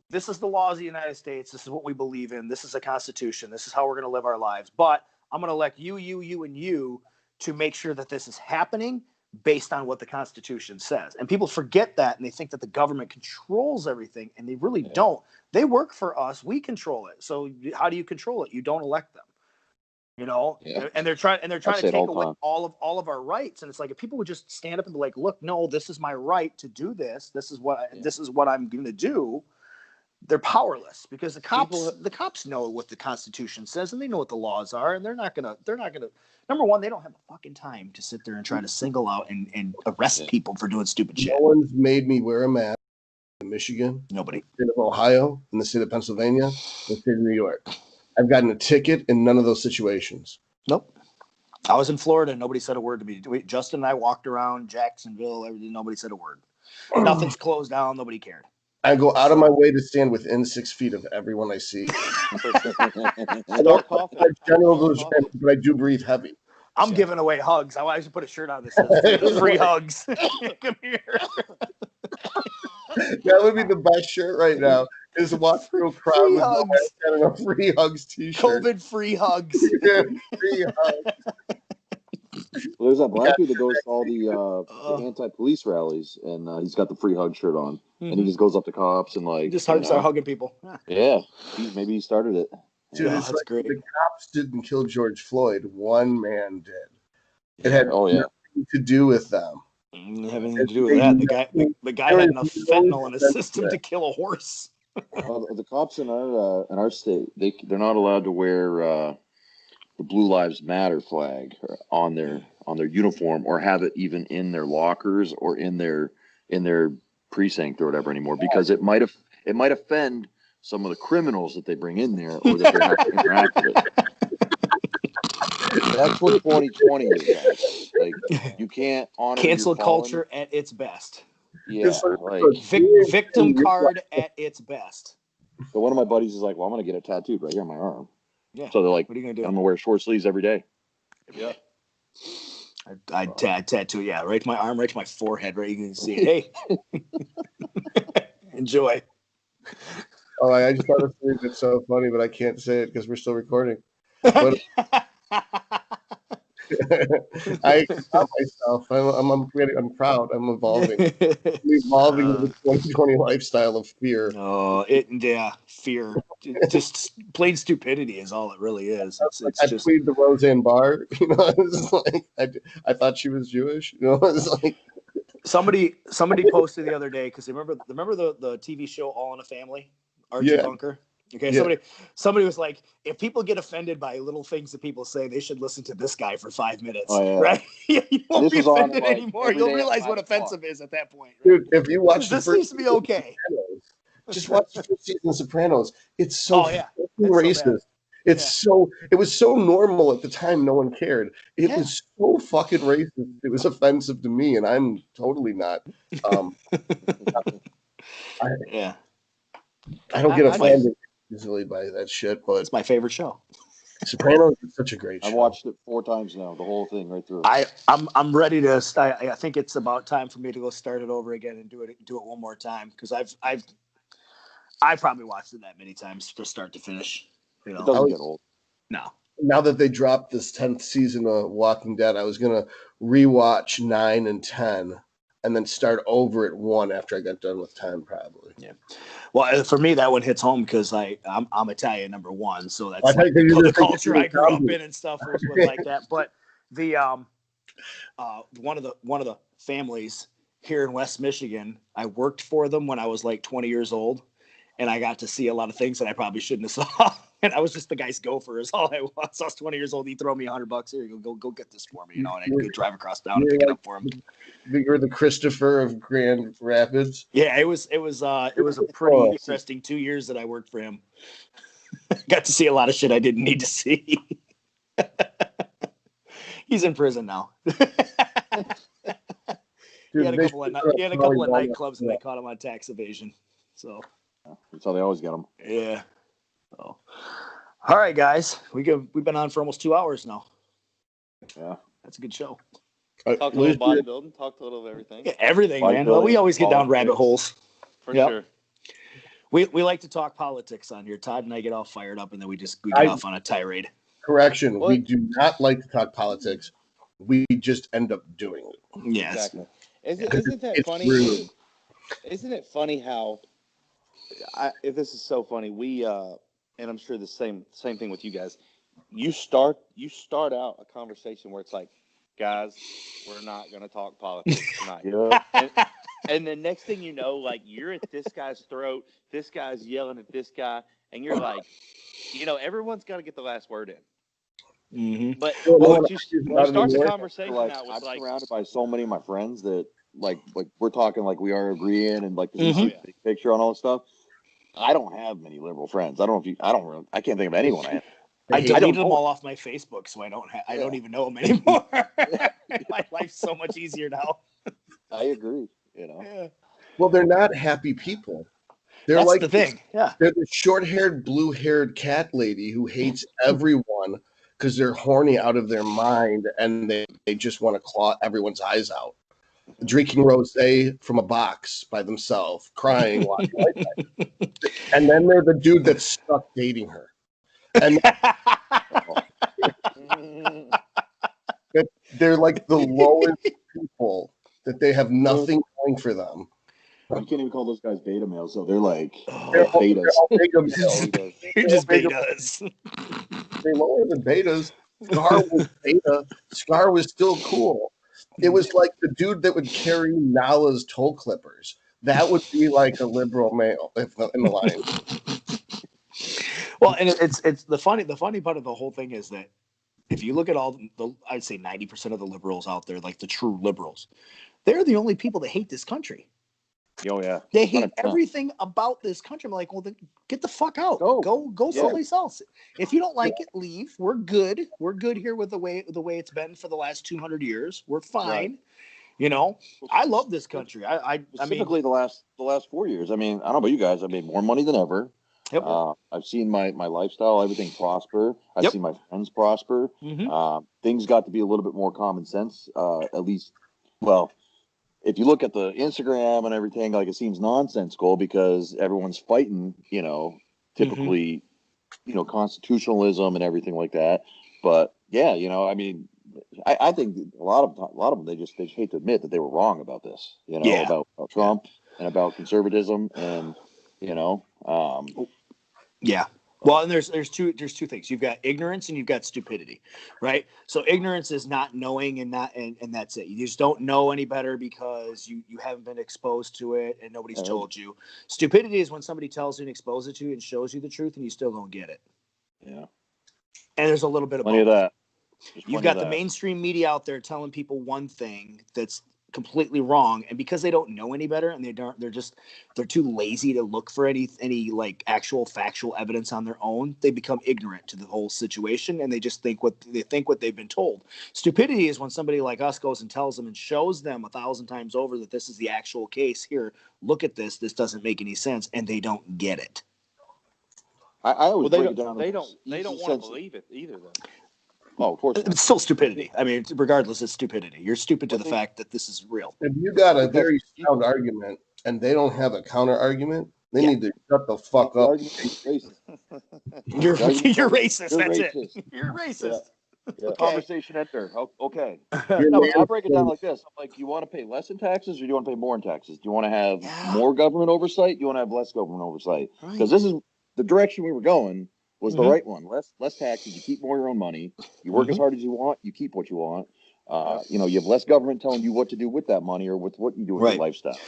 this is the laws of the United States. This is what we believe in. This is the Constitution. This is how we're going to live our lives. But I'm going to elect you, and you to make sure that this is happening based on what the Constitution says. And people forget that, and they think that the government controls everything, and they really don't. They work for us. We control it. So how do you control it? You don't elect them. And they're trying to take away all of our rights. And it's like, if people would just stand up and be like, look, no, this is my right to do this. This is what I'm going to do. They're powerless because the cops know what the Constitution says and they know what the laws are, and they're not gonna number one, they don't have the fucking time to sit there and try to single out and arrest people for doing stupid shit. No one's made me wear a mask in Michigan. Nobody. In the state of Ohio, in the state of Pennsylvania, in the state of New York. I've gotten a ticket in none of those situations. Nope. I was in Florida and nobody said a word to me. Justin and I walked around Jacksonville, everything, nobody said a word. Nothing's closed down, nobody cared. I go out of my way to stand within 6 feet of everyone I see. I don't have general but I do breathe heavy. I'm giving away hugs. I should put a shirt on that says free hugs. Come here. That would be the best shirt right now. Is walk through a crowd Free with no hugs. mask and a free hugs t-shirt. COVID free hugs. Free hugs. Well, there's that black dude that goes to all the anti-police rallies, and he's got the free hug shirt on, and he just goes up to cops and like just start hugging people. Yeah, maybe he started it. Dude, Yeah, it's that's like great. the cops didn't kill George Floyd. One man did. It had nothing to do with them. Having to do with that, the guy had enough fentanyl in his system to kill a horse. The cops in our state, they're not allowed to wear the Blue Lives Matter flag on their uniform, or have it even in their lockers or in their precinct or whatever anymore, because it might offend some of the criminals that they bring in there, or that they have to interact with. That's what 2020 is, guys. Like, you can't honor cancel your fallen culture at its best. Yeah, like victim card at its best. So one of my buddies is like, "Well, I'm gonna get it tattooed right here on my arm." Yeah. So they're like, "What are you gonna do?" I'm gonna wear short sleeves every day. Yeah. I'd tattoo, right to my arm, right to my forehead, right? You can see it. Hey, enjoy. Oh, I just thought it's so funny, but I can't say it because we're still recording. But I tell myself, I'm proud. I'm evolving. I'm evolving to the 2020 lifestyle of fear. Oh, fear. Just plain stupidity is all it really is. It's I just plead the Roseanne Barr. It's like I thought she was Jewish. It's like somebody posted the other day, because remember the TV show All in a Family, Archie Bunker. Okay, yeah. somebody was like, if people get offended by little things that people say, they should listen to this guy for 5 minutes. Oh, yeah. Right? You won't be offended like, anymore. You'll realize what offensive is at that point. Right? Dude, if you watch this seems to be okay. Just watch the first season of Sopranos. It's so racist. So it was so normal at the time, no one cared. It was so fucking racist. It was offensive to me, and I'm totally not. I don't get offended easily by that shit, but it's my favorite show. Sopranos is such a great show. I've watched it 4 times now, the whole thing right through. I'm ready to. I think it's about time for me to go start it over again and do it one more time, because I've probably watched it that many times from start to finish. It doesn't get old. No. Now that they dropped this 10th season of Walking Dead, I was gonna rewatch 9 and 10, and then start over at 1 after I got done with 10, probably. Yeah. Well, for me, that one hits home because I'm Italian, number one, so that's like the culture I grew up in and stuff was like that. But the one of the families here in West Michigan, I worked for them when I was like 20 years old, and I got to see a lot of things that I probably shouldn't have saw. And I was just the guy's gopher is all I was. I was 20 years old. He'd throw me $100. Here you go get this for me, and I'd go drive across town and pick it up for him. You're the Christopher of Grand Rapids. Yeah, it was a pretty interesting 2 years that I worked for him. Got to see a lot of shit I didn't need to see. He's in prison now. He had a couple of nightclubs and they caught him on tax evasion. So that's how they always get them. Yeah. So, all right, guys, we've been on for almost 2 hours now. Yeah, that's a good show. Talked a little bodybuilding, talked a little of everything. Yeah, everything, man. Well, we always get down rabbit holes. For sure. We like to talk politics on here. Todd and I get all fired up, and then we get off on a tirade. Correction: we do not like to talk politics. We just end up doing it. Yes. Exactly. Isn't that funny? Rude. Isn't it funny how? If this is so funny, we and I'm sure the same thing with you guys. You start out a conversation where it's like, guys, we're not going to talk politics tonight. Yeah. And the next thing you know, like, you're at this guy's throat, this guy's yelling at this guy, and you're like, everyone's got to get the last word in. Mm-hmm. But you start the conversation out with I'm surrounded by so many of my friends that like we're talking like we are agreeing and like this big picture on all this stuff. I don't have many liberal friends. I can't think of anyone I have. I deleted them all off my Facebook, so I don't even know them anymore. My life's so much easier now. I agree. Yeah. Well, they're not happy people. They're That's like the thing. Yeah. They're the short-haired, blue-haired cat lady who hates everyone because they're horny out of their mind and they just want to claw everyone's eyes out. Drinking rosé from a box by themselves, crying, watching Life. And then they're the dude that's stuck dating her. And they're like the lowest people that they have nothing going for them. You can't even call those guys beta males, so they're like They're all betas. beta males. You're just betas. They're lower than betas. Scar was beta. Scar was still cool. It was like the dude that would carry Nala's toe clippers. That would be like a liberal male in the line. Well, and it's the funny part of the whole thing is that if you look at all the I'd say 90% of the liberals out there, like the true liberals, they're the only people that hate this country. Oh yeah, they hate 100%. everything about this country. I'm like, well, then get the fuck out. Go Yeah. someplace else. If you don't like it, leave. We're good. We're good here with the way it's been for the last 200 years. We're fine. Right. You know, I love this country. I mean, Specifically the last 4 years. I mean, I don't know about you guys. I made more money than ever. Yep. I've seen my lifestyle, everything prosper. I've seen my friends prosper. Mhm. Things got to be a little bit more common sense. At least, well, if you look at the Instagram and everything, like it seems nonsensical because everyone's fighting, typically, constitutionalism and everything like that. But yeah, I mean, I think a lot of them they just hate to admit that they were wrong about this, about Trump and about conservatism and Yeah. Well, and there's two things. You've got ignorance and you've got stupidity, right? So ignorance is not knowing and that's it. You just don't know any better because you haven't been exposed to it and nobody's told you. Stupidity is when somebody tells you and exposes it to you and shows you the truth and you still don't get it. Yeah. And there's a little bit of plenty both. of that. You've got the mainstream media out there telling people one thing that's completely wrong, and because they don't know any better and they're too lazy to look for any like actual factual evidence on their own, they become ignorant to the whole situation and they just think what they've been told. Stupidity is when somebody like us goes and tells them and shows them 1,000 times over that this is the actual case. Here, look at this doesn't make any sense, and they don't get it. I always break it down. They don't want to believe it either though. Oh, of course not. It's still stupidity. I mean, regardless, it's stupidity. You're stupid to the fact that this is real. If you got a very sound argument and they don't have a counter argument, they need to shut the fuck up. You're racist. That's racist. it. You're racist. Yeah. Okay. Conversation enter. Okay. No, but I break it down like this. I'm like, you want to pay less in taxes or do you want to pay more in taxes? Do you want to have more government oversight? Do you want to have less government oversight? Because this is the direction we were going was the right one. Less taxes. You keep more of your own money. You work as hard as you want. You keep what you want. You have less government telling you what to do with that money or with what you do with your lifestyle.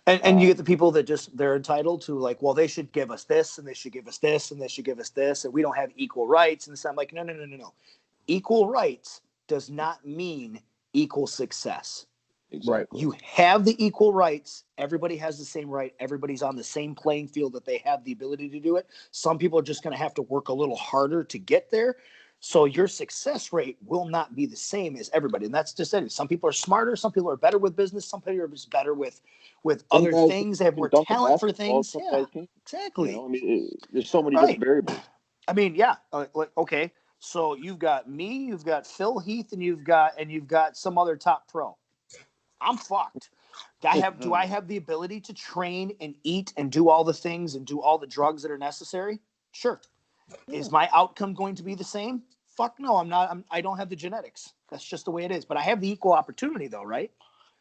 And you get the people that they're entitled to, like, well, they should give us this and they should give us this and they should give us this and we don't have equal rights. And so I'm like, no. Equal rights does not mean equal success. Exactly. You have the equal rights. Everybody has the same right. Everybody's on the same playing field that they have the ability to do it. Some people are just going to have to work a little harder to get there. So your success rate will not be the same as everybody. And that's just it. Some people are smarter. Some people are better with business. Some people are just better with other things. They have more talent for things. Yeah, exactly. I mean, there's so many different variables. I mean, yeah. Okay. So you've got me, you've got Phil Heath, and you've got some other top pro. I'm fucked. Do I have the ability to train and eat and do all the things and do all the drugs that are necessary? Sure. Is my outcome going to be the same? Fuck no, I'm not. I don't have the genetics. That's just the way it is. But I have the equal opportunity, though, right?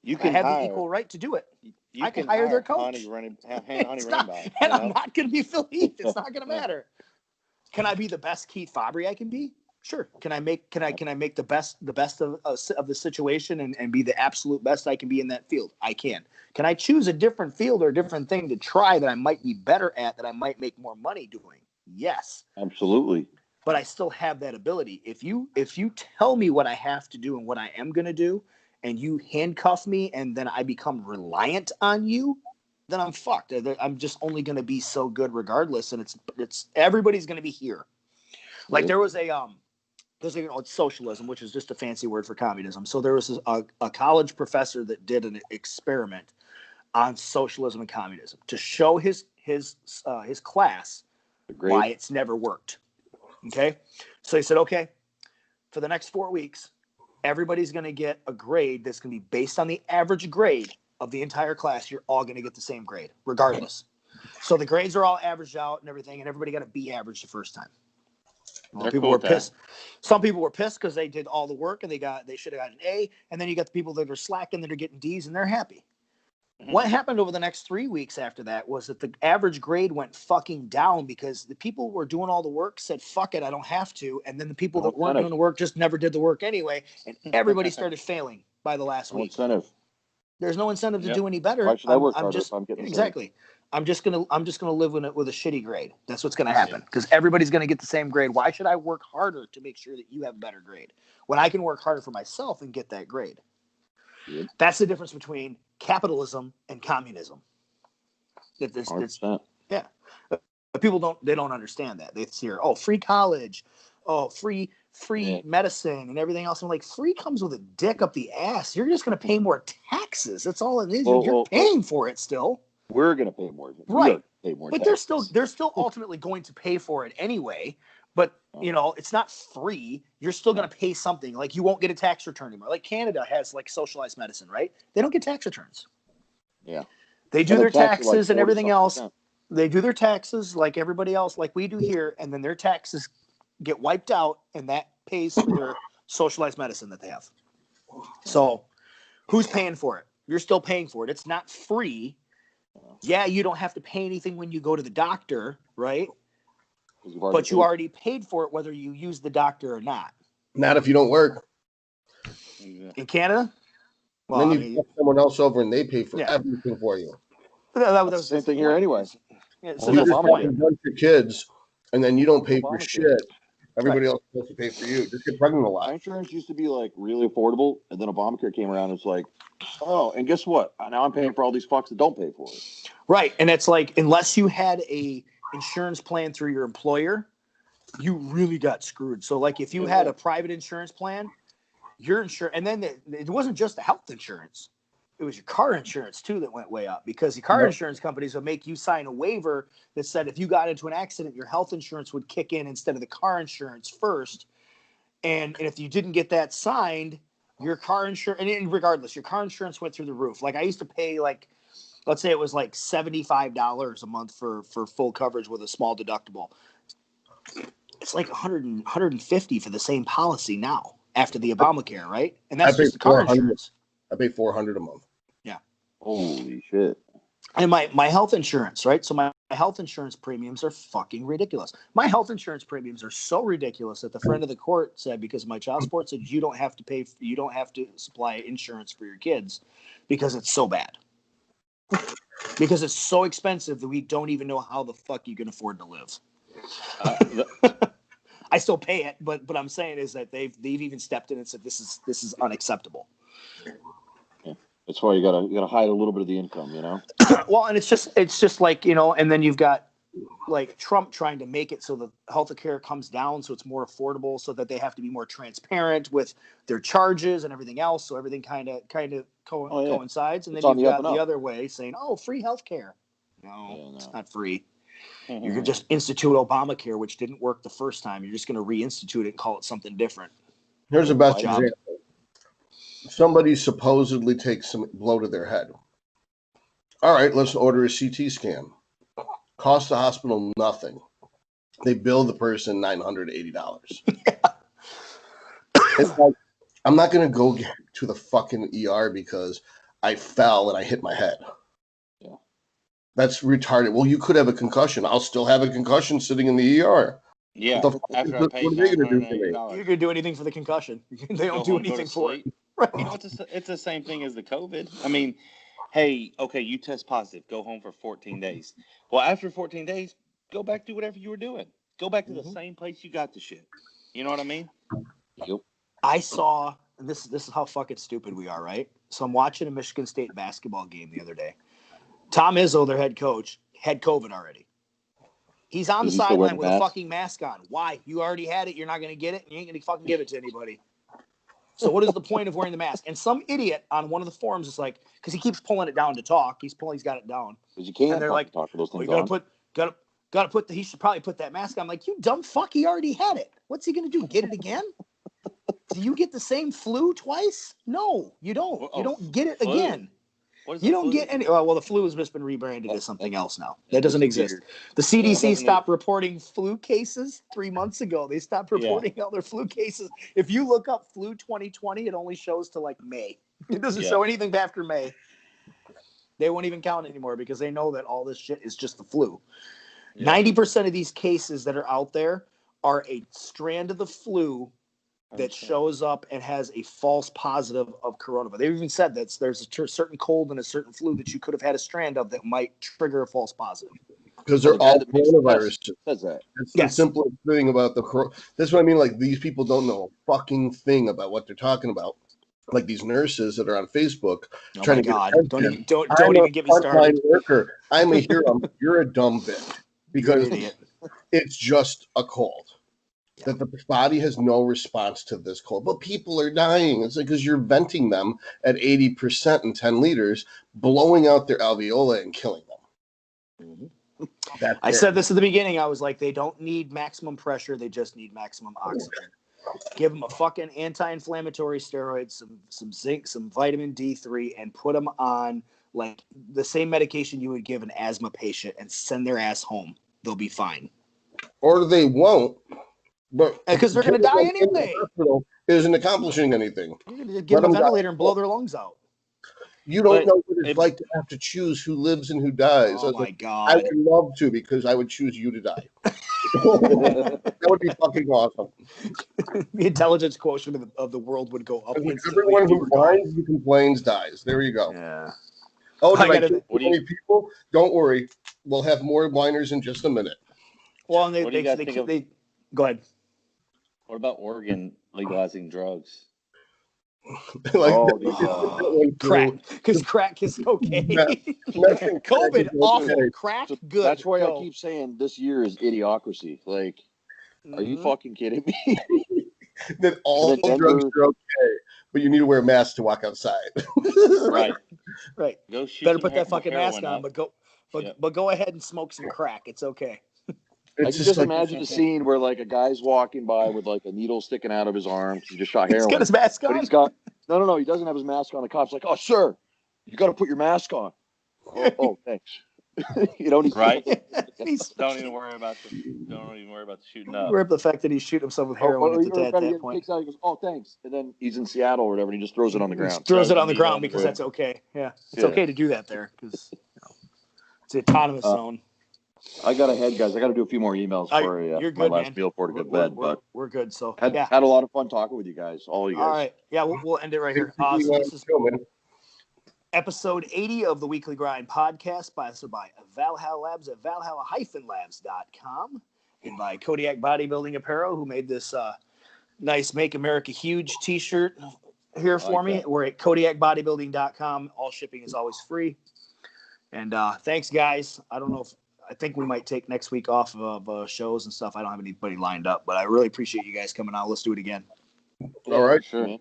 I have the equal right to do it. I can hire their coach. I'm not going to be Phil Heath. It's not going to matter. Can I be the best Keith Fabry I can be? Sure. Can I make the best of the situation and be the absolute best I can be in that field? I can. Can I choose a different field or a different thing to try that I might be better at, that I might make more money doing? Yes. Absolutely. But I still have that ability. If you tell me what I have to do and what I am going to do, and you handcuff me and then I become reliant on you, then I'm fucked. I'm just only going to be so good regardless. And it's everybody's going to be here. Like there was it's socialism, which is just a fancy word for communism. So there was a college professor that did an experiment on socialism and communism to show his class why it's never worked. Okay. So he said, okay, for the next 4 weeks, everybody's going to get a grade that's going to be based on the average grade of the entire class. You're all going to get the same grade, regardless. So the grades are all averaged out and everything, and everybody got a B average the first time. Well, people were pissed. Some people were pissed because they did all the work and they should have got an A. And then you got the people that are slacking that are getting D's and they're happy. Mm-hmm. What happened over the next 3 weeks after that was that the average grade went fucking down because the people who were doing all the work said, fuck it, I don't have to. And then the people that weren't doing the work just never did the work anyway. And everybody started failing by the last week. Incentive. There's no incentive to do any better. Why should I work harder if I'm getting exactly. I'm just gonna live with a shitty grade. That's what's gonna happen because everybody's gonna get the same grade. Why should I work harder to make sure that you have a better grade when I can work harder for myself and get that grade? Yep. That's the difference between capitalism and communism. But people don't understand that. They hear, oh, free college, oh, free medicine and everything else. I'm like, free comes with a dick up the ass. You're just gonna pay more taxes. That's all it is. You're paying for it still. We're going to pay more. Right. But they're still ultimately going to pay for it anyway. But, it's not free. You're still going to pay something. Like, you won't get a tax return anymore. Like, Canada has, like, socialized medicine, right? They don't get tax returns. Yeah. They do their taxes and everything else. They do their taxes like everybody else, like we do here. And then their taxes get wiped out, and that pays for their socialized medicine that they have. So, who's paying for it? You're still paying for it. It's not free. Yeah, you don't have to pay anything when you go to the doctor, right? But you already paid for it whether you use the doctor or not. Not if you don't work. In Canada? Well, then you get someone else over and they pay for everything for you. That was the same thing here anyway. Yeah, so you just have a bunch of kids and then you don't pay for shit. Everybody else is supposed to pay for you. Just get pregnant a lot. My insurance used to be like really affordable, and then Obamacare came around. It's like, oh, and guess what? Now I'm paying for all these fucks that don't pay for it. Right, and it's like unless you had a insurance plan through your employer, you really got screwed. So like if you had a private insurance plan, your insurance, and then it wasn't just the health insurance. It was your car insurance too that went way up because the car insurance companies would make you sign a waiver that said if you got into an accident, your health insurance would kick in instead of the car insurance first. And if you didn't get that signed, your car insurance, and regardless, your car insurance went through the roof. Like I used to pay let's say it was like $75 a month for full coverage with a small deductible. It's like $150 for the same policy now after the Obamacare, right? And that's just the car insurance. I pay $400 a month. Yeah. Holy shit. And my health insurance, right? So my health insurance premiums are fucking ridiculous. My health insurance premiums are so ridiculous that the friend of the court said, because of my child support, said you don't have to supply insurance for your kids because it's so bad. Because it's so expensive that we don't even know how the fuck you can afford to live. I still pay it, but I'm saying is that they've even stepped in and said this is unacceptable. Yeah. That's why you gotta hide a little bit of the income, Well, and it's just like, and then you've got like Trump trying to make it so the health care comes down so it's more affordable, so that they have to be more transparent with their charges and everything else, so everything kind of coincides. And then you've got the other way saying, oh, free health care. No, it's not free. You could just institute Obamacare, which didn't work the first time. You're just going to reinstitute it and call it something different. Here's the best example. Somebody supposedly takes some blow to their head. All right, let's order a CT scan. Cost the hospital nothing. They bill the person $980. It's like, I'm not going to go to the fucking ER because I fell and I hit my head. Yeah. That's retarded. Well, you could have a concussion. I'll still have a concussion sitting in the ER. Yeah. What are they going to do for me? You could do anything for the concussion. They don't do anything for it. Right. It's the same thing as the COVID. I mean, hey, okay, you test positive, go home for 14 days. Well, after 14 days, go back to whatever you were doing. Go back to the same place you got the shit. You know what I mean? Yep. I saw, and this is how fucking stupid we are, right? So I'm watching a Michigan State basketball game the other day. Tom Izzo, their head coach, had COVID already. He's on the sideline with a fucking mask on. Why? You already had it. You're not going to get it. And you ain't going to fucking give it to anybody. So what is the point of wearing the mask? And some idiot on one of the forums is like, because he keeps pulling it down to talk. He's got it down. Because you can't. And they're like, talk for those things. Gotta put. He should probably put that mask on. I'm like, you dumb fuck. He already had it. What's he gonna do? Get it again? Do you get the same flu twice? No, you don't. You don't get it again. You don't get any. Well, the flu has just been rebranded as something else now. That doesn't exist. The CDC stopped reporting flu cases 3 months ago. They stopped reporting all their flu cases. If you look up flu 2020, it only shows to like May. It doesn't show anything after May. They won't even count anymore because they know that all this shit is just the flu. 90% of these cases that are out there are a strand of the flu that shows up and has a false positive of coronavirus. They've even said that there's a certain cold and a certain flu that you could have had a strand of that might trigger a false positive. Because they're all coronaviruses. Says that. That's the simplest thing about the corona. That's what I mean. Like, these people don't know a fucking thing about what they're talking about. Like these nurses that are on Facebook trying to get attention. Don't even get me started. Worker. I'm a hero. You're a dumb bitch because it's just a cold. That the body has no response to this cold, but people are dying. It's like because you're venting them at 80% in 10 liters, blowing out their alveoli and killing them. I said this at the beginning. I was like, they don't need maximum pressure; they just need maximum oxygen. Give them a fucking anti-inflammatory steroid, some zinc, some vitamin D3, and put them on like the same medication you would give an asthma patient, and send their ass home. They'll be fine. Or they won't. But because they're going to die anyway. Isn't accomplishing anything. You're going to give them a ventilator and blow their lungs out. You don't know what it's like to have to choose who lives and who dies. Oh my God. I would love to because I would choose you to die. That would be fucking awesome. The intelligence quotient of the world would go up. Everyone who whines and complains dies. There you go. Yeah. Oh, did I kill many people? Don't worry. We'll have more whiners in just a minute. Well, and they go ahead. What about Oregon legalizing drugs? Crack, because crack is cocaine. COVID awful, crack good. That's why I keep saying this year is idiocracy. Like, are you fucking kidding me? That all drugs are okay, but you need to wear a mask to walk outside. Right. Go shoot. Better put that fucking mask on, but go ahead and smoke some crack. It's okay. I just imagine a scene where like a guy's walking by with like a needle sticking out of his arm. He just shot heroin. He's got his mask on. But he's got no. He doesn't have his mask on. The cop's like, "Oh, sir, you got to put your mask on." Oh, thanks. You know, right? Don't even worry about the shooting up. Worry about the fact that he's shooting himself with heroin at that point. He goes, "Oh, thanks," and then he's in Seattle or whatever, and he just throws it on the ground. Throws it on the ground because that's okay. Yeah, it's okay to do that there because it's the autonomous zone. I got ahead, guys. I got to do a few more emails for my last meal before to go to bed. But we're good. So had a lot of fun talking with you guys, all you guys. All right, yeah, we'll end it right here. So this is episode 80 of the Weekly Grind podcast, sponsored by Valhalla Labs at valhalla-labs.com, and by Kodiak Bodybuilding Apparel, who made this nice "Make America Huge" T-shirt here for me. We're at kodiakbodybuilding.com. All shipping is always free. And thanks, guys. I think we might take next week off of shows and stuff. I don't have anybody lined up, but I really appreciate you guys coming out. Let's do it again. All right. Sure.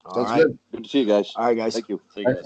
All right. Good to see you guys. All right, guys. Thank you. See you guys.